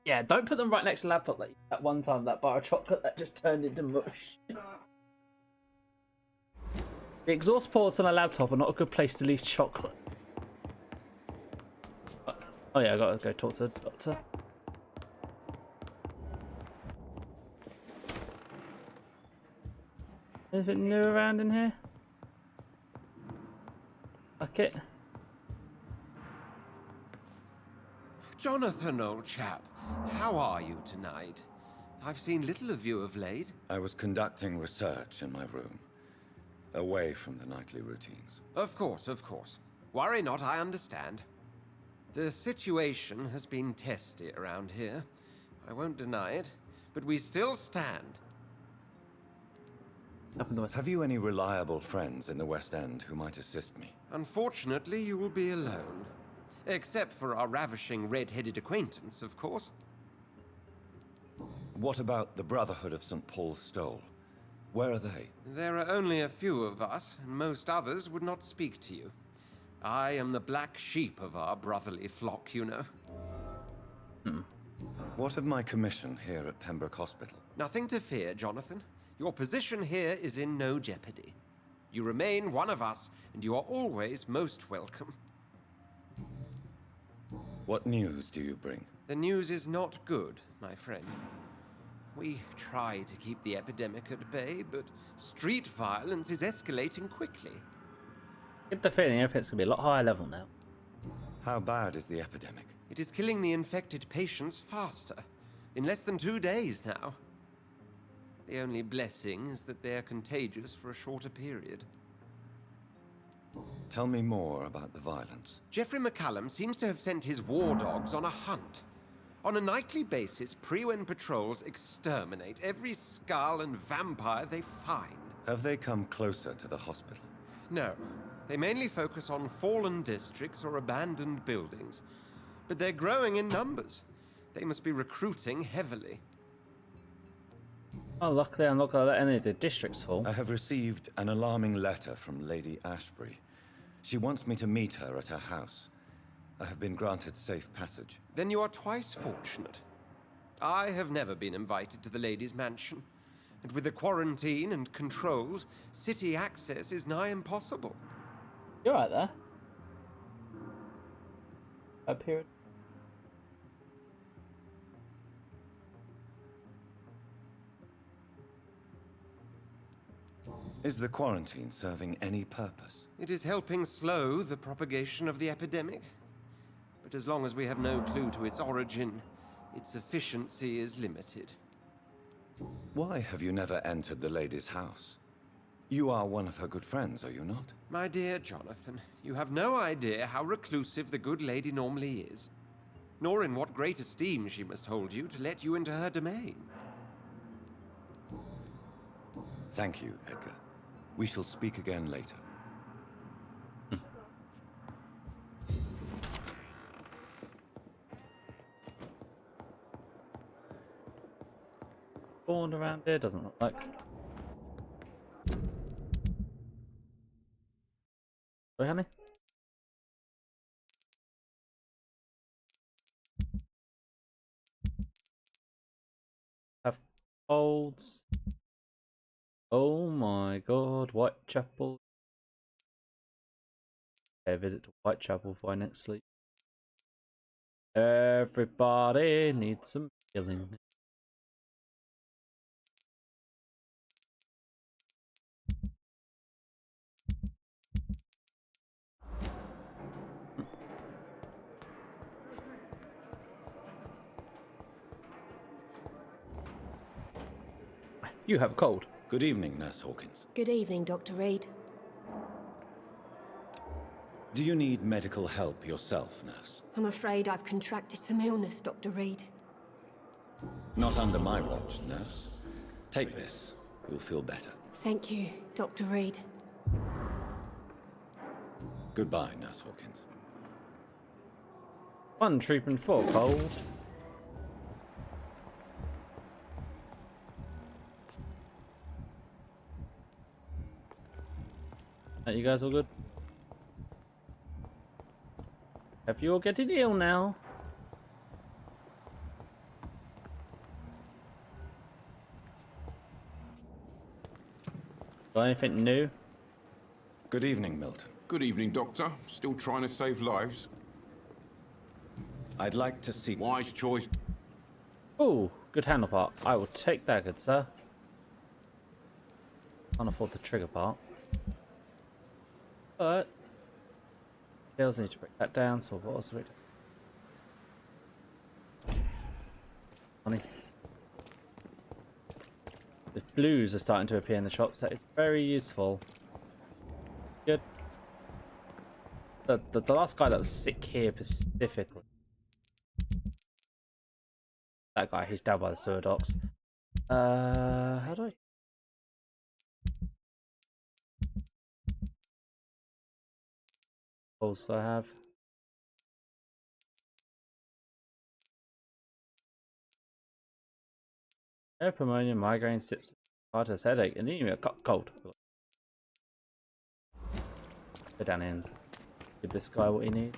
Yeah, don't put them right next to the laptop like that one time, that bar of chocolate that just turned into mush. The exhaust ports on a laptop are not a good place to leave chocolate. Oh yeah, I gotta go talk to the doctor. Anything new around in here? Okay. Jonathan, old chap, how are you tonight? I've seen little of you of late. I was conducting research in my room, away from the nightly routines. Of course, of course. Worry not, I understand. The situation has been testy around here. I won't deny it, but we still stand. Have you any reliable friends in the West End who might assist me? Unfortunately, you will be alone. Except for our ravishing red-headed acquaintance, of course. What about the Brotherhood of St. Paul's Stole? Where are they? There are only a few of us, and most others would not speak to you. I am the black sheep of our brotherly flock, you know. What of my commission here at Pembroke Hospital? Nothing to fear, Jonathan. Your position here is in no jeopardy. You remain one of us, and you are always most welcome. What news do you bring? The news is not good, my friend. We try to keep the epidemic at bay, but street violence is escalating quickly. Get the feeling everything's gonna be a lot higher level now. How bad is the epidemic? It is killing the infected patients faster. In less than 2 days now. The only blessing is that they are contagious for a shorter period. Tell me more about the violence. Geoffrey McCallum seems to have sent his war dogs on a hunt. On a nightly basis, Prewen patrols exterminate every skull and vampire they find. Have they come closer to the hospital? No. They mainly focus on fallen districts or abandoned buildings. But they're growing in numbers. They must be recruiting heavily. Oh, luckily I'm not gonna let any of the districts fall. I have received an alarming letter from Lady Ashbury. She wants me to meet her at her house. I have been granted safe passage. Then you are twice fortunate. I have never been invited to the lady's mansion, and with the quarantine and controls, city access is nigh impossible. You're right there. Up here. Is the quarantine serving any purpose? It is helping slow the propagation of the epidemic. But as long as we have no clue to its origin, its efficiency is limited. Why have you never entered the lady's house? You are one of her good friends, are you not? My dear Jonathan, you have no idea how reclusive the good lady normally is, nor in what great esteem she must hold you to let you into her domain. Thank you, Edgar. We shall speak again later. Spawned around here, doesn't look like. Sorry, honey? Have holds. Oh my god, Whitechapel. Okay, visit to Whitechapel before next sleep. Everybody needs some healing. You have a cold. Good evening, Nurse Hawkins. Good evening, Dr. Reed. Do you need medical help yourself, nurse? I'm afraid I've contracted some illness, Dr. Reed. Not under my watch, nurse. Take this. You'll feel better. Thank you, Dr. Reed. Goodbye, Nurse Hawkins. One treatment for cold. Are you guys all good? Have you all getting ill now? Got anything new? Good evening, Milton. Good evening, Doctor. Still trying to save lives? I'd like to see... Wise choice. Oh, good handle part. I will take that, good sir. Can't afford the trigger part. But... Skills need to break that down, so what else? Money. The blues are starting to appear in the shops. That is very useful. Good. The last guy that was sick here specifically. That guy, he's down by the sewer docks. How do I... Also have... Pneumonia, migraine, sips, arthritis, headache, anemia, cold. Go down in. Give this guy what he needs.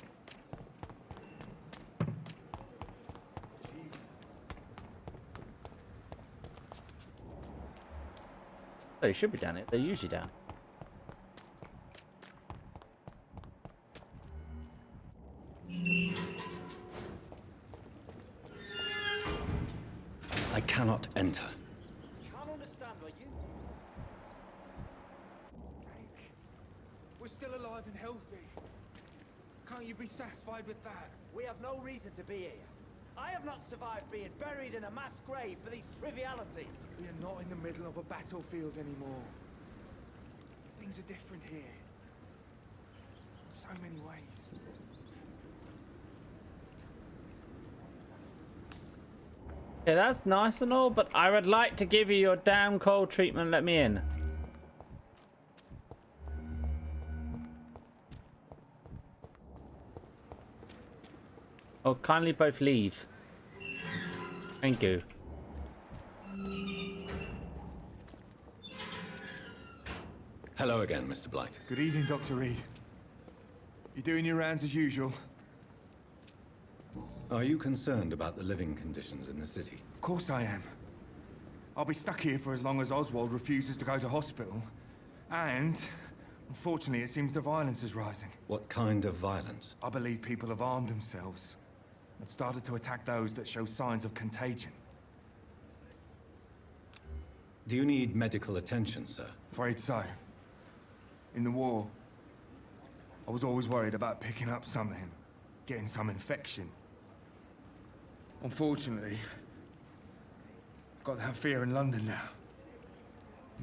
They should be down here. They're usually down. I cannot enter. Can't understand, are you? We're still alive and healthy. Can't you be satisfied with that? We have no reason to be here. I have not survived being buried in a mass grave for these trivialities. We are not in the middle of a battlefield anymore. Things are different here. In so many ways. Yeah, that's nice and all, but I would like to give you your damn cold treatment. Let me in. Oh, kindly both leave. Thank you. Hello again, Mr. Blight. Good evening, Dr. Reed. You doing your rounds as usual? Are you concerned about the living conditions in the city? Of course I am. I'll be stuck here for as long as Oswald refuses to go to hospital. And, unfortunately, it seems the violence is rising. What kind of violence? I believe people have armed themselves and started to attack those that show signs of contagion. Do you need medical attention, sir? Afraid so. In the war, I was always worried about picking up something, getting some infection. Unfortunately, I've got that fear in London now.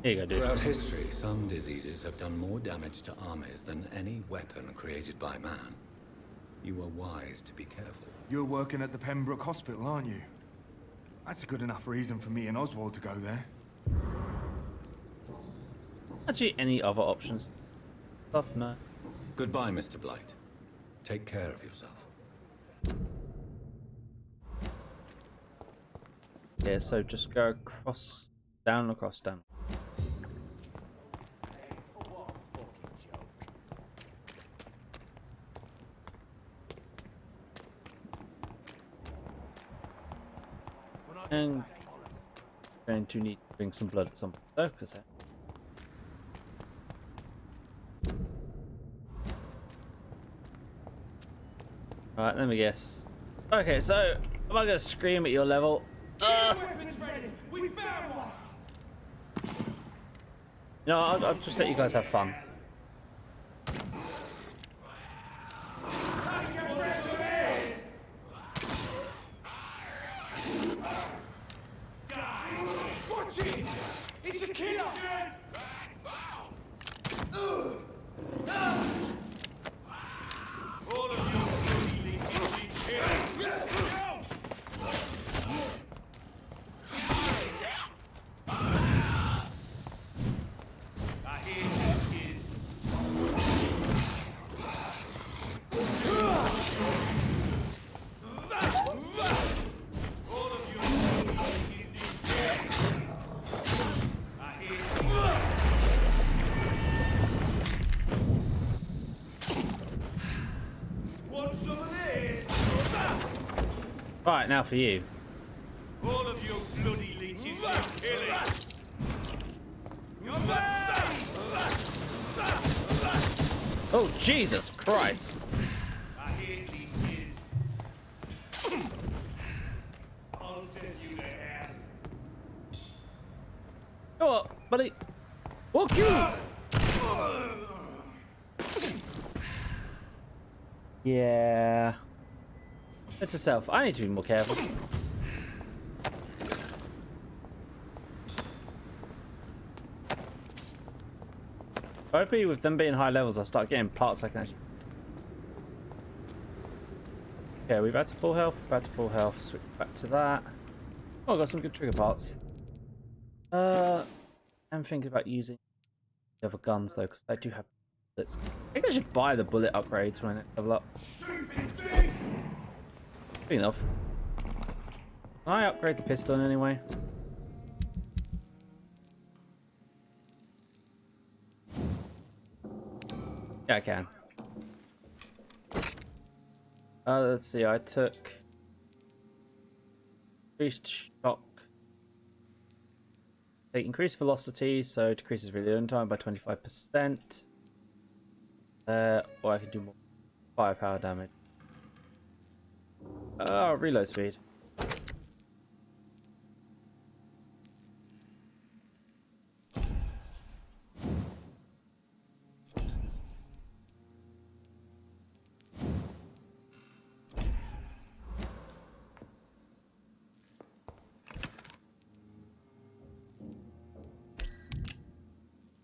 Here you go, dude. Throughout history, some diseases have done more damage to armies than any weapon created by man. You are wise to be careful. You're working at the Pembroke Hospital, aren't you? That's a good enough reason for me and Oswald to go there. Actually, any other options? Stuff? No. Goodbye, Mr. Blight. Take care of yourself. Yeah, so just go across, down, across, down. And going to need to bring some blood at some point though, because alright, let me guess. Okay, so am I gonna scream at your level? No, I'll just let you guys have fun. Watch it! It's a killer! All of you need to be killed! Right, now for you. All of you bloody leeches need killing! Oh, Jesus Christ! I hate leeches. I'll send you to hell. Go on, buddy. Walk you! Yeah. It's a self. I need to be more careful. Hopefully with them being high levels, I'll start getting parts I can actually... Okay, we're back to full health, switch back to that. Oh, I got some good trigger parts. I'm thinking about using the other guns though, because I do have bullets. I think I should buy the bullet upgrades when I level up. Good enough. Can I upgrade the pistol in any way? Yeah, I can. Let's see, I took increased shock. They increase velocity, so decreases reload time by 25%. Or I can do more firepower damage. Oh, reload speed.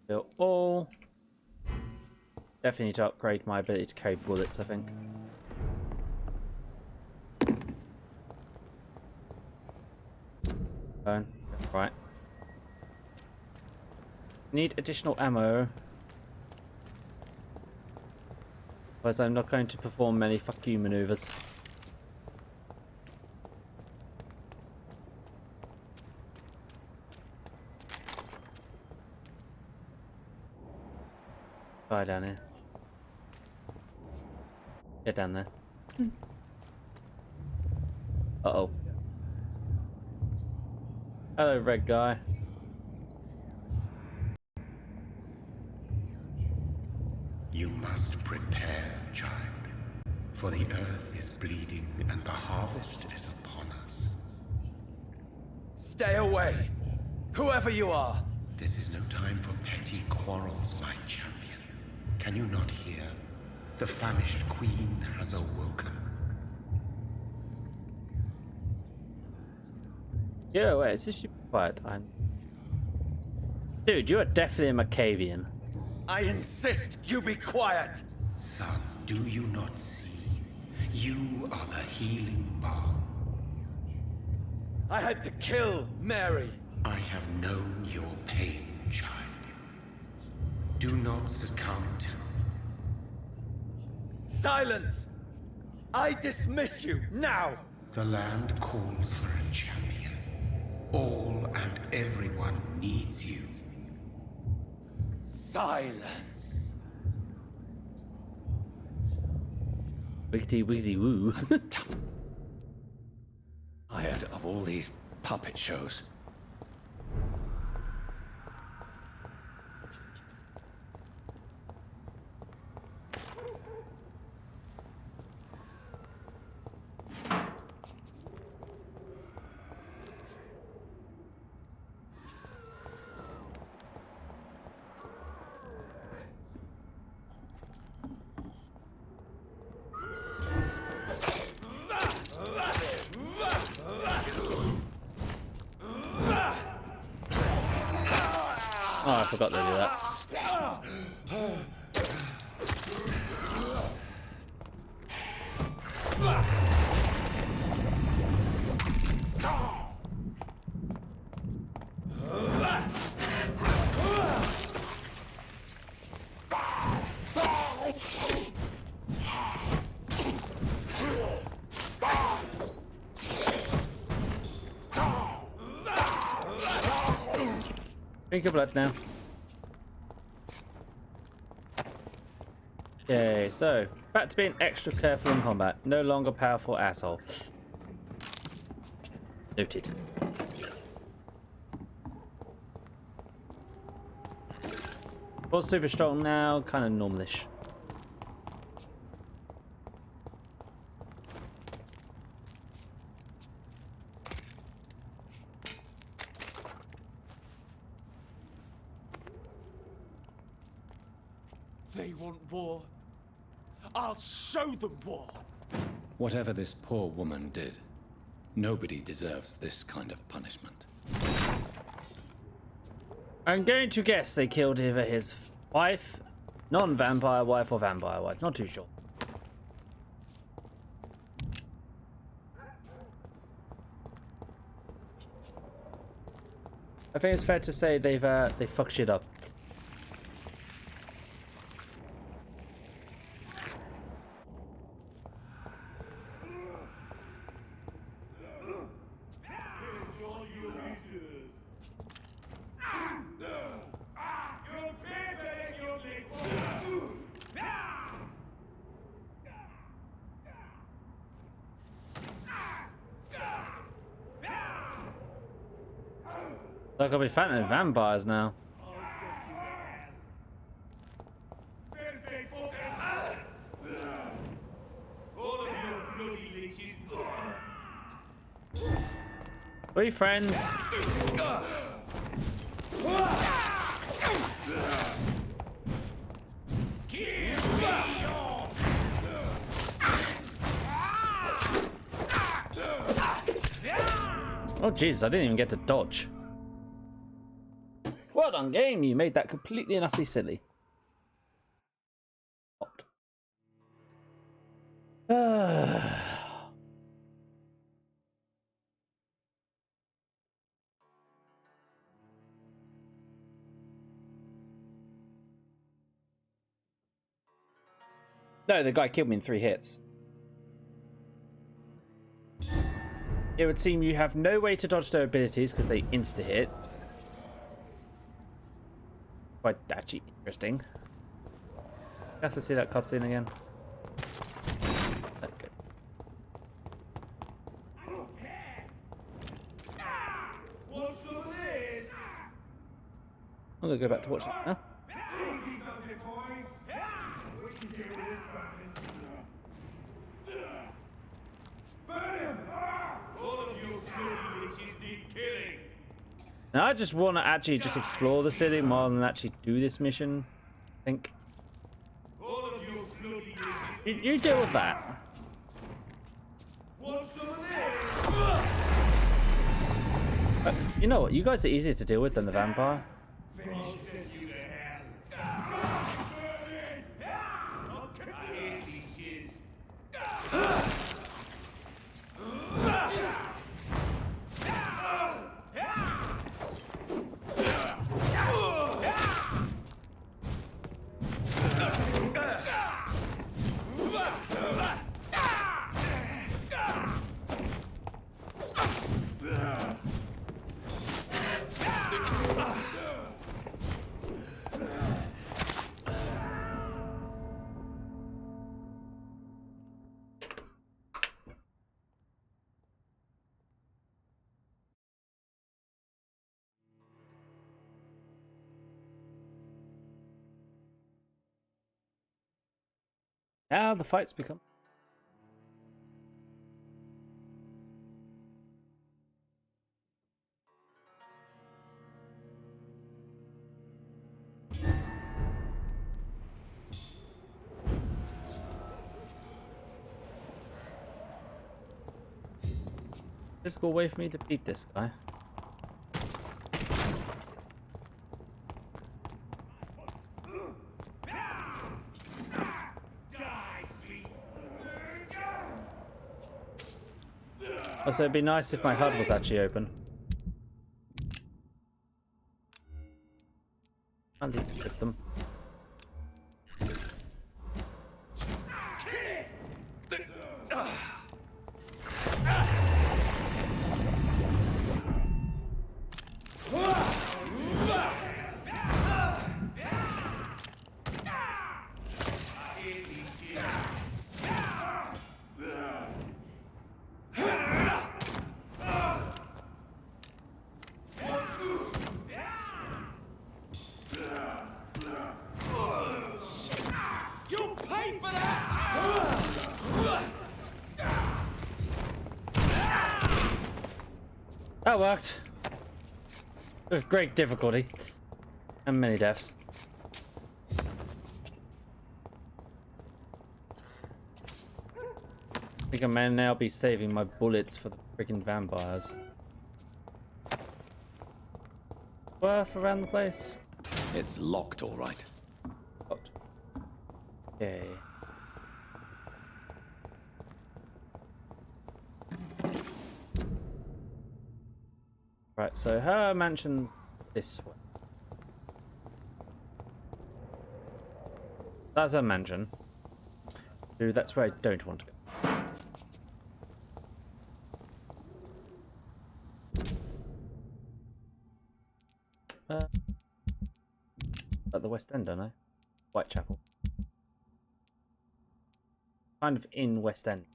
Fill all. Definitely need to upgrade my ability to carry bullets, I think. Right. Need additional ammo. Otherwise I'm not going to perform many fuck you maneuvers. Guy down here. Get down there. Uh-oh. Hello, red guy. You must prepare, child, for the earth is bleeding and the harvest is upon us. Stay away! Whoever you are! This is no time for petty quarrels, my champion. Can you not hear? The famished queen has awoken. Yeah, wait, is this should be quiet? Dude, you are definitely a Macavian. I insist you be quiet! Son, do you not see? You are the healing balm. I had to kill Mary. I have known your pain, child. Do not succumb to... Silence! I dismiss you, now! The land calls for a champion. All and everyone needs you. Silence! Wiggity wiggity woo. Tired of all these puppet shows. Oh, I forgot to do that. Drink your blood now. Okay, so back to being extra careful in combat. No longer powerful asshole. Noted. Was super strong now, kind of normalish. They want war. I'll show them war. Whatever this poor woman did, nobody deserves this kind of punishment. I'm going to guess they killed either his wife, non-vampire wife, or vampire wife. Not too sure. I think it's fair to say they fucked shit up. Like I'll be fighting vampires now. We friends. Oh jeez, I didn't even get to dodge. Well done, game. You made that completely and utterly silly. No, the guy killed me in 3 hits. It would seem you have no way to dodge their abilities because they insta-hit. Quite actually interesting. I have to see that cutscene again. Okay. gonna go back to watch it now. Now I just want to actually just explore the city more than actually do this mission. I think. You deal with that. But you know what? You guys are easier to deal with than the vampire. Now the fights become. Physical way for me to beat this guy. Also, it'd be nice if my HUD was actually open. I need to hit them. That worked. With great difficulty. And many deaths. I think I may now be saving my bullets for the freaking vampires. Worth around the place? It's locked, all right. Locked. Okay. Right, so her mansion's this way. That's her mansion. Ooh, that's where I don't want to go. At the West End, don't I? Whitechapel. Kind of in West End.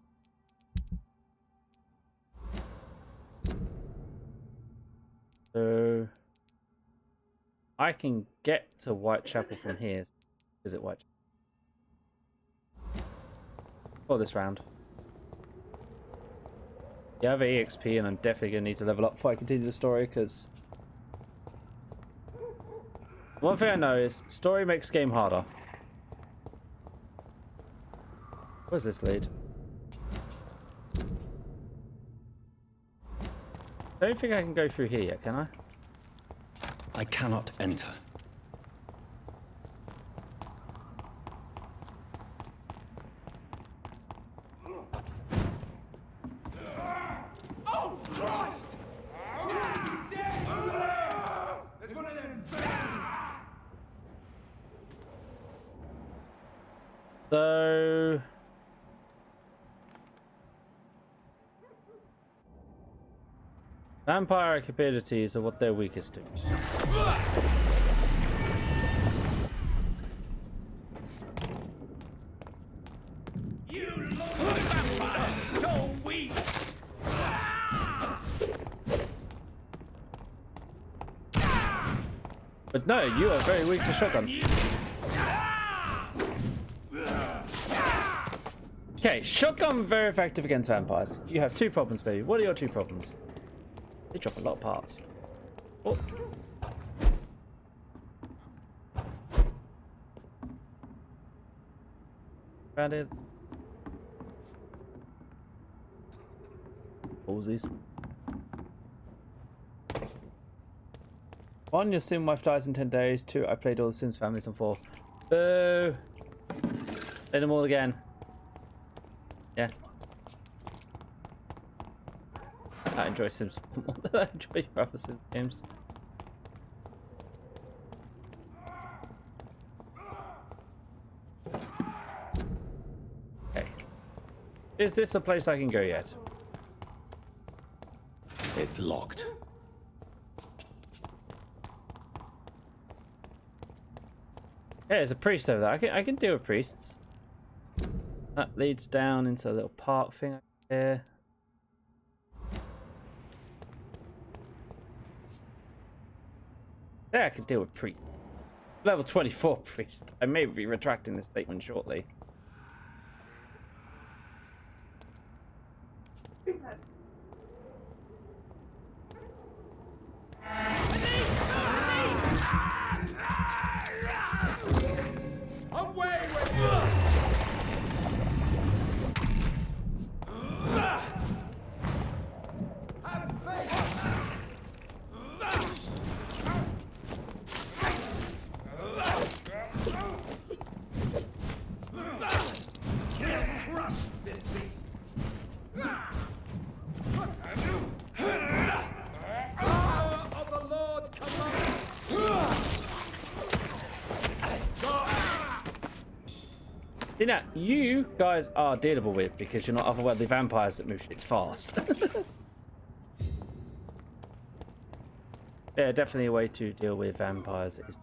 So I can get to Whitechapel from here. Is it Whitechapel? For this round. Yeah, I have EXP and I'm definitely going to need to level up before I continue the story, because one thing I know is story makes game harder. Where's this lead? I don't think I can go through here yet, can I? I cannot enter. Oh, Christ! Yes, he's dead! There's one of them. So vampire abilities are what they're weakest to. You lonely vampires are so weak! But no, you are very weak to shotgun. Okay, shotgun very effective against vampires. You have 2 problems, baby. What are your 2 problems? They drop a lot of parts. Oh. Found it. Ballsies. 1, your sim wife dies in 10 days. 2, I played all the Sims families on 4. Boo! Play them all again. Yeah. I enjoy Sims more than I enjoy your other Sims games. Okay. Is this a place I can go yet? It's locked. Yeah, there's a priest over there. I can deal with priests. That leads down into a little park thing here. Yeah, I can deal with priest. Level 24 priest. I may be retracting this statement shortly. Away with you! Have faith! Crush this beast! Power of the Lord command! See now, you guys are dealable with because you're not otherworldly vampires that move shit fast. Yeah, definitely a way to deal with vampires is.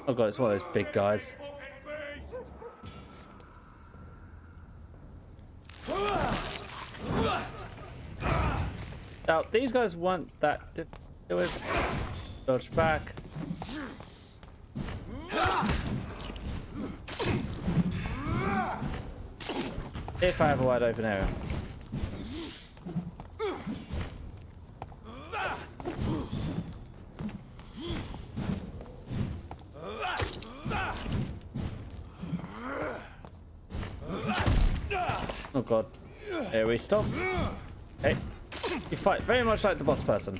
Oh god, it's one of those big guys. Now, these guys want that to deal with. Dodge back. If I have a wide open area. Oh god. Here we stop. Hey. You fight very much like the boss person.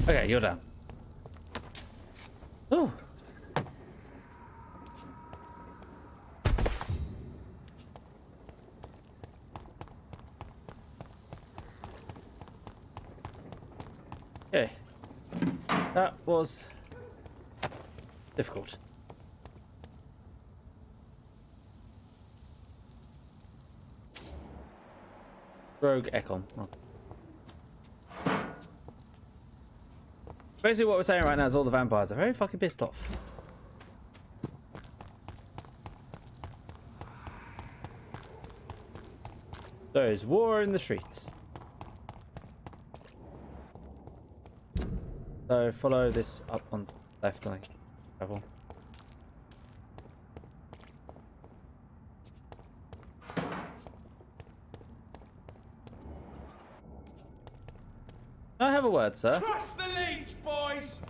Okay, you're down. Oh. Okay. That was difficult. Rogue Econ. Oh. Basically what we're saying right now is all the vampires are very fucking pissed off. There's war in the streets. So follow this up on the left, I think. Travel. Can I have a word, sir? Crush the leech, boys!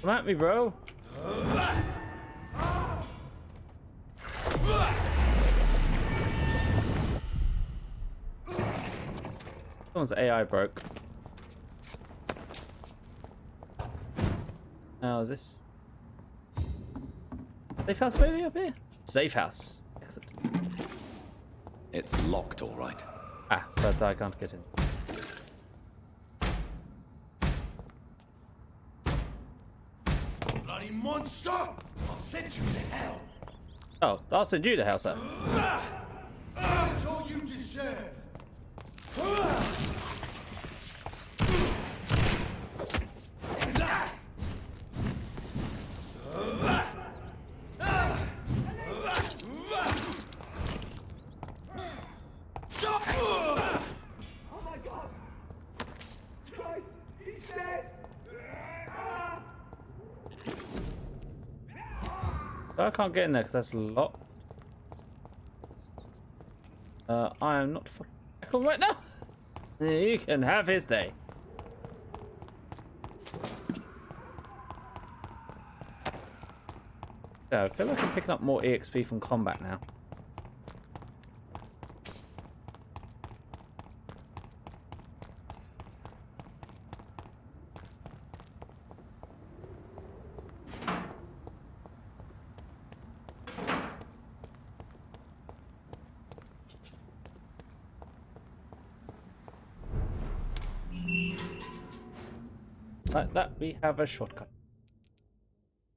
Come at me, bro. Someone's AI broke. Now is this safe house maybe up here? Safe house. Exit. It's locked, all right. Ah, but I can't get in. Bloody monster! I'll send you to hell! Oh, I'll send you to hell, sir. That's all you deserve! Oh my god! Christ, he's dead! I can't get in there because that's locked. I am not fucking Echo right now. You can have his day. Yeah, I feel like I'm picking up more EXP from combat now. Like that, we have a shortcut.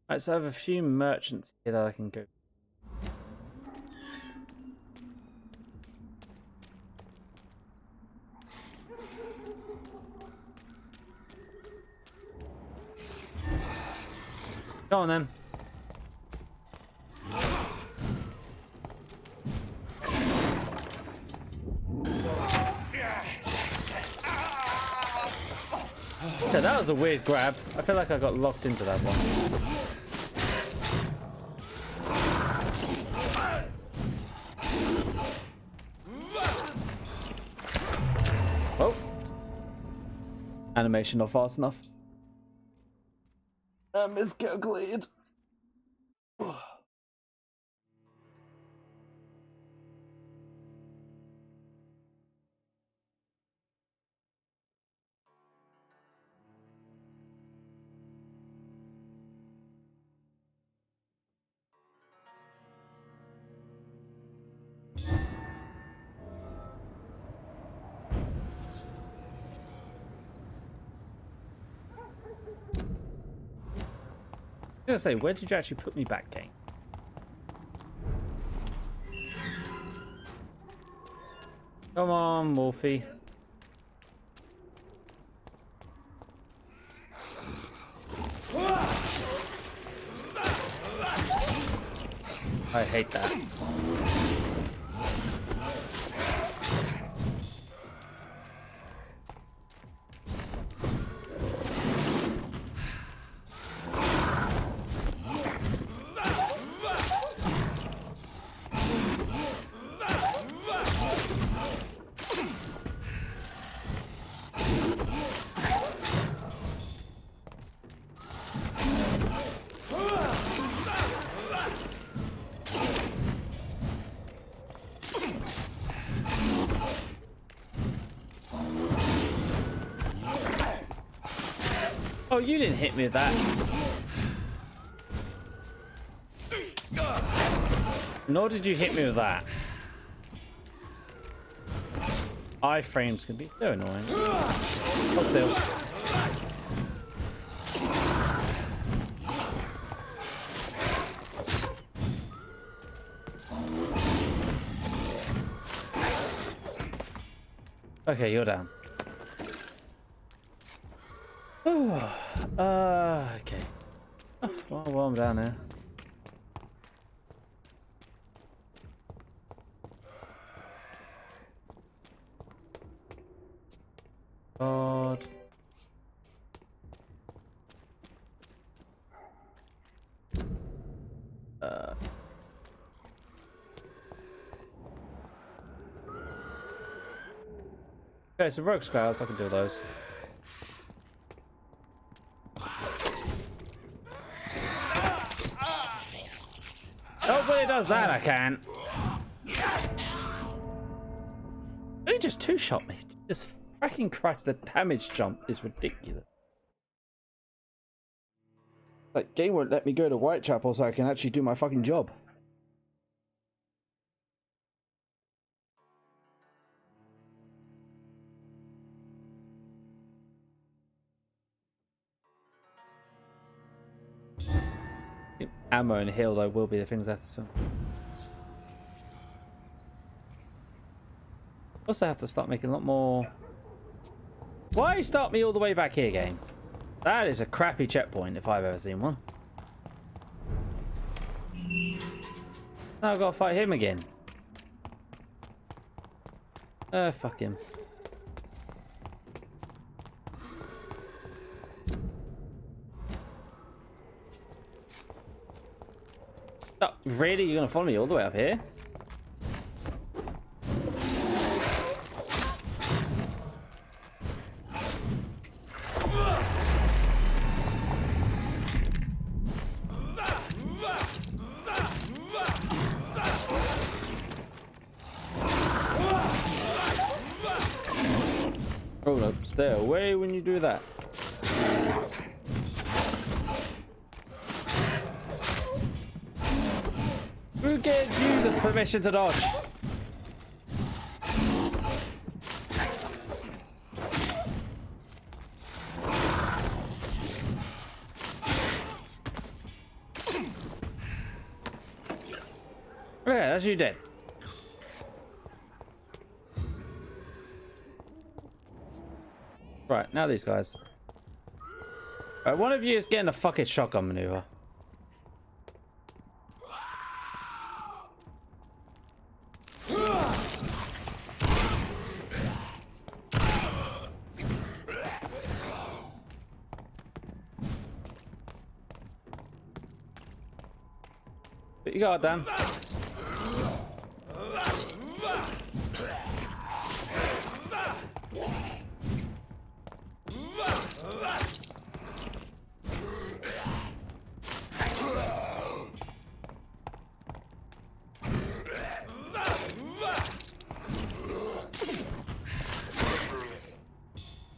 Right, so I have a few merchants here that I can go. Go on then. Okay, that was a weird grab. I feel like I got locked into that one. Oh. Animation not fast enough. I miscalculated. I was gonna say, where did you actually put me back, game? Come on, Wolfie. I hate that. Oh, you didn't hit me with that. Nor did you hit me with that. Iframes can be so annoying. Hold still. Okay, you're down. Okay. Oh, well, I'm down here. God. Okay, so rogue squares, I can do those. Hopefully it does that, I can. He just two-shot me. Just fucking Christ, the damage jump is ridiculous. Like, game won't let me go to Whitechapel so I can actually do my fucking job. Ammo and heal, though, will be the things I have to spend. Also have to start making a lot more... Why start me all the way back here, game? That is a crappy checkpoint if I've ever seen one. Now I've got to fight him again. Fuck him. Oh, really? You're gonna follow me all the way up here? Oh no, stay away when you do that. Who gave you the permission to dodge? Okay, that's you dead. Right, now these guys. Right, one of you is getting a fucking shotgun maneuver. But you got it, Dan.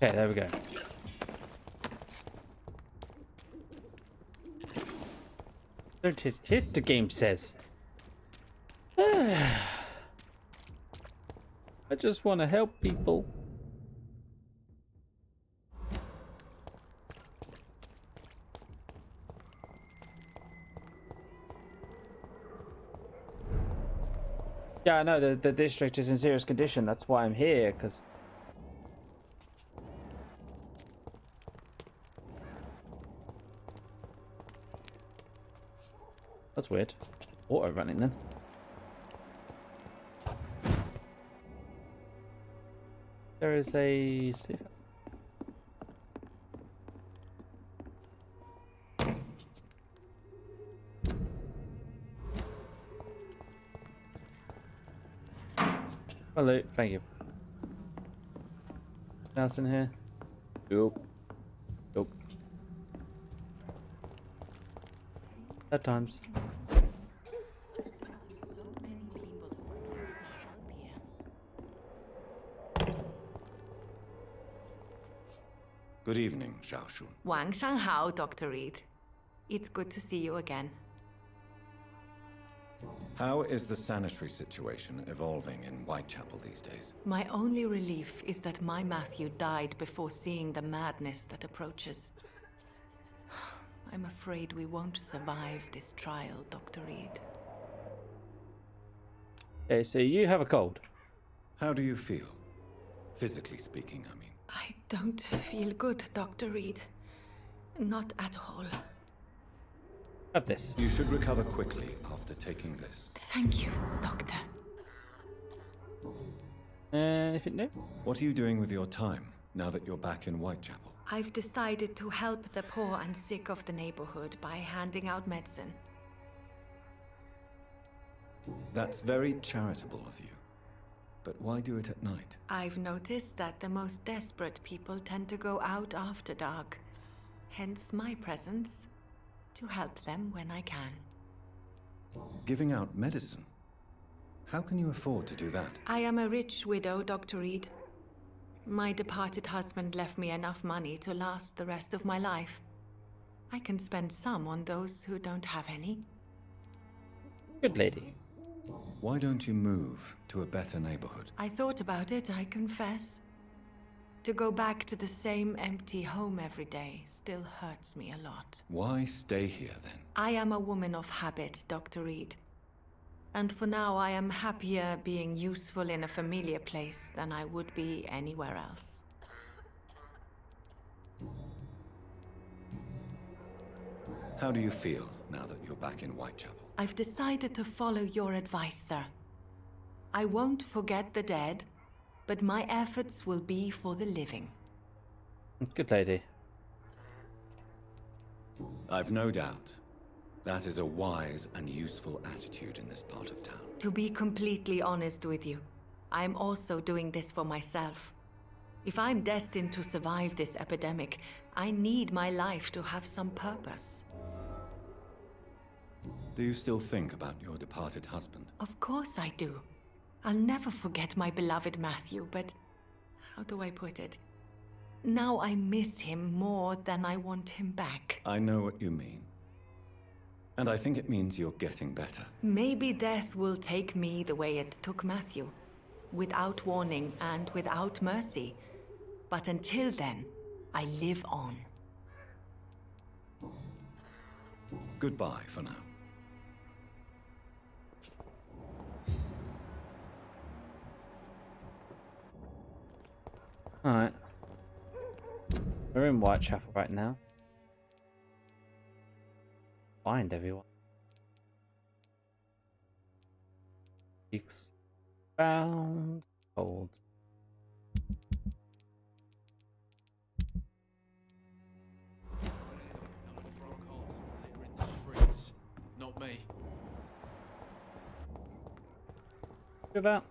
Okay, there we go. Don't hit, the game says. I just want to help people. Yeah, I know the district is in serious condition. That's why I'm here, because... That's weird. Auto running then. There is a... Hello, thank you. Anything else in here? Nope. Nope. At times. Good evening, Xiaoshun. Wang Shanghao, Dr. Reed. It's good to see you again. How is the sanitary situation evolving in Whitechapel these days? My only relief is that my Matthew died before seeing the madness that approaches. I'm afraid we won't survive this trial, Dr. Reed. Okay, so you have a cold. How do you feel? Physically speaking, I mean. I don't feel good, Dr. Reed. Not at all. Have this. You should recover quickly after taking this. Thank you, Doctor. Anything new? What are you doing with your time now that you're back in Whitechapel? I've decided to help the poor and sick of the neighborhood by handing out medicine. That's very charitable of you. But why do it at night? I've noticed that the most desperate people tend to go out after dark. Hence my presence, to help them when I can. Giving out medicine? How can you afford to do that? I am a rich widow, Dr. Reed. My departed husband left me enough money to last the rest of my life. I can spend some on those who don't have any. Good lady. Why don't you move to a better neighborhood? I thought about it, I confess. To go back to the same empty home every day still hurts me a lot. Why stay here then? I am a woman of habit, Dr. Reed. And for now, I am happier being useful in a familiar place than I would be anywhere else. How do you feel now that you're back in Whitechapel? I've decided to follow your advice, sir. I won't forget the dead, but my efforts will be for the living. Good lady. I've no doubt. That is a wise and useful attitude in this part of town. To be completely honest with you, I'm also doing this for myself. If I'm destined to survive this epidemic, I need my life to have some purpose. Do you still think about your departed husband? Of course I do. I'll never forget my beloved Matthew, but how do I put it? Now I miss him more than I want him back. I know what you mean. And I think it means you're getting better. Maybe death will take me the way it took Matthew, without warning and without mercy. But until then, I live on. Goodbye for now. Alright. We're in Whitechapel right now. Find everyone. Found gold. Not me. What about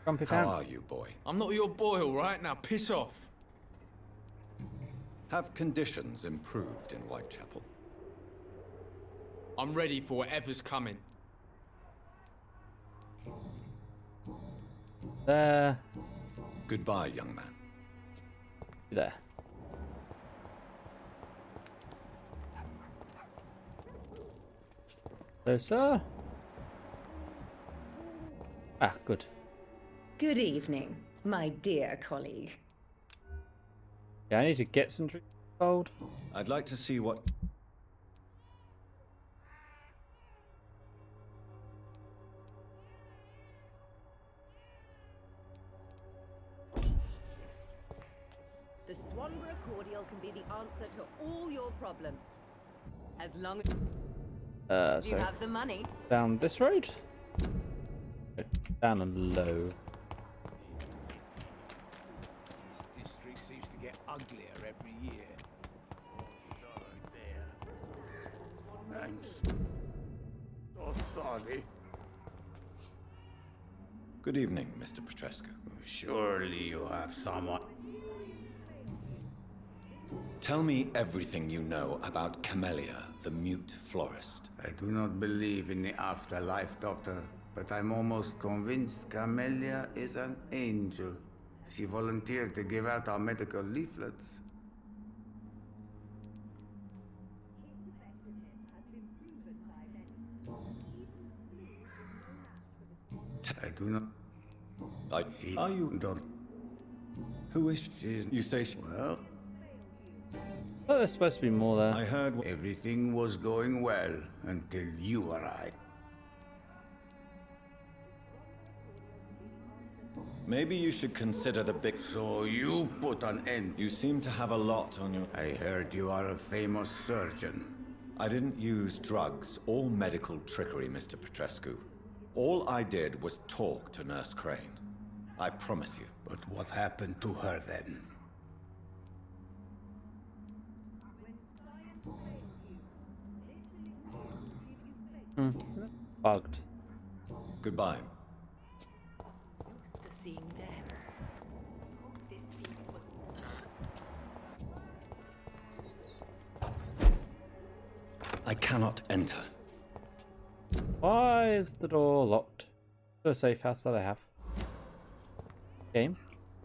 Grumpy How Pants? are you, boy? I'm not your boy, all right? Now piss off. Have conditions improved in Whitechapel? I'm ready for whatever's coming. There. Goodbye, young man. There. Hello, sir. Ah, good. Good evening, my dear colleague. Yeah, I need to get some gold. I'd like to see what... The Swanborough cordial can be the answer to all your problems. As long as you So have the money. down this road? Down and low. This district seems to get uglier every year. Thanks. Oh, sorry. Good evening, Mr. Petrescu. Surely you have someone. Tell me everything you know about Camellia, the mute florist. I do not believe in the afterlife, Doctor, but I'm almost convinced Camellia is an angel. She volunteered to give out our medical leaflets. I do not... Are you... Don't... Who is she? You say she... Well... Oh, there's supposed to be more there. I heard... Everything was going well until you arrived. Maybe you should consider the big... So you put an end... You seem to have a lot on your... I heard you are a famous surgeon. I didn't use drugs or medical trickery, Mr. Petrescu. All I did was talk to Nurse Crane. I promise you. But what happened to her then? Bugged. Goodbye. I cannot enter. Why is the door locked? So safe house that I have. Game?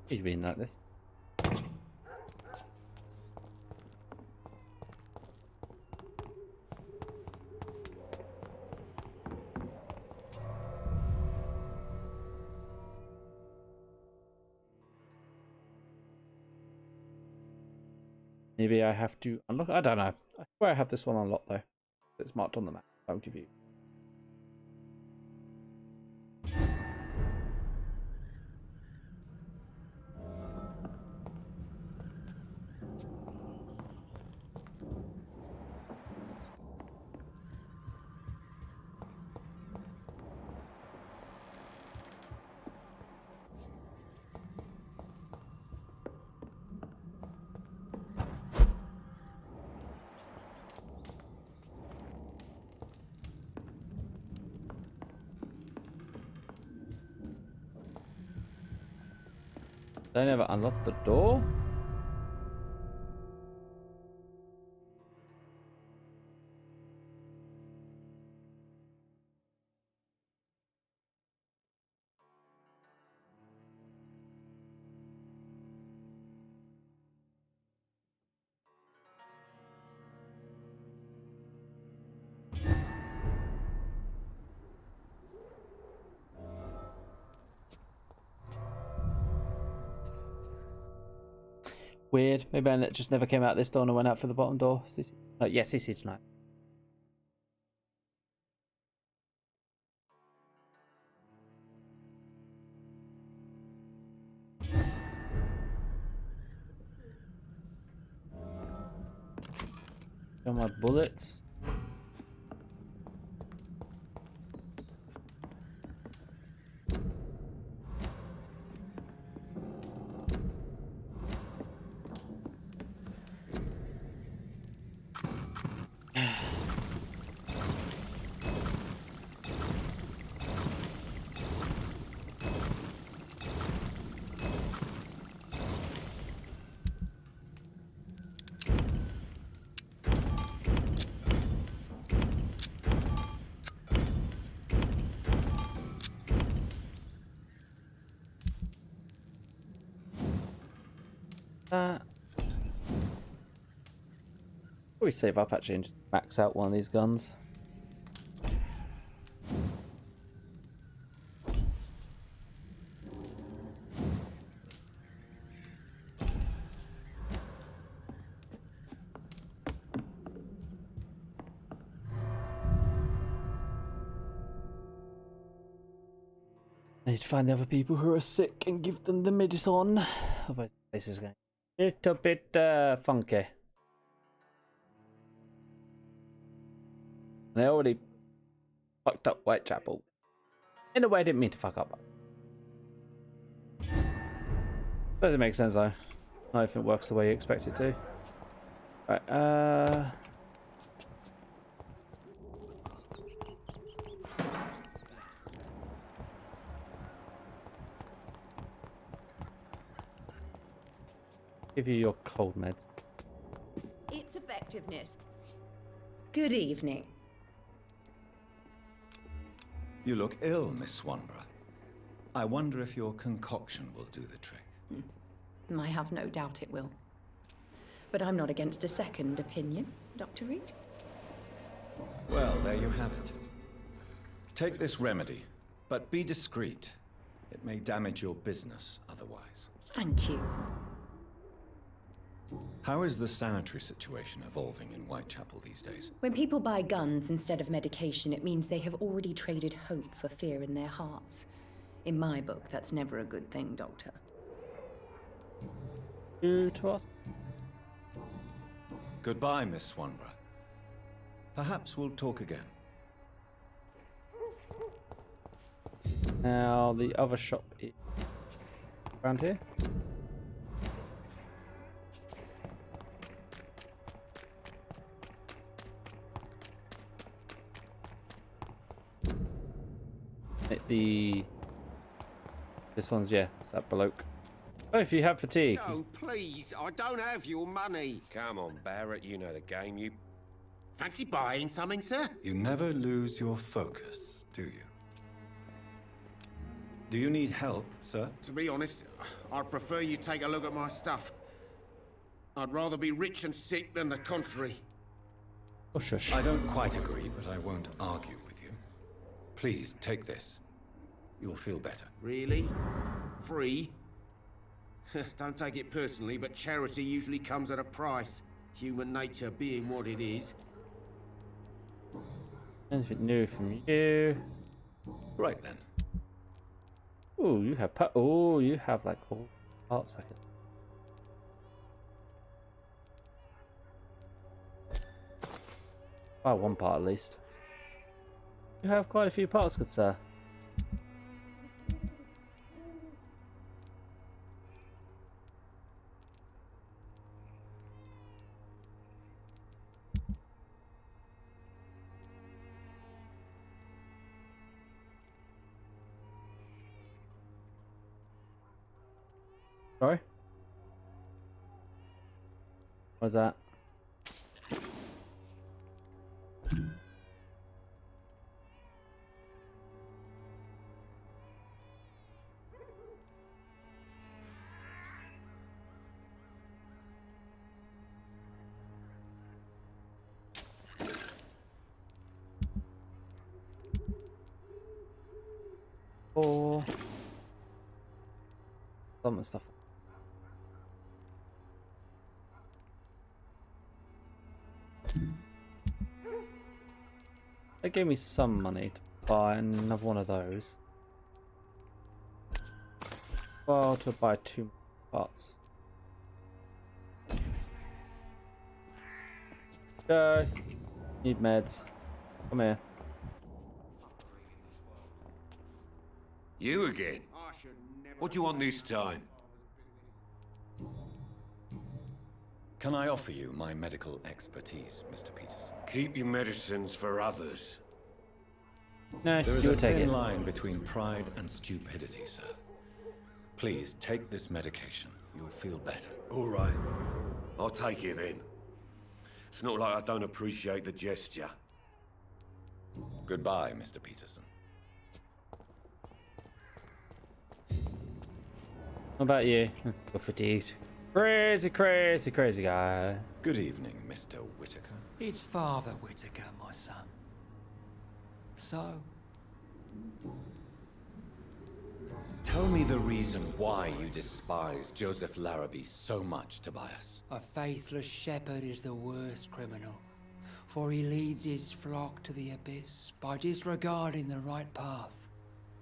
He's been like this. Maybe I have to unlock. I don't know. I swear I have this one unlocked though. It's marked on the map. I'll give you. They never unlocked the door? Weird. Maybe I just never came out this door and I went out for the bottom door. CC. Oh, yeah, CC tonight. Got my bullets. Probably save up actually and just max out one of these guns. I need to find the other people who are sick and give them the medicine. Otherwise, this is going a little bit funky. And I already fucked up Whitechapel. In a way I didn't mean to fuck up. Suppose it makes sense though. Not if it works the way you expect it to. Right, give you your cold meds. Its effectiveness. Good evening. You look ill, Miss Swanborough. I wonder if your concoction will do the trick. I have no doubt it will. But I'm not against a second opinion, Dr. Reed. Well, there you have it. Take this remedy, but be discreet. It may damage your business otherwise. Thank you. How is the sanitary situation evolving in Whitechapel these days? When people buy guns instead of medication, it means they have already traded hope for fear in their hearts. In my book, that's never a good thing, Doctor. Goodbye, Miss Swanborough. Perhaps we'll talk again. Now the other shop is around here. This one's, yeah, it's that bloke. Oh, if you have fatigue. Joe, please, I don't have your money. Come on, Barrett, you know the game. You Fancy buying something, sir? You never lose your focus, do you? Do you need help, sir? To be honest, I'd prefer you take a look at my stuff. I'd rather be rich and sick than the contrary. Oh, shush. I don't quite agree, but I won't argue with you. Please, take this. You'll feel better. Really? Free? Don't take it personally, but charity usually comes at a price. Human nature being what it is. Anything new from you? Right then. Oh, you have oh, you have like all parts I can. Oh, one part at least. You have quite a few parts, good sir. Sorry? What's that? Oh, some stuff. They gave me some money to buy another one of those. Well, to buy 2 parts. Go. Need meds. Come here. You again? What do you want this time? Can I offer you my medical expertise, Mr. Peterson? Keep your medicines for others. No, there is you'll a take thin it. line between pride and stupidity, sir. Please take this medication. You'll feel better. All right. I'll take it then. It's not like I don't appreciate the gesture. Goodbye, Mr. Peterson. What about you? You're fatigued. Crazy, crazy, crazy guy. Good evening, Mr. Whitaker. It's Father Whitaker, my son. So? Tell me the reason why you despise Joseph Larrabee so much, Tobias. A faithless shepherd is the worst criminal, for he leads his flock to the abyss by disregarding the right path.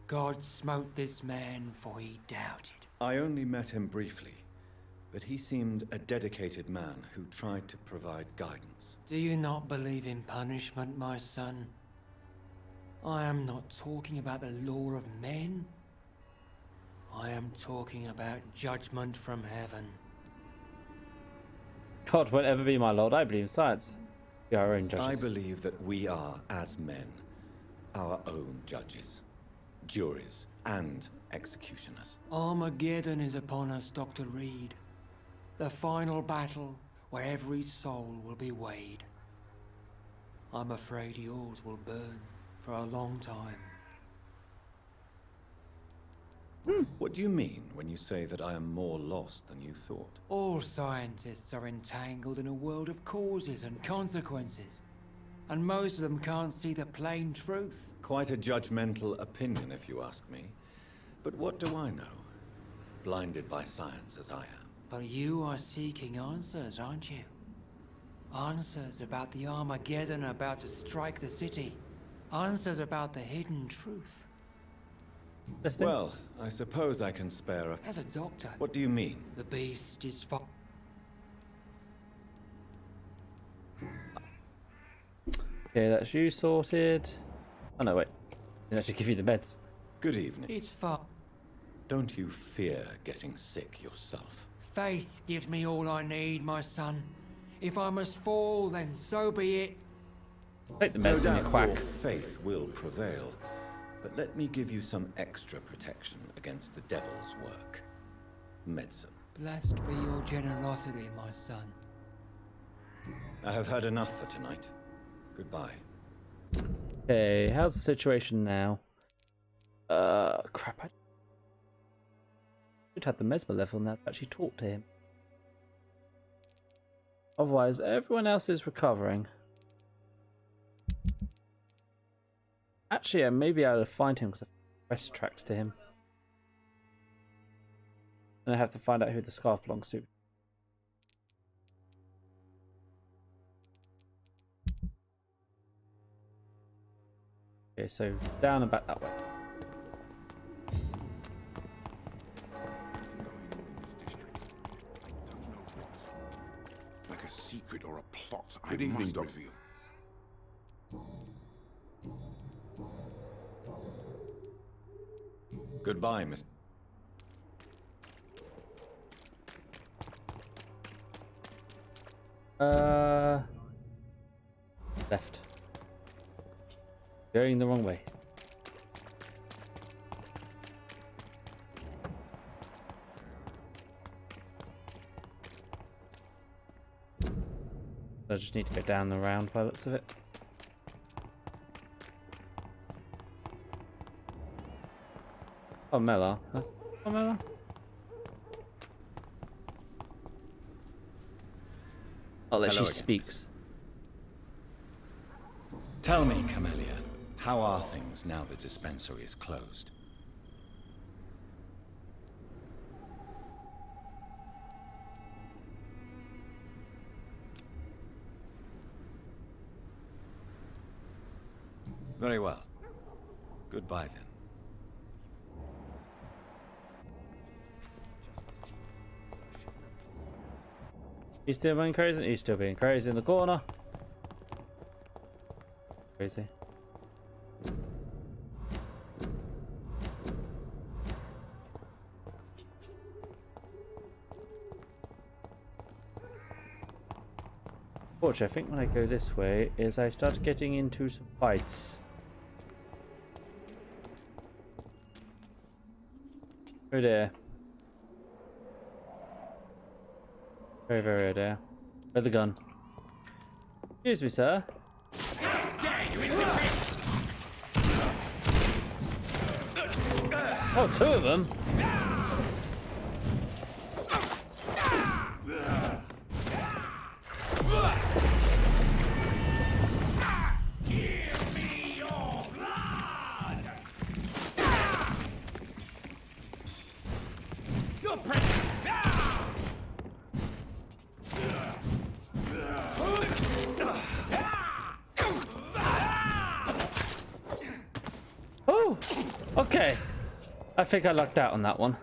God smote this man, for he doubted. I only met him briefly, but he seemed a dedicated man who tried to provide guidance. Do you not believe in punishment, my son? I am not talking about the law of men. I am talking about judgment from heaven. God won't ever be my lord. I believe in science. We are our own judges. I believe that we are, as men, our own judges, juries, and executioners. Armageddon is upon us, Dr. Reed. The final battle where every soul will be weighed. I'm afraid yours will burn for a long time. What do you mean when you say that I am more lost than you thought? All scientists are entangled in a world of causes and consequences, and most of them can't see the plain truth. Quite a judgmental opinion, if you ask me. But what do I know? Blinded by science as I am. But you are seeking answers, aren't you? Answers about the Armageddon about to strike the city. Answers about the hidden truth. Well, I suppose I can spare a... As a doctor... What do you mean? The beast is Okay, that's you sorted. Oh no, wait. Didn't actually give you the meds. Good evening. It's far. Don't you fear getting sick yourself? Faith gives me all I need, my son. If I must fall, then so be it. Take the No meds in your doubt quack. your faith will prevail, but let me give you some extra protection against the devil's work. Medicine. Blessed be your generosity, my son. I have had enough for tonight. Goodbye. Okay, how's the situation now? Crap. I should have the mesmer level now to actually talk to him. Otherwise, everyone else is recovering. Actually, I may be able to find him because I've quest tracks to him. And I have to find out who the scarf belongs to. Okay, so down and back that way. Like a secret or a plot. Good I evening, must Doctor. reveal. Goodbye, Miss. Left. Going the wrong way. I just need to go down the round by the looks of it. Oh, Mela. That's Mela. Oh, that she Hello again. speaks. Tell me, Camellia, how are things now the dispensary is closed? Very well. Goodbye then. He's still being crazy. He's still being crazy in the corner. Crazy. Fortunately, I think when I go this way is I start getting into some fights. Oh dear. Very, very oh dear. Where's the gun? Excuse me, sir. Oh, two of them? Oh, okay. I think I lucked out on that one.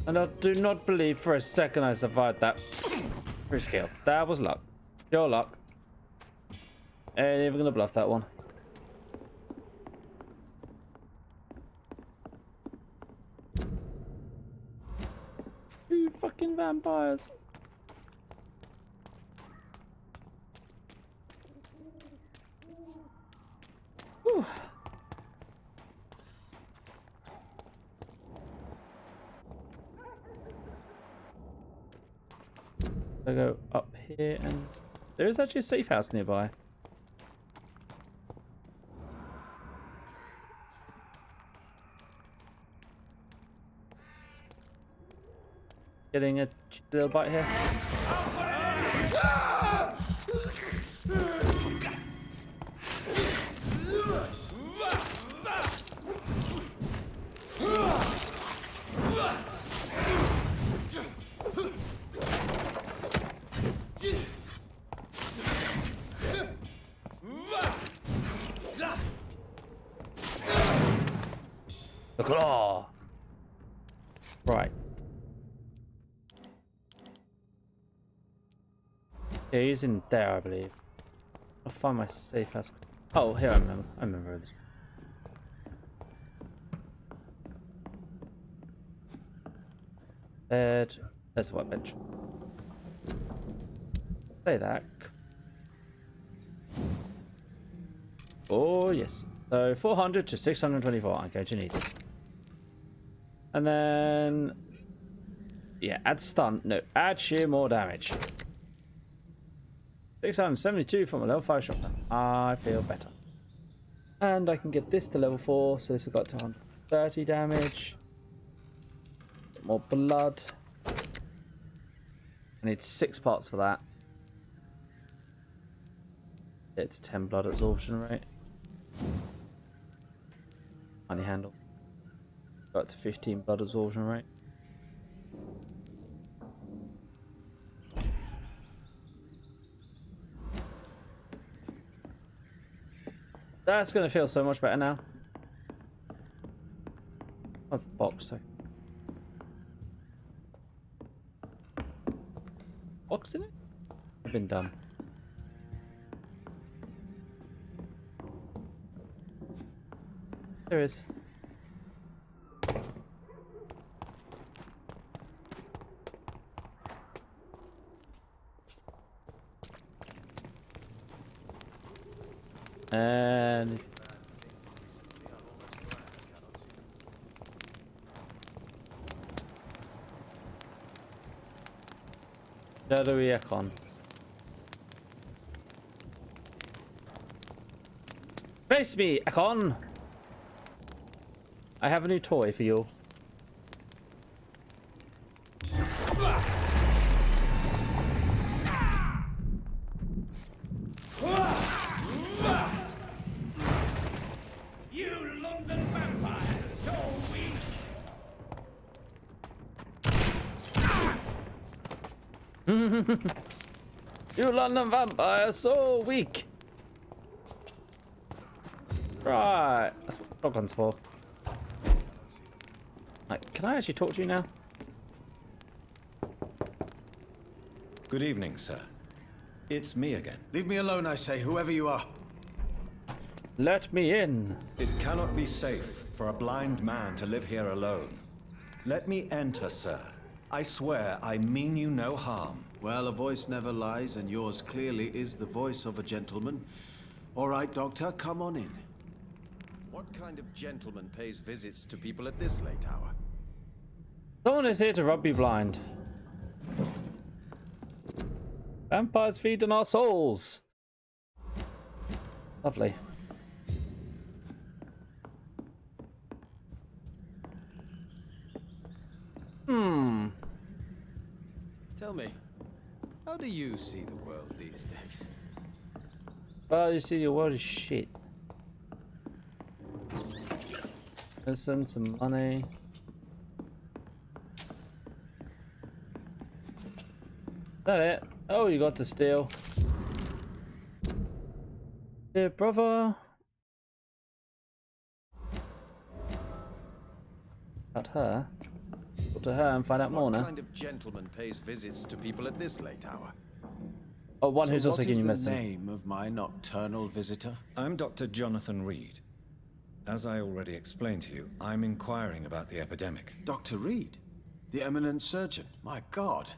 And I do not believe for a second I survived that through skill. That was luck. Your luck. Ain't even gonna bluff that one. You fucking vampires. Whew. I go up here, and there is actually a safe house nearby. Getting a little bite here. The claw. Right. Yeah, he's in there, I believe. I'll find my safe house. Oh, here I remember. I remember this. Bed. There's the workbench. Say that. Oh yes. So 400 to 624. I'm going to need it. And then, yeah, add stun. No, add sheer more damage. 672 from a level 5 shotgun. I feel better. And I can get this to level 4, so this has got to 130 damage. More blood. I need 6 parts for that. It's 10 blood absorption rate. Honey handle. Got to 15 blood absorption rate. That's gonna feel so much better now. A box. Box in it? I've been done. There is. And shadowy icon. Face me, Akon! I have a new toy for you. You London vampires are so weak. You London vampire, so weak. Right, that's what shotgun's for. Like, can I actually talk to you now? Good evening, sir. It's me again. Leave me alone, I say, whoever you are. Let me in. It cannot be safe for a blind man to live here alone. Let me enter, sir. I swear I mean you no harm. Well, a voice never lies, and yours clearly is the voice of a gentleman. All right, Doctor, come on in. What kind of gentleman pays visits to people at this late hour? Someone is here to rub me blind. Vampires feed on our souls. Lovely. Tell me, how do you see the world these days? Well, you see, your world is shit. Listen, some money. That it? Oh, you got to steal. Dear brother. About her. Go to her and find out more now. What kind of gentleman pays visits to people at this late hour? Oh, one who's also giving you What is the medicine. name of my nocturnal visitor? I'm Dr. Jonathan Reed. As I already explained to you, I'm inquiring about the epidemic. Dr. Reed? The eminent surgeon? My God.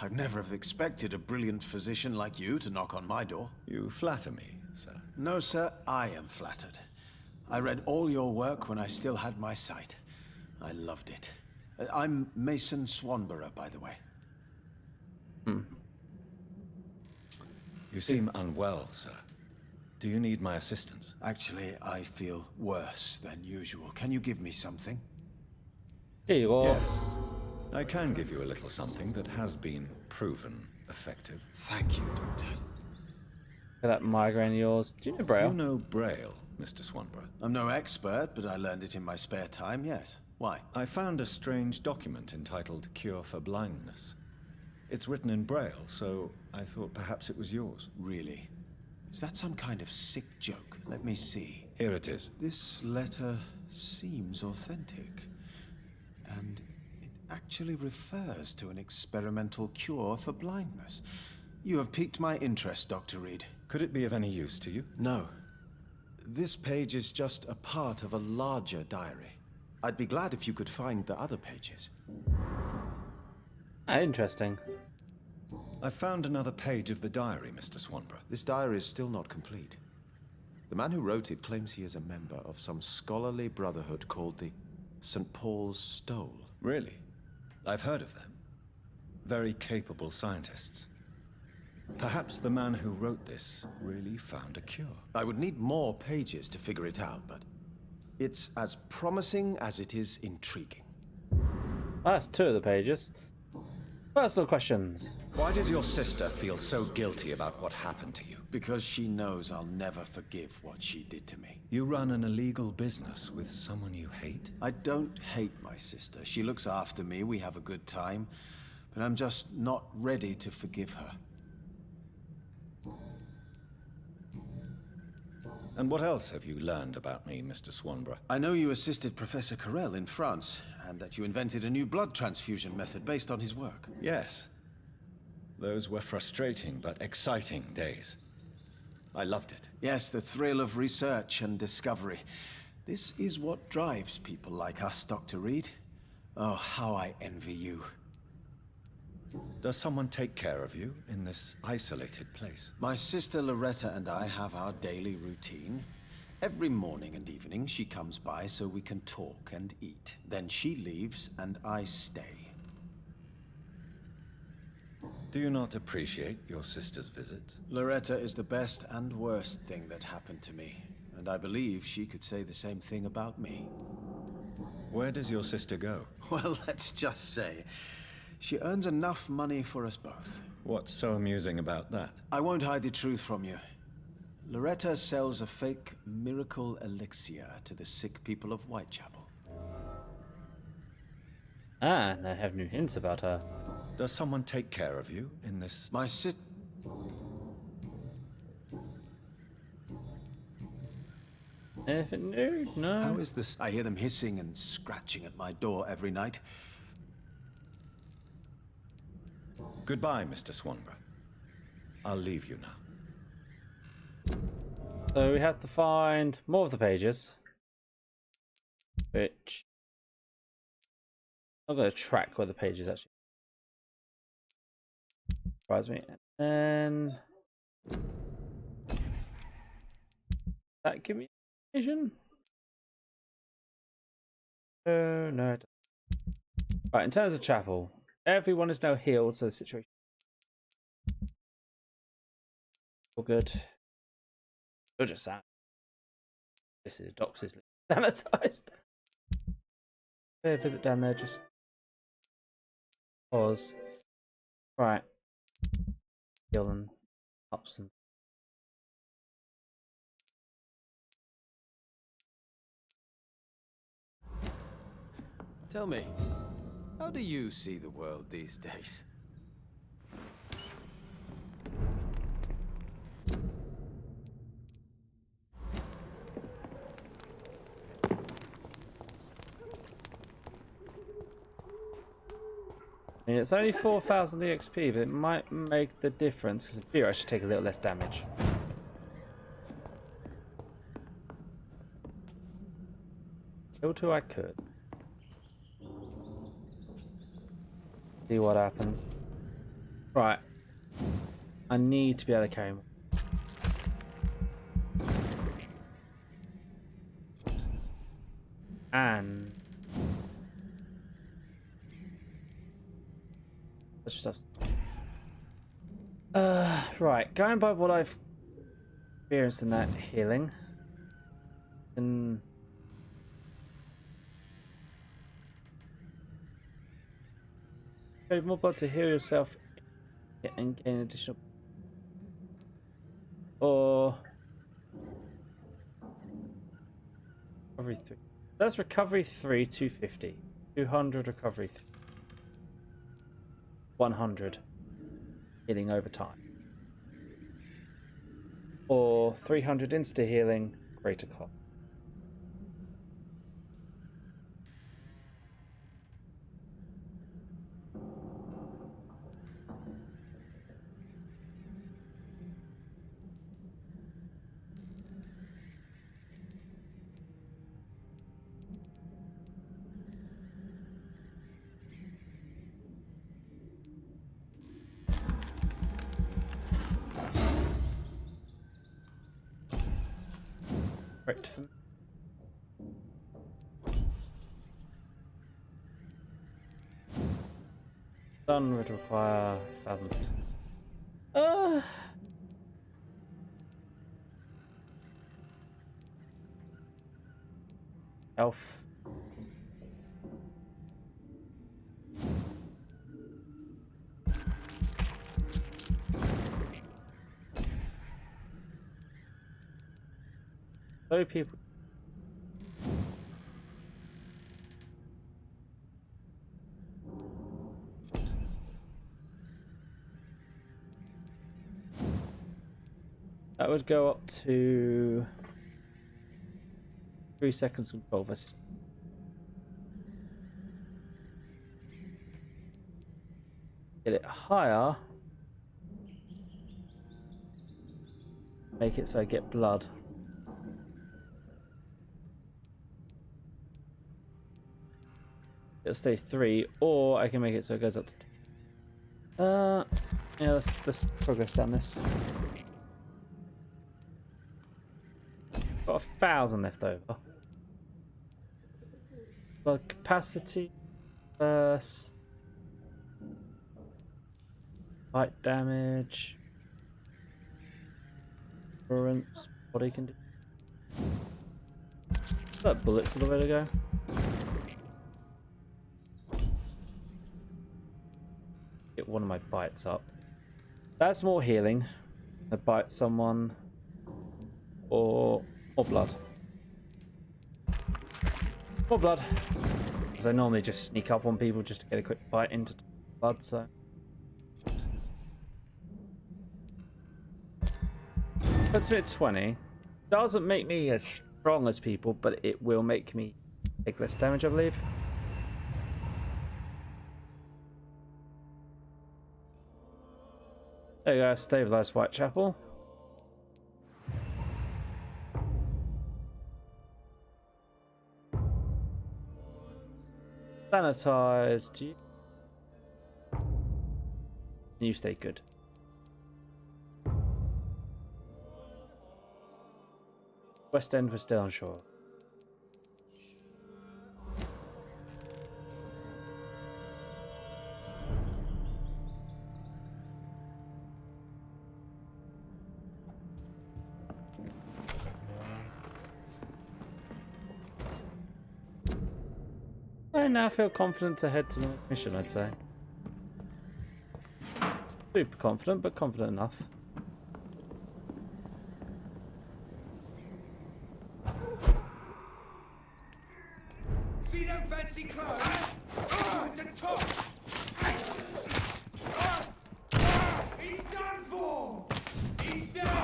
I'd never have expected a brilliant physician like you to knock on my door. You flatter me, sir. No, sir, I am flattered. I read all your work when I still had my sight. I loved it. I'm Mason Swanborough, by the way. You seem unwell, sir. Do you need my assistance? Actually, I feel worse than usual. Can you give me something? Here you are. Yes. I can give you a little something that has been proven effective. Thank you, Doctor. Look at that migraine of yours. Do you know Braille? Do you know Braille, Mr. Swanborough? I'm no expert, but I learned it in my spare time, yes. Why? I found a strange document entitled Cure for Blindness. It's written in Braille, so I thought perhaps it was yours. Really? Is that some kind of sick joke? Let me see. Here it is. This letter seems authentic. And it actually refers to an experimental cure for blindness. You have piqued my interest, Dr. Reed. Could it be of any use to you? No. This page is just a part of a larger diary. I'd be glad if you could find the other pages. Ah, interesting. I found another page of the diary, Mr. Swanborough. This diary is still not complete. The man who wrote it claims he is a member of some scholarly brotherhood called the St. Paul's Stole. Really? I've heard of them. Very capable scientists. Perhaps the man who wrote this really found a cure. I would need more pages to figure it out, but it's as promising as it is intriguing. That's 2 of the pages. Personal questions. Why does your sister feel so guilty about what happened to you? Because she knows I'll never forgive what she did to me. You run an illegal business with someone you hate? I don't hate my sister. She looks after me, we have a good time, but I'm just not ready to forgive her. And what else have you learned about me, Mr. Swanborough? I know you assisted Professor Carell in France, and that you invented a new blood transfusion method based on his work. Yes. Those were frustrating but exciting days. I loved it. Yes, the thrill of research and discovery. This is what drives people like us, Dr. Reed. Oh, how I envy you. Does someone take care of you in this isolated place? My sister Loretta and I have our daily routine. Every morning and evening she comes by so we can talk and eat. Then she leaves and I stay. Do you not appreciate your sister's visits? Loretta is the best and worst thing that happened to me, and I believe she could say the same thing about me. Where does your sister go? Well, let's just say, she earns enough money for us both. What's so amusing about that? I won't hide the truth from you. Loretta sells a fake miracle elixir to the sick people of Whitechapel. Ah, and I have new hints about her. Does someone take care of you in this? My Anything new? No. How is this? I hear them hissing and scratching at my door every night. Goodbye, Mr. Swanborough. I'll leave you now. So we have to find more of the pages, which I'm going to track where the pages actually surprise me. And that give me vision? Oh no. It doesn't. Right, in terms of chapel, everyone is now healed, so the situation all good. You're just sad. This is docks is sanitized. Yeah, visit down there, just pause. Right. Heal and up some. Tell me, how do you see the world these days? I mean, it's only 4,000 EXP, but it might make the difference because Vampyr should take a little less damage. Killed who I could. See what happens. Right. I need to be able to carry him. And let's just right, going by what I've experienced in that healing, and save more blood to heal yourself and gain additional, or recovery 3. That's recovery 3, 250, 200 recovery 3. 100 healing over time, or 300 insta healing, greater cost. Right. Done would require 1,000. Elf. So people. That would go up to 3 seconds control versus. Get it higher. Make it so I get blood. It'll stay 3, or I can make it so it goes up to 10. Yeah, let's progress down this. Got 1,000 left over. Blood capacity first. Bite damage. Endurance. Body condition. That bullets are the way to go. Get one of my bites up. That's more healing. I bite someone. Or more blood. More blood. Because I normally just sneak up on people just to get a quick bite into blood, so. Puts me at 20. Doesn't make me as strong as people, but it will make me take less damage, I believe. There you go, stabilized Whitechapel. Sanitized you. You stay good. West End, we're still unsure. I now feel confident to head to the mission, I'd say. Super confident, but confident enough. See them fancy clothes? It's a top! He's done for! He's dead!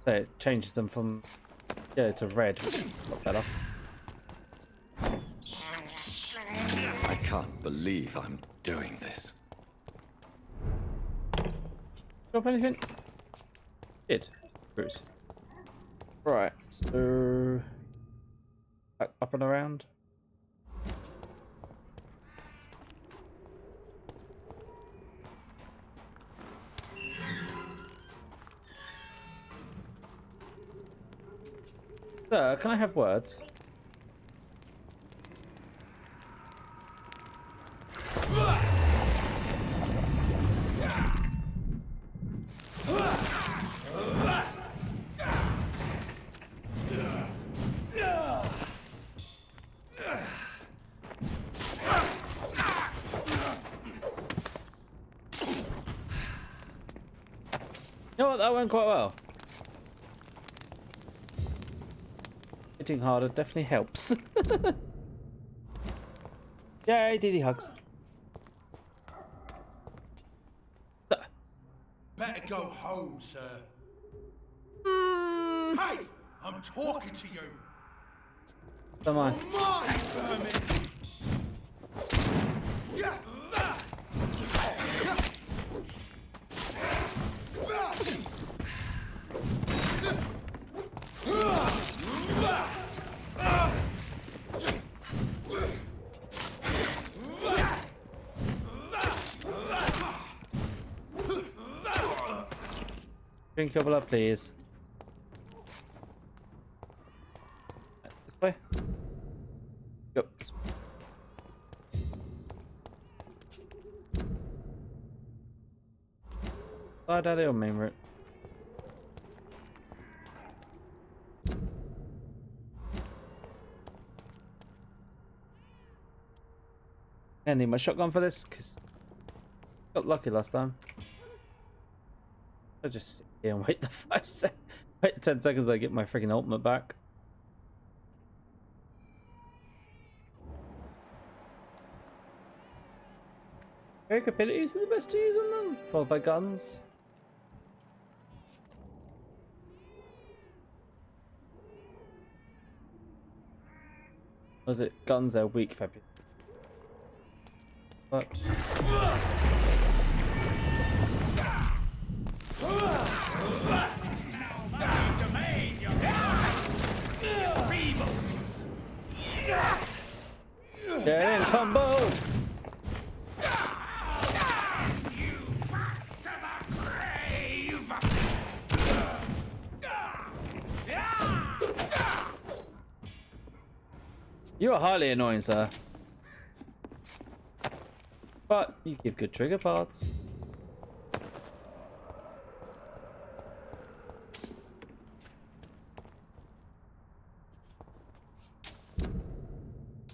So it changes them from yellow to red, which is a lot better. I can't believe I'm doing this. Drop anything? Did. Bruce. Right, so up and around. Sir, can I have words? You know what, that went quite well. Hitting harder definitely helps. Yay, DD hugs. Better go home, sir. Hey! I'm talking to you! Come on. My vermin! Drink your blood, please. Yep. Side alley or main route? I need my shotgun for this because got lucky last time. I'll just sit here and wait the 5 seconds. Wait 10 seconds I get my freaking ultimate back. Capabilities are the best to use on them, followed by guns. Was it guns are weak for people? What? Get in, combo! You are highly annoying, sir. But you give good trigger parts.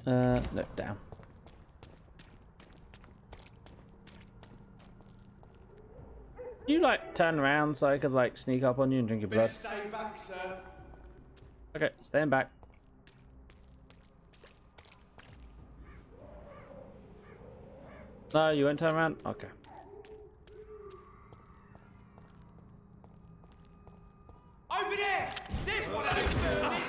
No, down. You like turn around so I could like sneak up on you and drink your blood? Stay back, sir. Okay, stand back. No, you won't turn around? Okay. Over there! There's one of those vermin!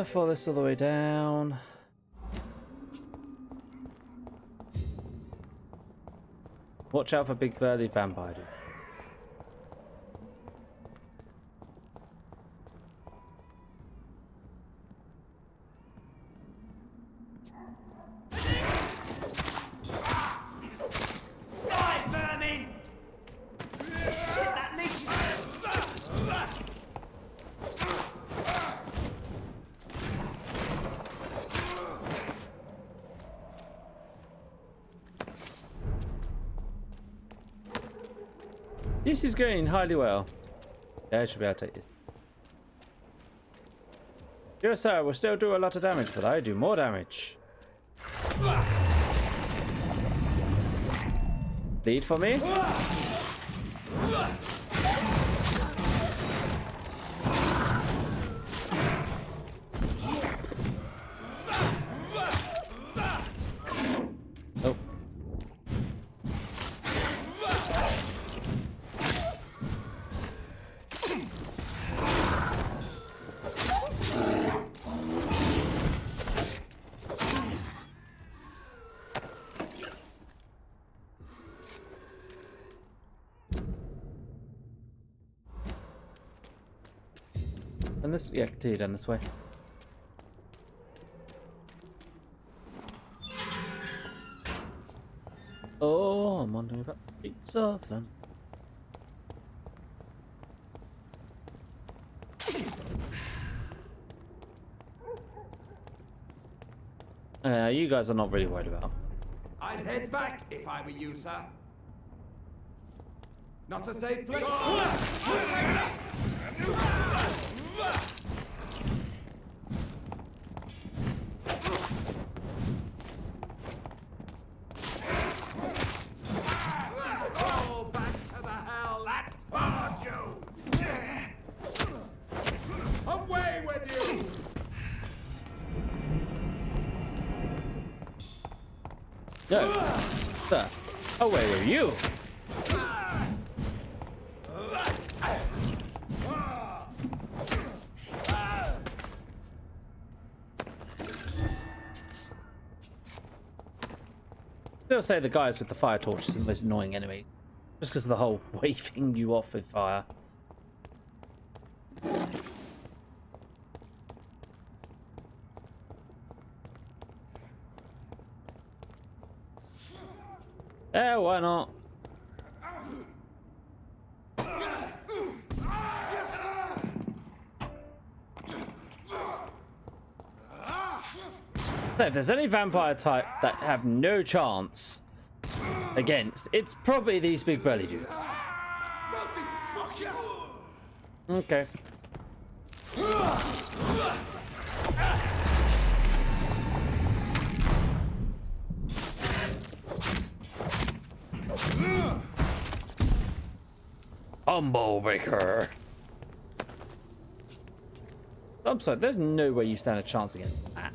Follow this all the way down. Watch out for big burly vampire. Die, vermin! Shit, that leech is... This is going highly well. Yeah, I should be able to take this. Yes, sir, we'll still do a lot of damage, but I do more damage. Bleed for me. Oh. And this, yeah, continue down this way. Oh, I'm wondering about pizza of them. You guys are not really worried about. I'd head back if I were you, sir. Not a safe place. Oh, back to the hell that spawned you! Away with you! No, sir, away with you! still say the guys with the fire torches are the most annoying enemy. Just because of the whole waving you off with fire. Yeah, why not? If there's any vampire type that have no chance against, it's probably these big burly dudes. Okay. Combo breaker. I'm sorry, there's no way you stand a chance against that.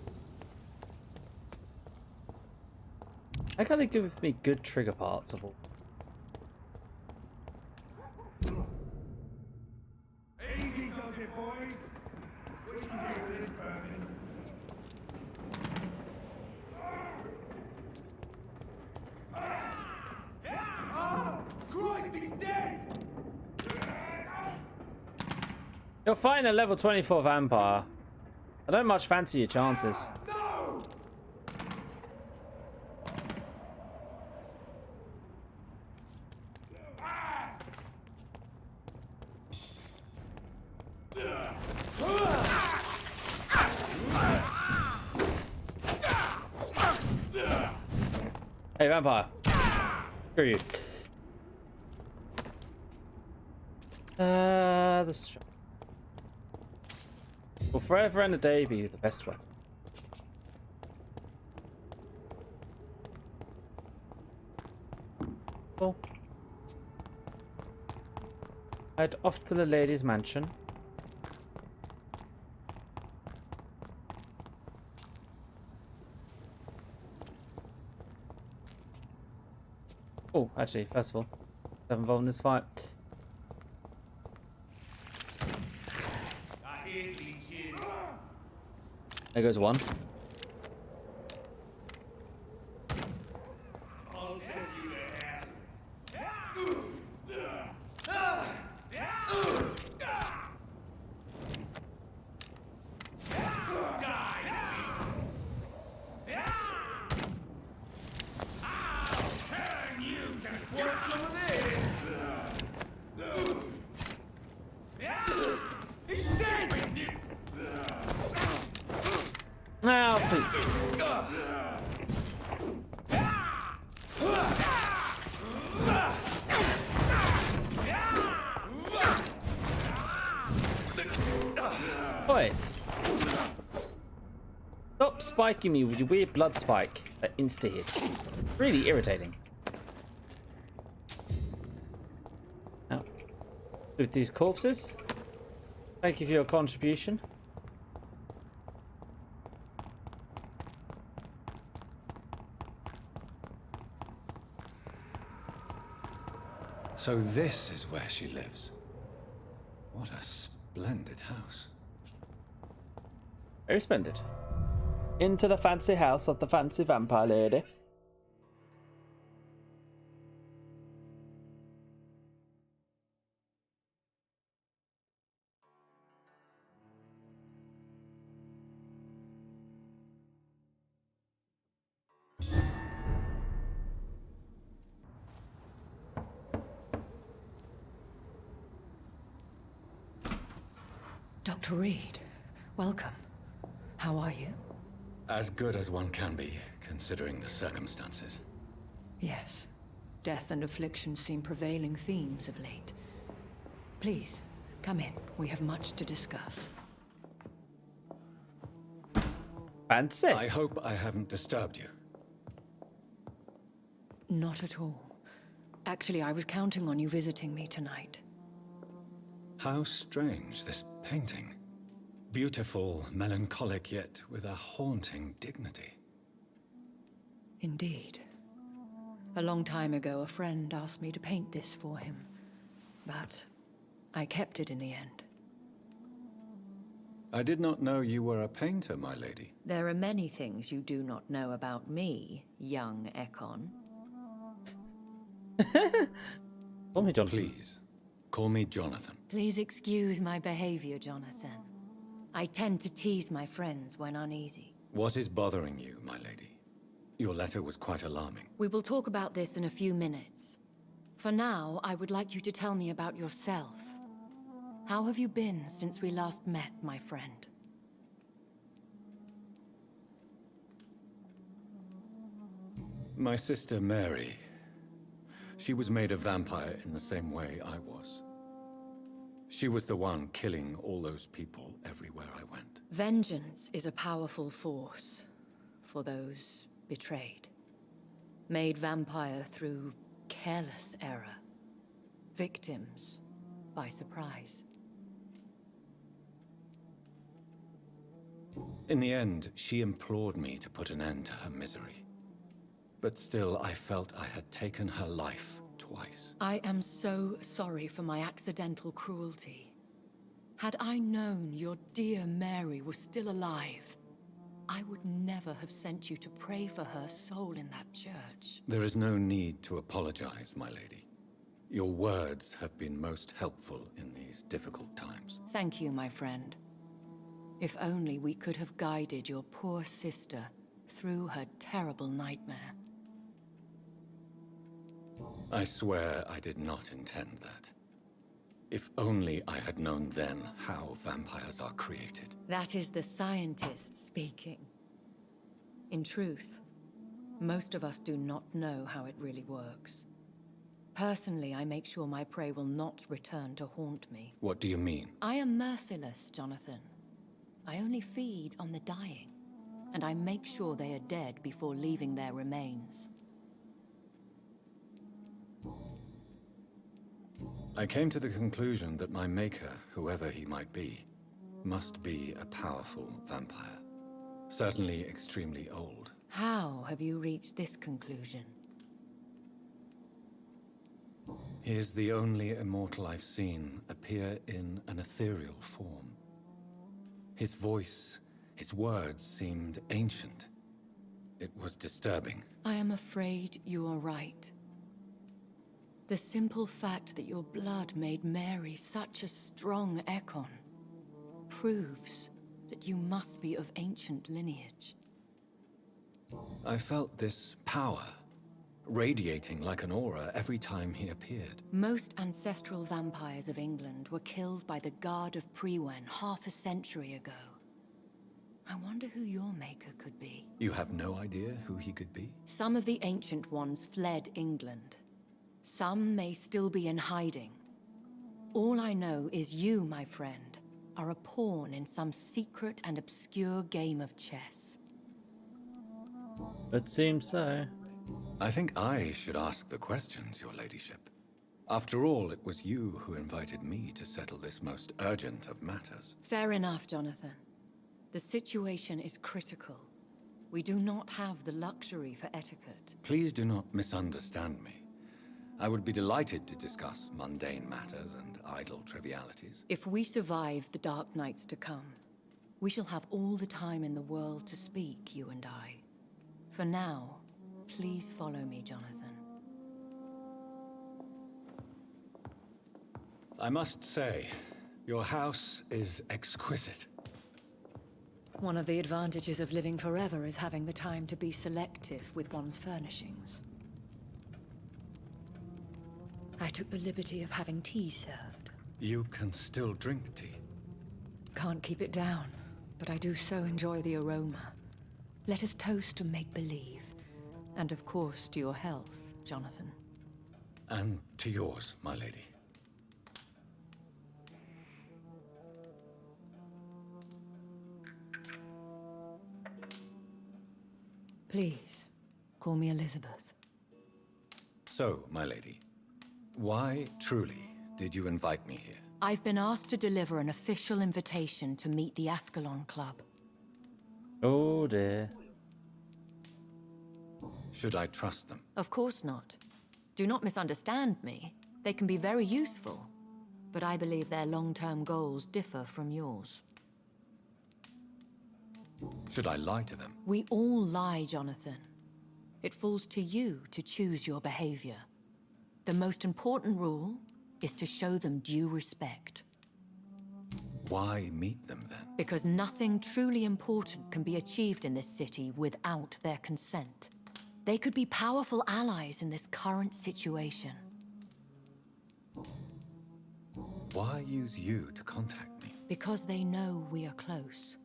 How can they give me good trigger parts of all? Easy does it, boys. We can do this, Vermin. Oh, Christ, he's dead! You're fighting a level 24 vampire. I don't much fancy your chances. No! Hey, vampire. Screw you. This will forever and a day be the best weapon. Cool. Head off to the lady's mansion. Oh, actually, first of all, I'm involved in this fight. There goes one. Now, please. Oi. Stop spiking me with your weird blood spike that insta-hits. Really irritating. Now, with these corpses, thank you for your contribution. So this is where she lives. What a splendid house. Very splendid. Into the fancy house of the fancy vampire lady. Dr. Reed, welcome. How are you? As good as one can be, considering the circumstances. Yes. Death and affliction seem prevailing themes of late. Please, come in. We have much to discuss. Fancy. I hope I haven't disturbed you. Not at all. Actually, I was counting on you visiting me tonight. How strange, this painting. Beautiful, melancholic, yet with a haunting dignity. Indeed. A long time ago, a friend asked me to paint this for him, but I kept it in the end. I did not know you were a painter, my lady. There are many things you do not know about me, young Ekon. Call me Jonathan. Please, call me Jonathan. Please excuse my behavior, Jonathan. I tend to tease my friends when uneasy. What is bothering you, my lady? Your letter was quite alarming. We will talk about this in a few minutes. For now, I would like you to tell me about yourself. How have you been since we last met, my friend? My sister Mary. She was made a vampire in the same way I was. She was the one killing all those people everywhere I went. Vengeance is a powerful force for those betrayed. Made vampire through careless error. Victims by surprise. In the end, she implored me to put an end to her misery. But still, I felt I had taken her life twice. I am so sorry for my accidental cruelty. Had I known your dear Mary was still alive, I would never have sent you to pray for her soul in that church. There is no need to apologize, my lady. Your words have been most helpful in these difficult times. Thank you, my friend. If only we could have guided your poor sister through her terrible nightmare. I swear I did not intend that. If only I had known then how vampires are created. That is the scientist speaking. In truth, most of us do not know how it really works. Personally, I make sure my prey will not return to haunt me. What do you mean? I am merciless, Jonathan. I only feed on the dying, and I make sure they are dead before leaving their remains. I came to the conclusion that my maker, whoever he might be, must be a powerful vampire. Certainly extremely old. How have you reached this conclusion? He is the only immortal I've seen appear in an ethereal form. His voice, his words seemed ancient. It was disturbing. I am afraid you are right. The simple fact that your blood made Mary such a strong Ekon proves that you must be of ancient lineage. I felt this power radiating like an aura every time he appeared. Most ancestral vampires of England were killed by the Guard of Priwen half a century ago. I wonder who your maker could be. You have no idea who he could be? Some of the ancient ones fled England. Some may still be in hiding. All I know is you, my friend, are a pawn in some secret and obscure game of chess. It seems so. I think I should ask the questions, your ladyship. After all, it was you who invited me to settle this most urgent of matters. Fair enough, Jonathan. The situation is critical. We do not have the luxury for etiquette. Please do not misunderstand me. I would be delighted to discuss mundane matters and idle trivialities. If we survive the dark nights to come, we shall have all the time in the world to speak, you and I. For now, please follow me, Jonathan. I must say, your house is exquisite. One of the advantages of living forever is having the time to be selective with one's furnishings. I took the liberty of having tea served. You can still drink tea. Can't keep it down, but I do so enjoy the aroma. Let us toast to make-believe. And of course, to your health, Jonathan. And to yours, my lady. Please, call me Elizabeth. So, my lady, why truly did you invite me here? I've been asked to deliver an official invitation to meet the Ascalon Club. Oh dear. Should I trust them? Of course not. Do not misunderstand me. They can be very useful, but I believe their long-term goals differ from yours. Should I lie to them? We all lie, Jonathan. It falls to you to choose your behavior. The most important rule is to show them due respect. Why meet them then? Because nothing truly important can be achieved in this city without their consent. They could be powerful allies in this current situation. Why use you to contact me? Because they know we are close.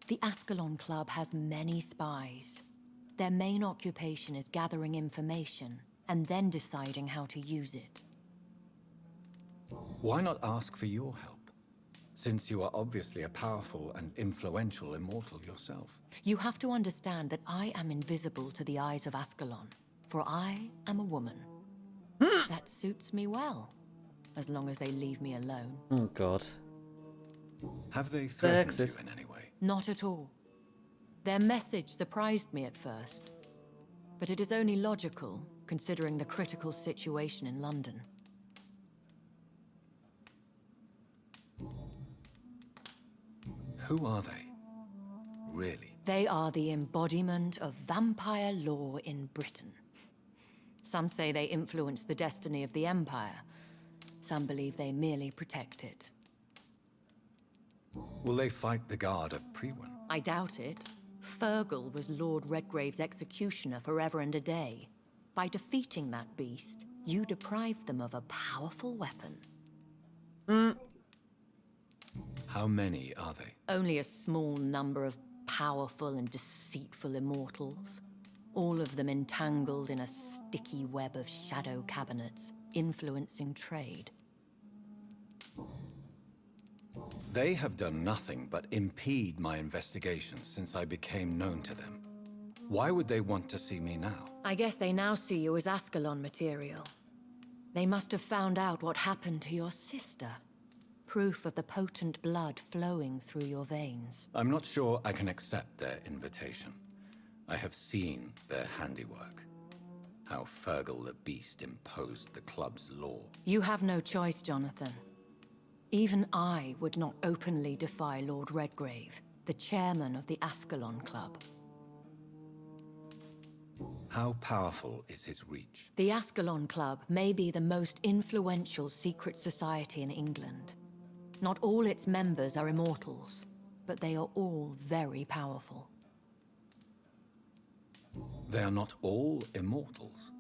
The Ascalon Club has many spies. Their main occupation is gathering information and then deciding how to use it. Why not ask for your help? Since you are obviously a powerful and influential immortal yourself. You have to understand that I am invisible to the eyes of Ascalon, for I am a woman. That suits me well, as long as they leave me alone. Oh god. Have they threatened you in any way? Not at all. Their message surprised me at first, but it is only logical, considering the critical situation in London. Who are they? Really? They are the embodiment of vampire law in Britain. Some say they influence the destiny of the Empire. Some believe they merely protect it. Will they fight the guard of Priwen? I doubt it. Fergal was Lord Redgrave's executioner forever and a day. By defeating that beast, you deprived them of a powerful weapon. How many are they? Only a small number of powerful and deceitful immortals. All of them entangled in a sticky web of shadow cabinets, influencing trade. They have done nothing but impede my investigations since I became known to them. Why would they want to see me now? I guess they now see you as Ascalon material. They must have found out what happened to your sister. Proof of the potent blood flowing through your veins. I'm not sure I can accept their invitation. I have seen their handiwork. How Fergal the Beast imposed the club's law. You have no choice, Jonathan. Even I would not openly defy Lord Redgrave, the chairman of the Ascalon Club. How powerful is his reach? The Ascalon Club may be the most influential secret society in England. Not all its members are immortals, but they are all very powerful. They are not all immortals.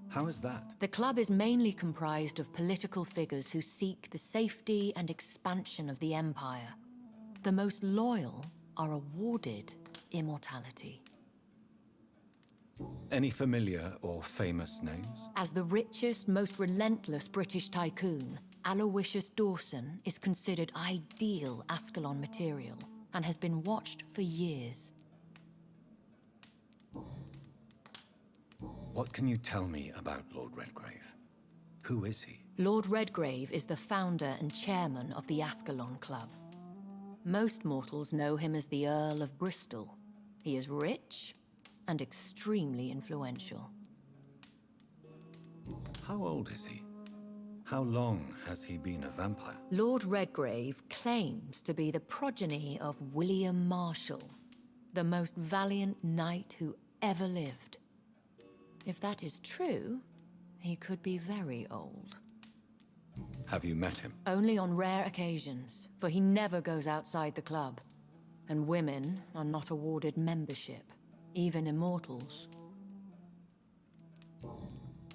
How is that? The club is mainly comprised of political figures who seek the safety and expansion of the Empire. The most loyal are awarded immortality. Any familiar or famous names? As the richest, most relentless British tycoon, Aloysius Dawson is considered ideal Ascalon material and has been watched for years. What can you tell me about Lord Redgrave? Who is he? Lord Redgrave is the founder and chairman of the Ascalon Club. Most mortals know him as the Earl of Bristol. He is rich and extremely influential. How old is he? How long has he been a vampire? Lord Redgrave claims to be the progeny of William Marshall, the most valiant knight who ever lived. If that is true, he could be very old. Have you met him? Only on rare occasions, for he never goes outside the club. And women are not awarded membership, even immortals.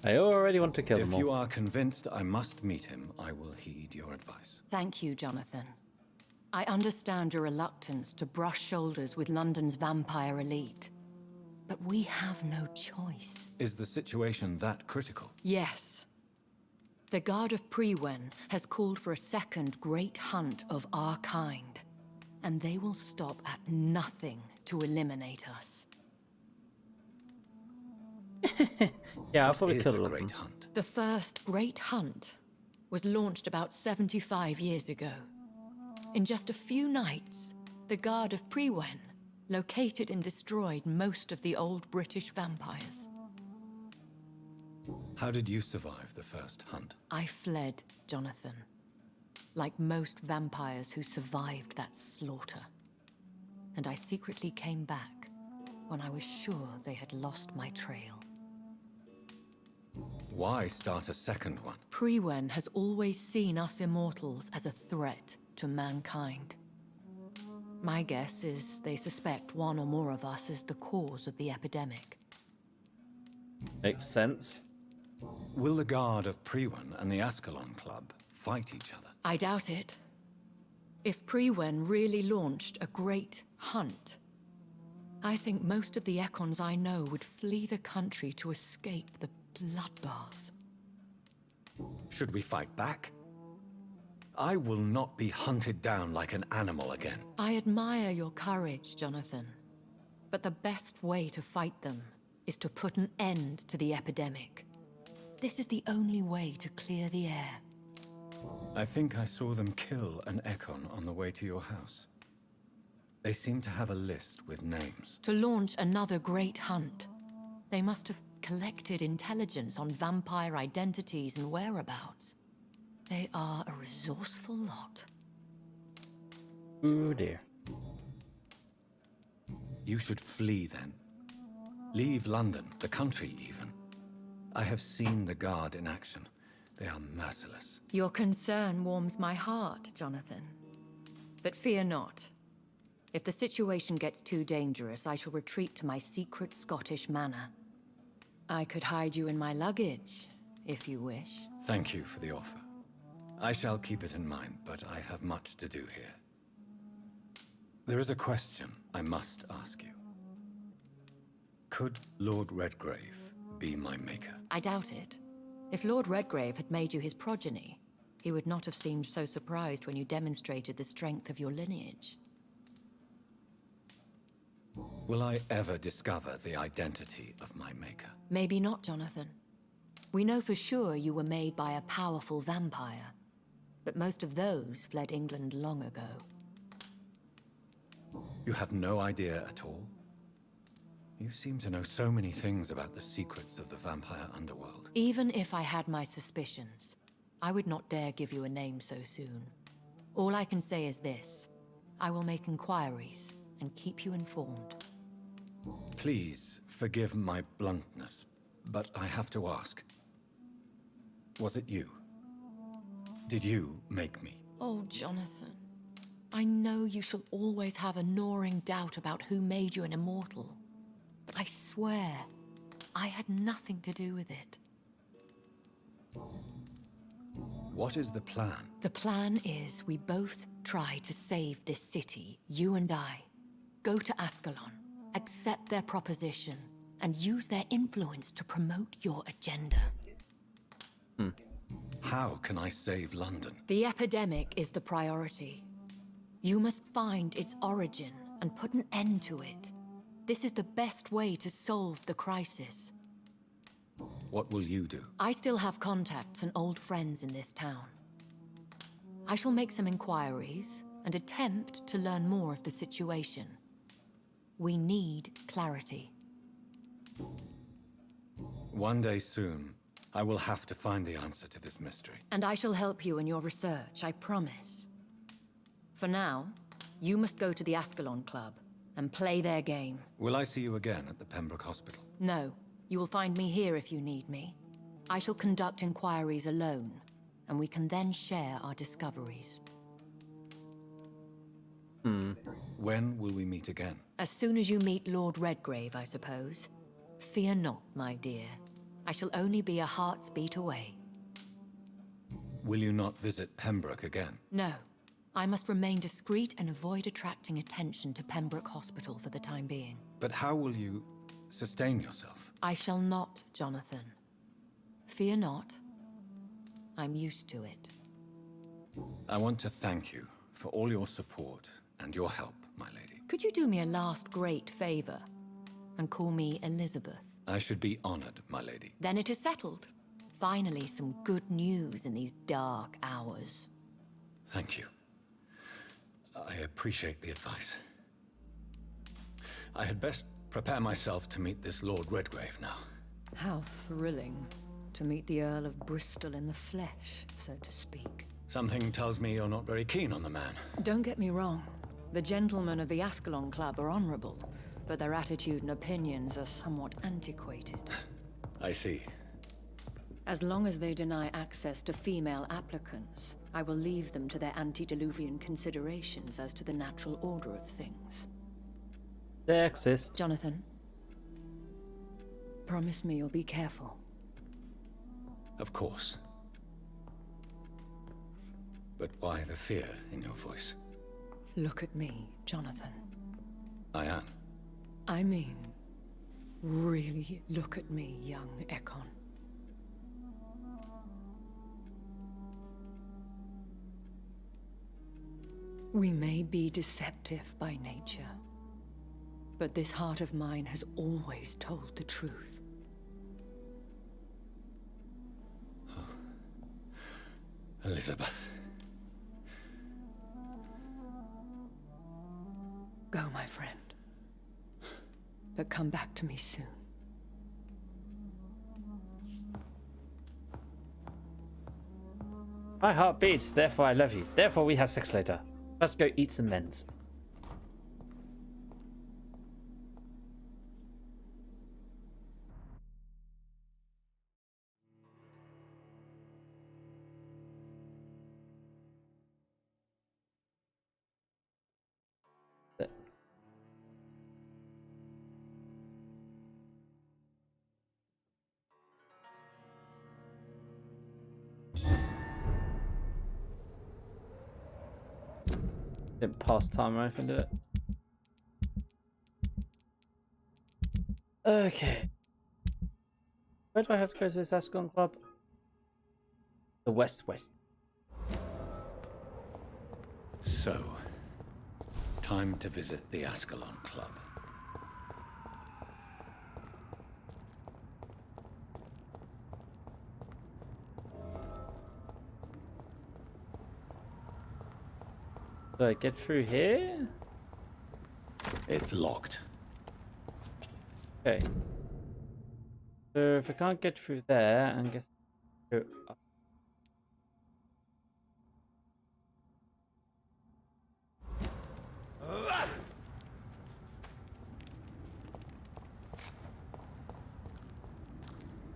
I already want to kill them If all. you are convinced I must meet him, I will heed your advice. Thank you, Jonathan. I understand your reluctance to brush shoulders with London's vampire elite. But we have no choice. Is the situation that critical? Yes. The Guard of Priwen has called for a second great hunt of our kind. And they will stop at nothing to eliminate us. Yeah, I'll probably What is kill a them. great hunt? The first great hunt was launched about 75 years ago. In just a few nights, the Guard of Priwen located and destroyed most of the old British vampires. How did you survive the first hunt? I fled, Jonathan. Like most vampires who survived that slaughter. And I secretly came back when I was sure they had lost my trail. Why start a second one? Priwen has always seen us immortals as a threat to mankind. My guess is they suspect one or more of us is the cause of the epidemic. Makes sense. Will the Guard of Priwen and the Ascalon Club fight each other? I doubt it. If Priwen really launched a great hunt, I think most of the Ekons I know would flee the country to escape the bloodbath. Should we fight back? I will not be hunted down like an animal again. I admire your courage, Jonathan. But the best way to fight them is to put an end to the epidemic. This is the only way to clear the air. I think I saw them kill an Ekon on the way to your house. They seem to have a list with names. To launch another great hunt, they must have collected intelligence on vampire identities and whereabouts. They are a resourceful lot. Oh dear. You should flee then. Leave London, the country even. I have seen the Guard in action. They are merciless. Your concern warms my heart, Jonathan. But fear not. If the situation gets too dangerous, I shall retreat to my secret Scottish manor. I could hide you in my luggage, if you wish. Thank you for the offer. I shall keep it in mind, but I have much to do here. There is a question I must ask you. Could Lord Redgrave be my maker? I doubt it. If Lord Redgrave had made you his progeny, he would not have seemed so surprised when you demonstrated the strength of your lineage. Will I ever discover the identity of my maker? Maybe not, Jonathan. We know for sure you were made by a powerful vampire, but most of those fled England long ago. You have no idea at all? You seem to know so many things about the secrets of the vampire underworld. Even if I had my suspicions, I would not dare give you a name so soon. All I can say is this. I will make inquiries and keep you informed. Please forgive my bluntness, but I have to ask. Was it you? Did you make me? Oh, Jonathan. I know you shall always have a gnawing doubt about who made you an immortal. But I swear, I had nothing to do with it. What is the plan? The plan is we both try to save this city, you and I. Go to Ascalon, accept their proposition, and use their influence to promote your agenda. How can I save London? The epidemic is the priority. You must find its origin and put an end to it. This is the best way to solve the crisis. What will you do? I still have contacts and old friends in this town. I shall make some inquiries and attempt to learn more of the situation. We need clarity. One day soon, I will have to find the answer to this mystery. And I shall help you in your research, I promise. For now, you must go to the Ascalon Club and play their game. Will I see you again at the Pembroke Hospital? No, you will find me here if you need me. I shall conduct inquiries alone, and we can then share our discoveries. When will we meet again? As soon as you meet Lord Redgrave, I suppose. Fear not, my dear. I shall only be a heart's beat away. Will you not visit Pembroke again? No. I must remain discreet and avoid attracting attention to Pembroke Hospital for the time being. But how will you sustain yourself? I shall not, Jonathan. Fear not. I'm used to it. I want to thank you for all your support and your help, my lady. Could you do me a last great favor and call me Elizabeth? I should be honored, my lady. Then it is settled. Finally, some good news in these dark hours. Thank you. I appreciate the advice. I had best prepare myself to meet this Lord Redgrave now. How thrilling to meet the Earl of Bristol in the flesh, so to speak. Something tells me you're not very keen on the man. Don't get me wrong. The gentlemen of the Ascalon Club are honorable, but their attitude and opinions are somewhat antiquated. I see. As long as they deny access to female applicants, I will leave them to their antediluvian considerations as to the natural order of things. Sexist. Jonathan, promise me you'll be careful. Of course. But why the fear in your voice? Look at me, Jonathan. I am. I mean, really look at me, young Ekon. We may be deceptive by nature, but this heart of mine has always told the truth. Elizabeth. Go, my friend. But come back to me soon. My heart beats, therefore I love you. Therefore we have sex later. Let's go eat some mints. Didn't pass time or anything, did it? Okay. Where do I have to go to this Ascon club? The West. So, time to visit the Ascalon Club. Do I get through here? It's locked. Okay. So if I can't get through there, I guess go up.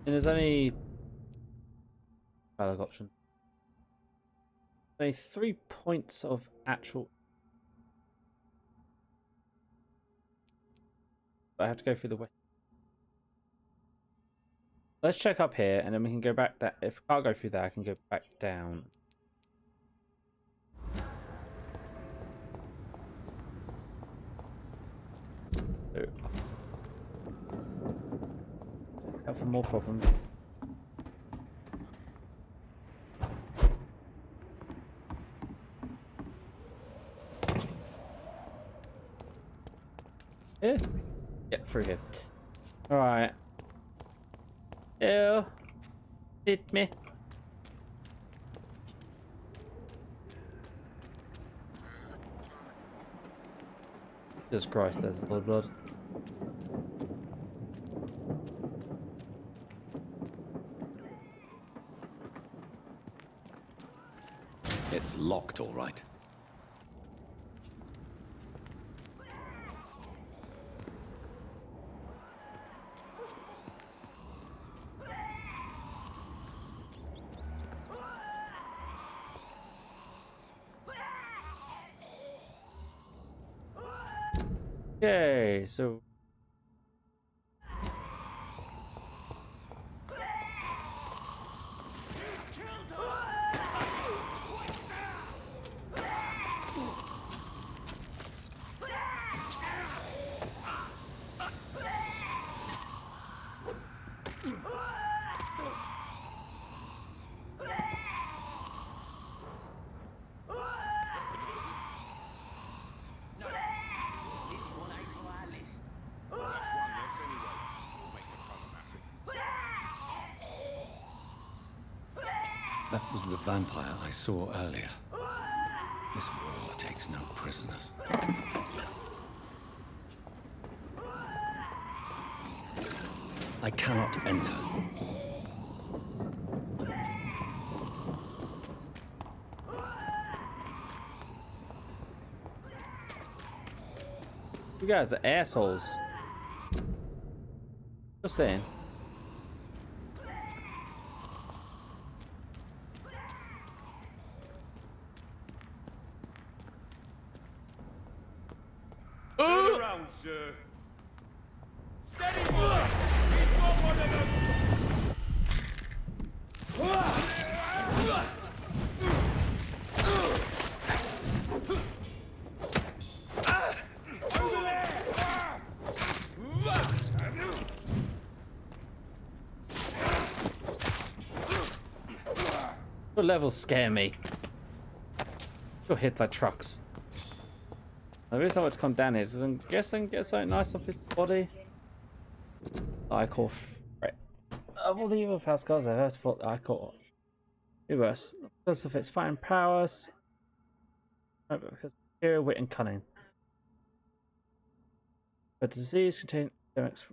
And there's only dialogue option. Only 3 points of actual. I have to go through the west. Let's check up here, and then we can go back. If I can't go through there, I can go back down. So, out for more problems. Yeah. Get through here. Alright. Ew. Hit me. Jesus Christ, there's blood. It's locked, all right. Okay, so That was the vampire I saw earlier. This war takes no prisoners. I cannot enter. you guys are assholes. Just saying. down, sir. Steady, boy! We've got one of them! What levels scare me? You're hit by trucks. The reason I want to come down here is I guess I can get something nice off his body. I call threat. Of all the evil fast guys I've ever fought, I call worse because of its fighting prowess, because superior wit and cunning. But disease contains epidemics.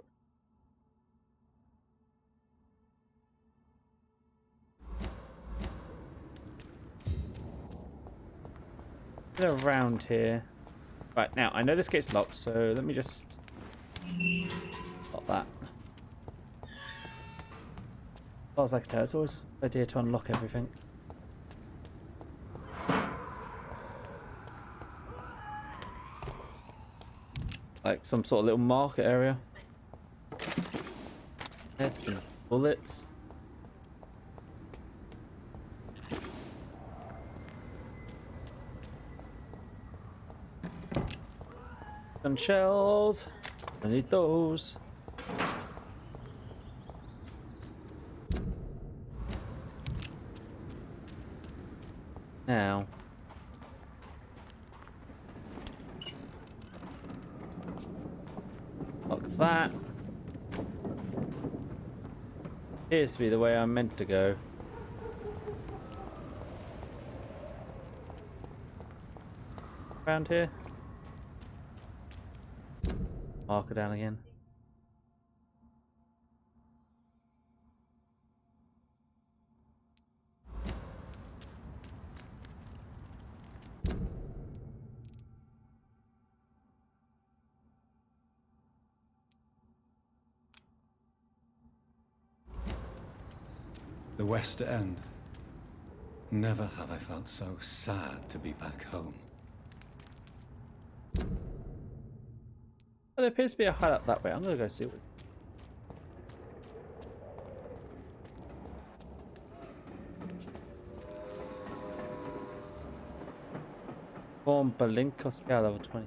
Around here. Right, now I know this gate's locked, so let me just lock that. As far as I can tell, it's always a good idea to unlock everything. Like some sort of little market area. Heads and bullets. And shells. I need those. Now. Lock that. Appears to be the way I'm meant to go. Around here. Marker down again. The West End. Never have I felt so sad to be back home. There appears to be a hideout that way. I'm gonna go see what's. Form Balinko scale level 20.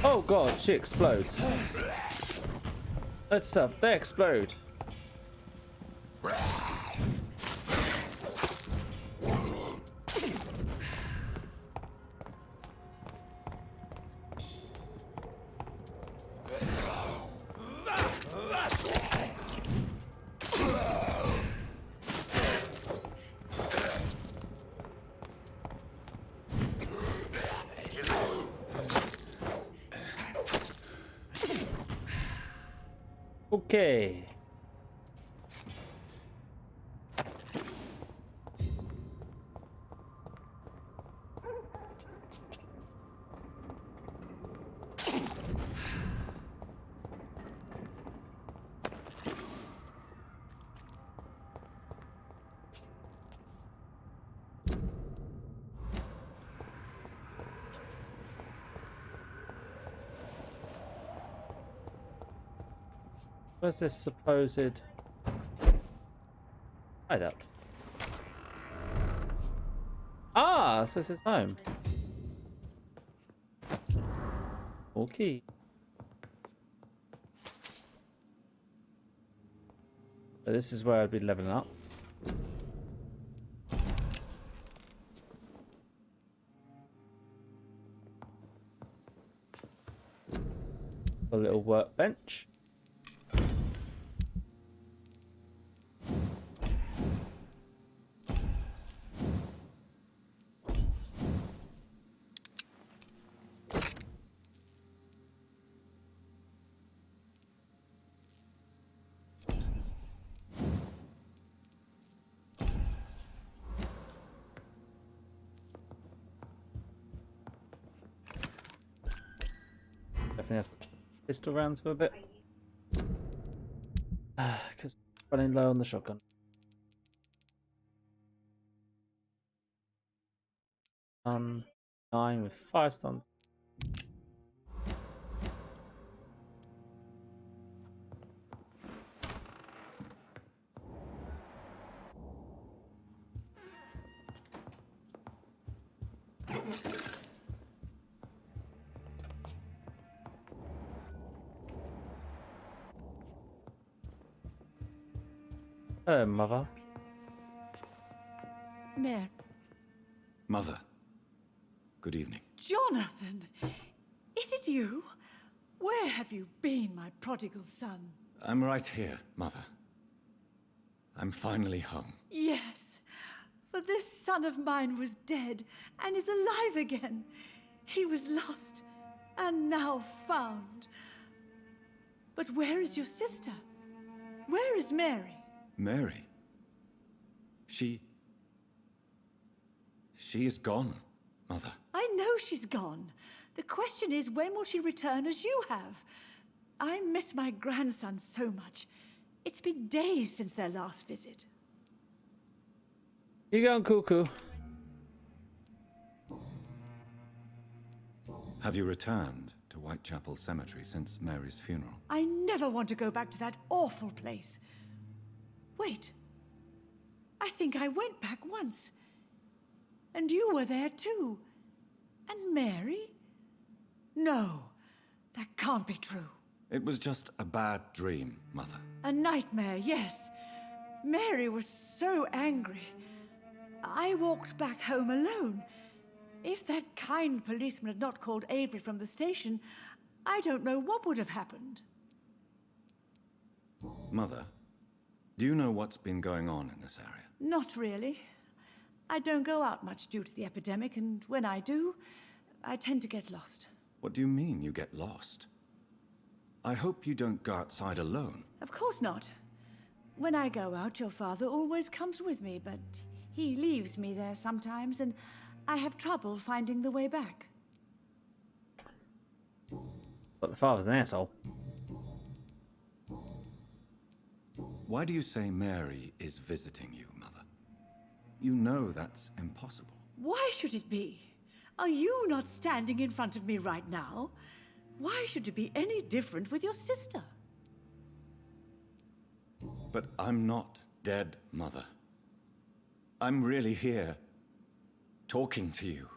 Oh god, she explodes. Let's they explode. Okay. Where's this supposed hideout? Ah, so this is home. Okay. So this is where I'd be leveling up. A little workbench. Definitely have pistol rounds for a bit. Because running low on the shotgun. 9 with 5 stuns. Hello, Mother. Mare. Mother. Good evening. Jonathan! Is it you? Where have you been, my prodigal son? I'm right here, Mother. I'm finally home. Yes, for this son of mine was dead and is alive again. He was lost and now found. But where is your sister? Where is Mary? Mary? She is gone, Mother. I know she's gone. The question is, when will she return as you have? I miss my grandson so much. It's been days since their last visit. You going cuckoo? Have you returned to Whitechapel Cemetery since Mary's funeral? I never want to go back to that awful place. Wait. I think I went back once. And you were there too. And Mary? No, that can't be true. It was just a bad dream, Mother. A nightmare, yes. Mary was so angry. I walked back home alone. If that kind policeman had not called Avery from the station, I don't know what would have happened. Mother, do you know what's been going on in this area? Not really. I don't go out much due to the epidemic, and when I do, I tend to get lost. What do you mean you get lost? I hope you don't go outside alone. Of course not. When I go out, your father always comes with me, but he leaves me there sometimes, and I have trouble finding the way back. But the father's an asshole. Why do you say Mary is visiting you, Mother? You know that's impossible. Why should it be? Are you not standing in front of me right now? Why should it be any different with your sister? But I'm not dead, Mother. I'm really here, talking to you,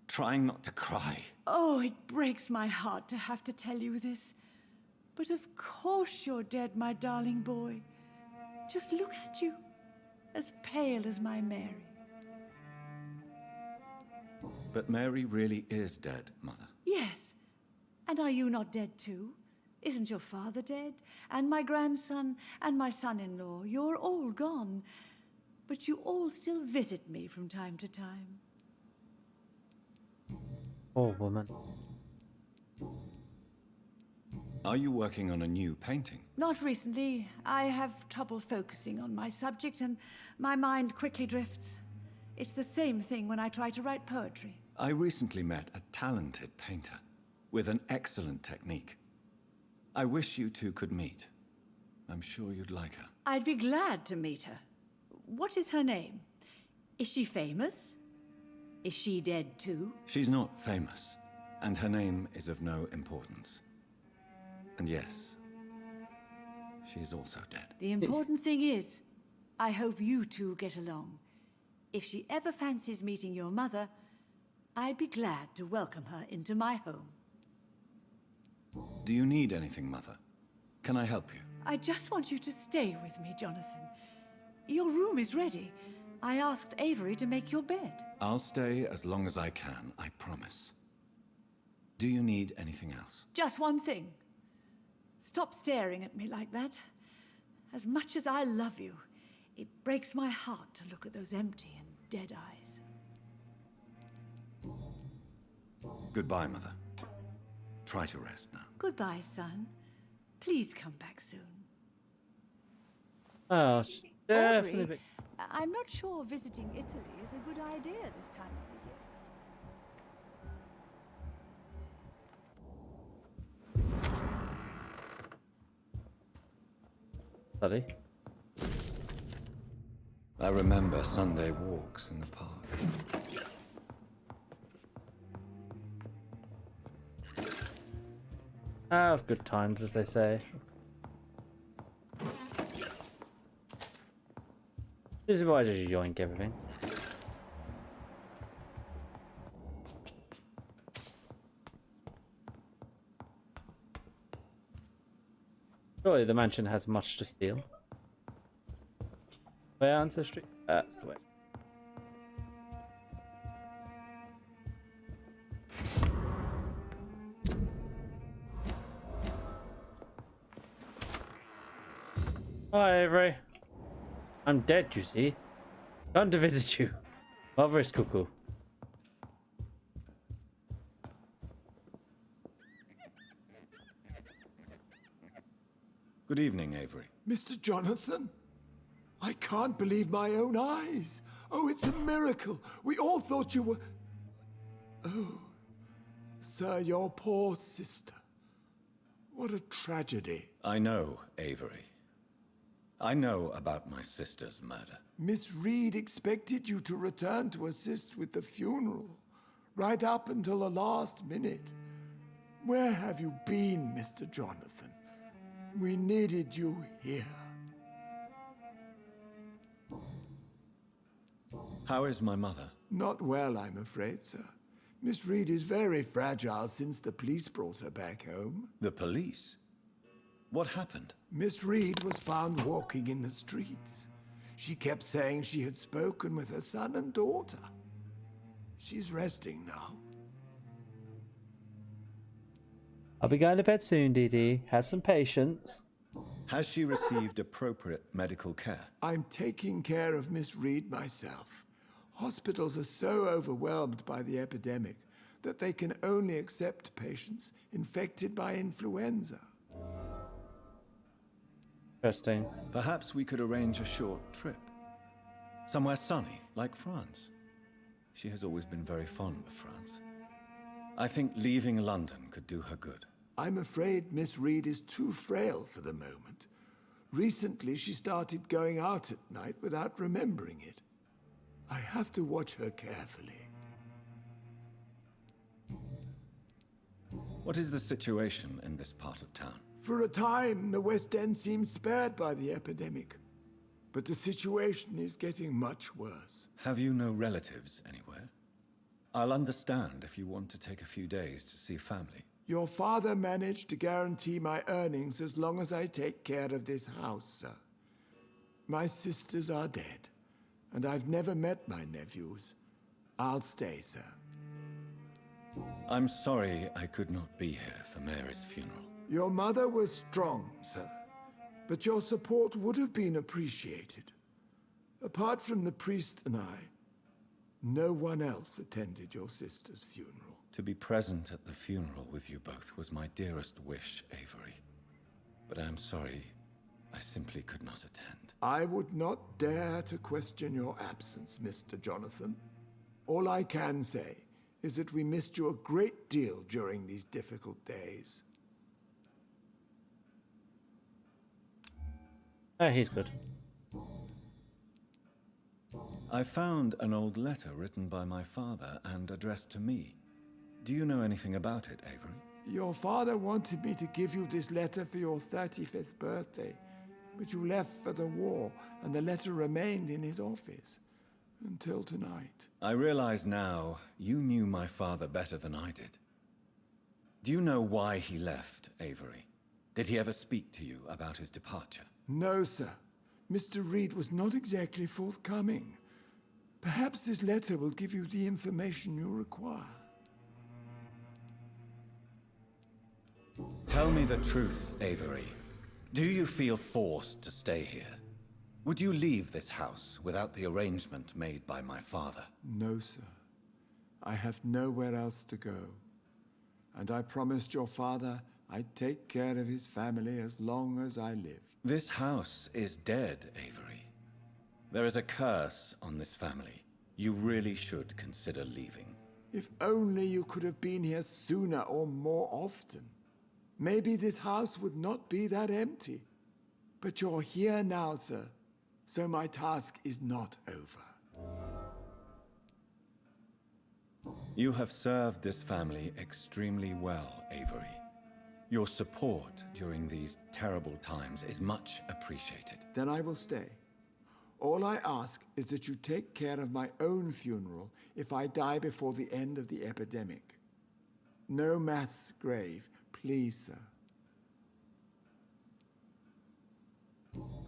trying not to cry. Oh, it breaks my heart to have to tell you this. But of course you're dead, my darling boy. Just look at you, as pale as my Mary. But Mary really is dead, Mother. Yes. And are you not dead too? Isn't your father dead? And my grandson, and my son-in-law? You're all gone. But you all still visit me from time to time. Poor woman. Are you working on a new painting? Not recently. I have trouble focusing on my subject, and my mind quickly drifts. It's the same thing when I try to write poetry. I recently met a talented painter with an excellent technique. I wish you two could meet. I'm sure you'd like her. I'd be glad to meet her. What is her name? Is she famous? Is she dead too? She's not famous, and her name is of no importance. And yes, she is also dead. The important thing is, I hope you two get along. If she ever fancies meeting your mother, I'd be glad to welcome her into my home. Do you need anything, Mother? Can I help you? I just want you to stay with me, Jonathan. Your room is ready. I asked Avery to make your bed. I'll stay as long as I can, I promise. Do you need anything else? Just one thing. Stop staring at me like that. As much as I love you, it breaks my heart to look at those empty and dead eyes. Goodbye, Mother. Try to rest now. Goodbye, son. Please come back soon. Oh, definitely. Audrey, I'm not sure visiting Italy is a good idea this time of the year. study. I remember Sunday walks in the park. Of good times, as they say. This is why I just yoink everything. Surely the mansion has much to steal. Where ancestry? That's the way. Hi, Avery. I'm dead, you see. Come to visit you. Mother is cuckoo. Good evening, Avery. Mr. Jonathan? I can't believe my own eyes. Oh, it's a miracle. We all thought you were... Oh, sir, your poor sister. What a tragedy. I know, Avery. I know about my sister's murder. Miss Reed expected you to return to assist with the funeral, right up until the last minute. Where have you been, Mr. Jonathan? We needed you here. How is my mother? Not well, I'm afraid, sir. Miss Reed is very fragile since the police brought her back home. The police? What happened? Miss Reed was found walking in the streets. She kept saying she had spoken with her son and daughter. She's resting now. I'll be going to bed soon, Dee Dee. Have some patience. Has she received appropriate medical care? I'm taking care of Miss Reed myself. Hospitals are so overwhelmed by the epidemic that they can only accept patients infected by influenza. Interesting. Perhaps we could arrange a short trip. Somewhere sunny, like France. She has always been very fond of France. I think leaving London could do her good. I'm afraid Miss Reed is too frail for the moment. Recently, she started going out at night without remembering it. I have to watch her carefully. What is the situation in this part of town? For a time, the West End seemed spared by the epidemic. But the situation is getting much worse. Have you no relatives anywhere? I'll understand if you want to take a few days to see family. Your father managed to guarantee my earnings as long as I take care of this house, sir. My sisters are dead, and I've never met my nephews. I'll stay, sir. I'm sorry I could not be here for Mary's funeral. Your mother was strong, sir, but your support would have been appreciated. Apart from the priest and I, no one else attended your sister's funeral. To be present at the funeral with you both was my dearest wish, Avery. But I'm sorry, I simply could not attend. I would not dare to question your absence, Mr. Jonathan. All I can say is that we missed you a great deal during these difficult days. Oh, he's good. I found an old letter written by my father and addressed to me. Do you know anything about it, Avery? Your father wanted me to give you this letter for your 35th birthday, but you left for the war, and the letter remained in his office until tonight. I realize now you knew my father better than I did. Do you know why he left, Avery? Did he ever speak to you about his departure? No, sir. Mr. Reed was not exactly forthcoming. Perhaps this letter will give you the information you require. Tell me the truth, Avery. Do you feel forced to stay here? Would you leave this house without the arrangement made by my father? No, sir. I have nowhere else to go. And I promised your father I'd take care of his family as long as I lived. This house is dead, Avery. There is a curse on this family. You really should consider leaving. If only you could have been here sooner or more often. Maybe this house would not be that empty. But you're here now, sir, so my task is not over. You have served this family extremely well, Avery. Your support during these terrible times is much appreciated. Then I will stay. All I ask is that you take care of my own funeral if I die before the end of the epidemic. No mass grave, please, sir.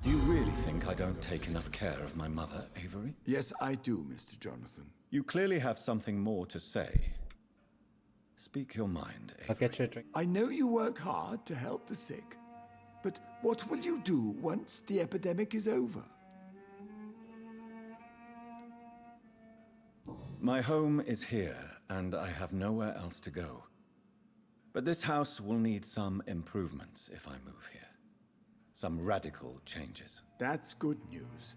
Do you really think I don't take enough care of my mother, Avery? Yes, I do, Mr. Jonathan. You clearly have something more to say. Speak your mind, Avery. I'll get you a drink. I know you work hard to help the sick, but what will you do once the epidemic is over? My home is here, and I have nowhere else to go. But this house will need some improvements if I move here. Some radical changes. That's good news.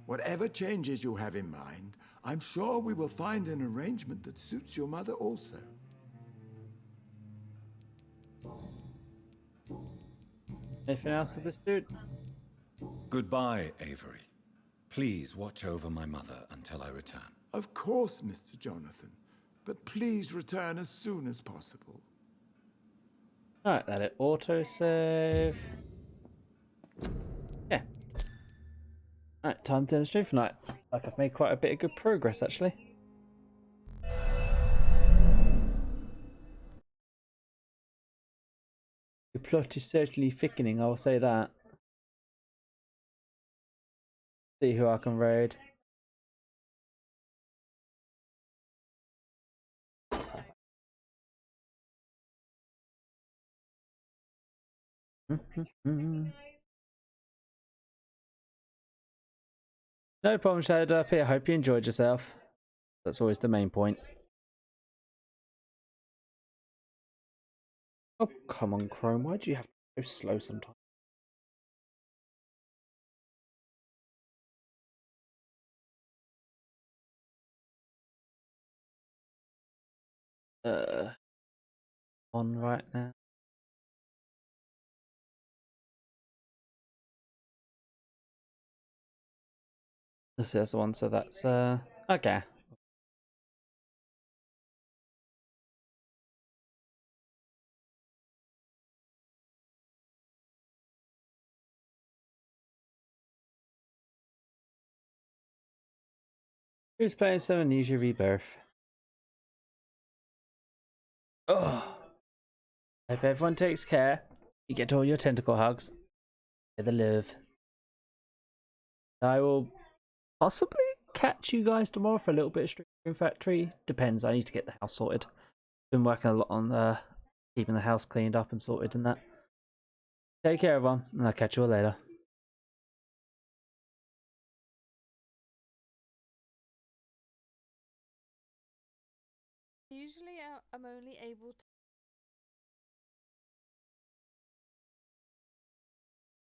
Whatever changes you have in mind, I'm sure we will find an arrangement that suits your mother also. Anything else with this dude? Goodbye, Avery. Please watch over my mother until I return. Of course, Mr. Jonathan. But please return as soon as possible. Alright, let it autosave. Yeah. Alright, time to end the stream for night. Like I've made quite a bit of good progress actually. The plot is certainly thickening, I will say that. See who I can raid. No problem, Shadow Up here. Hope you enjoyed yourself. That's always the main point. Oh, come on, Chrome. Why do you have to go slow sometimes? On right now. This is the one, so that's okay. Who's playing some Amnesia Rebirth? Oh, hope everyone takes care. You get all your tentacle hugs. Get the love. I will possibly catch you guys tomorrow for a little bit of Stream Factory. Depends. I need to get the house sorted. Been working a lot on keeping the house cleaned up and sorted and that. Take care, everyone, and I'll catch you all later. Usually I'm only able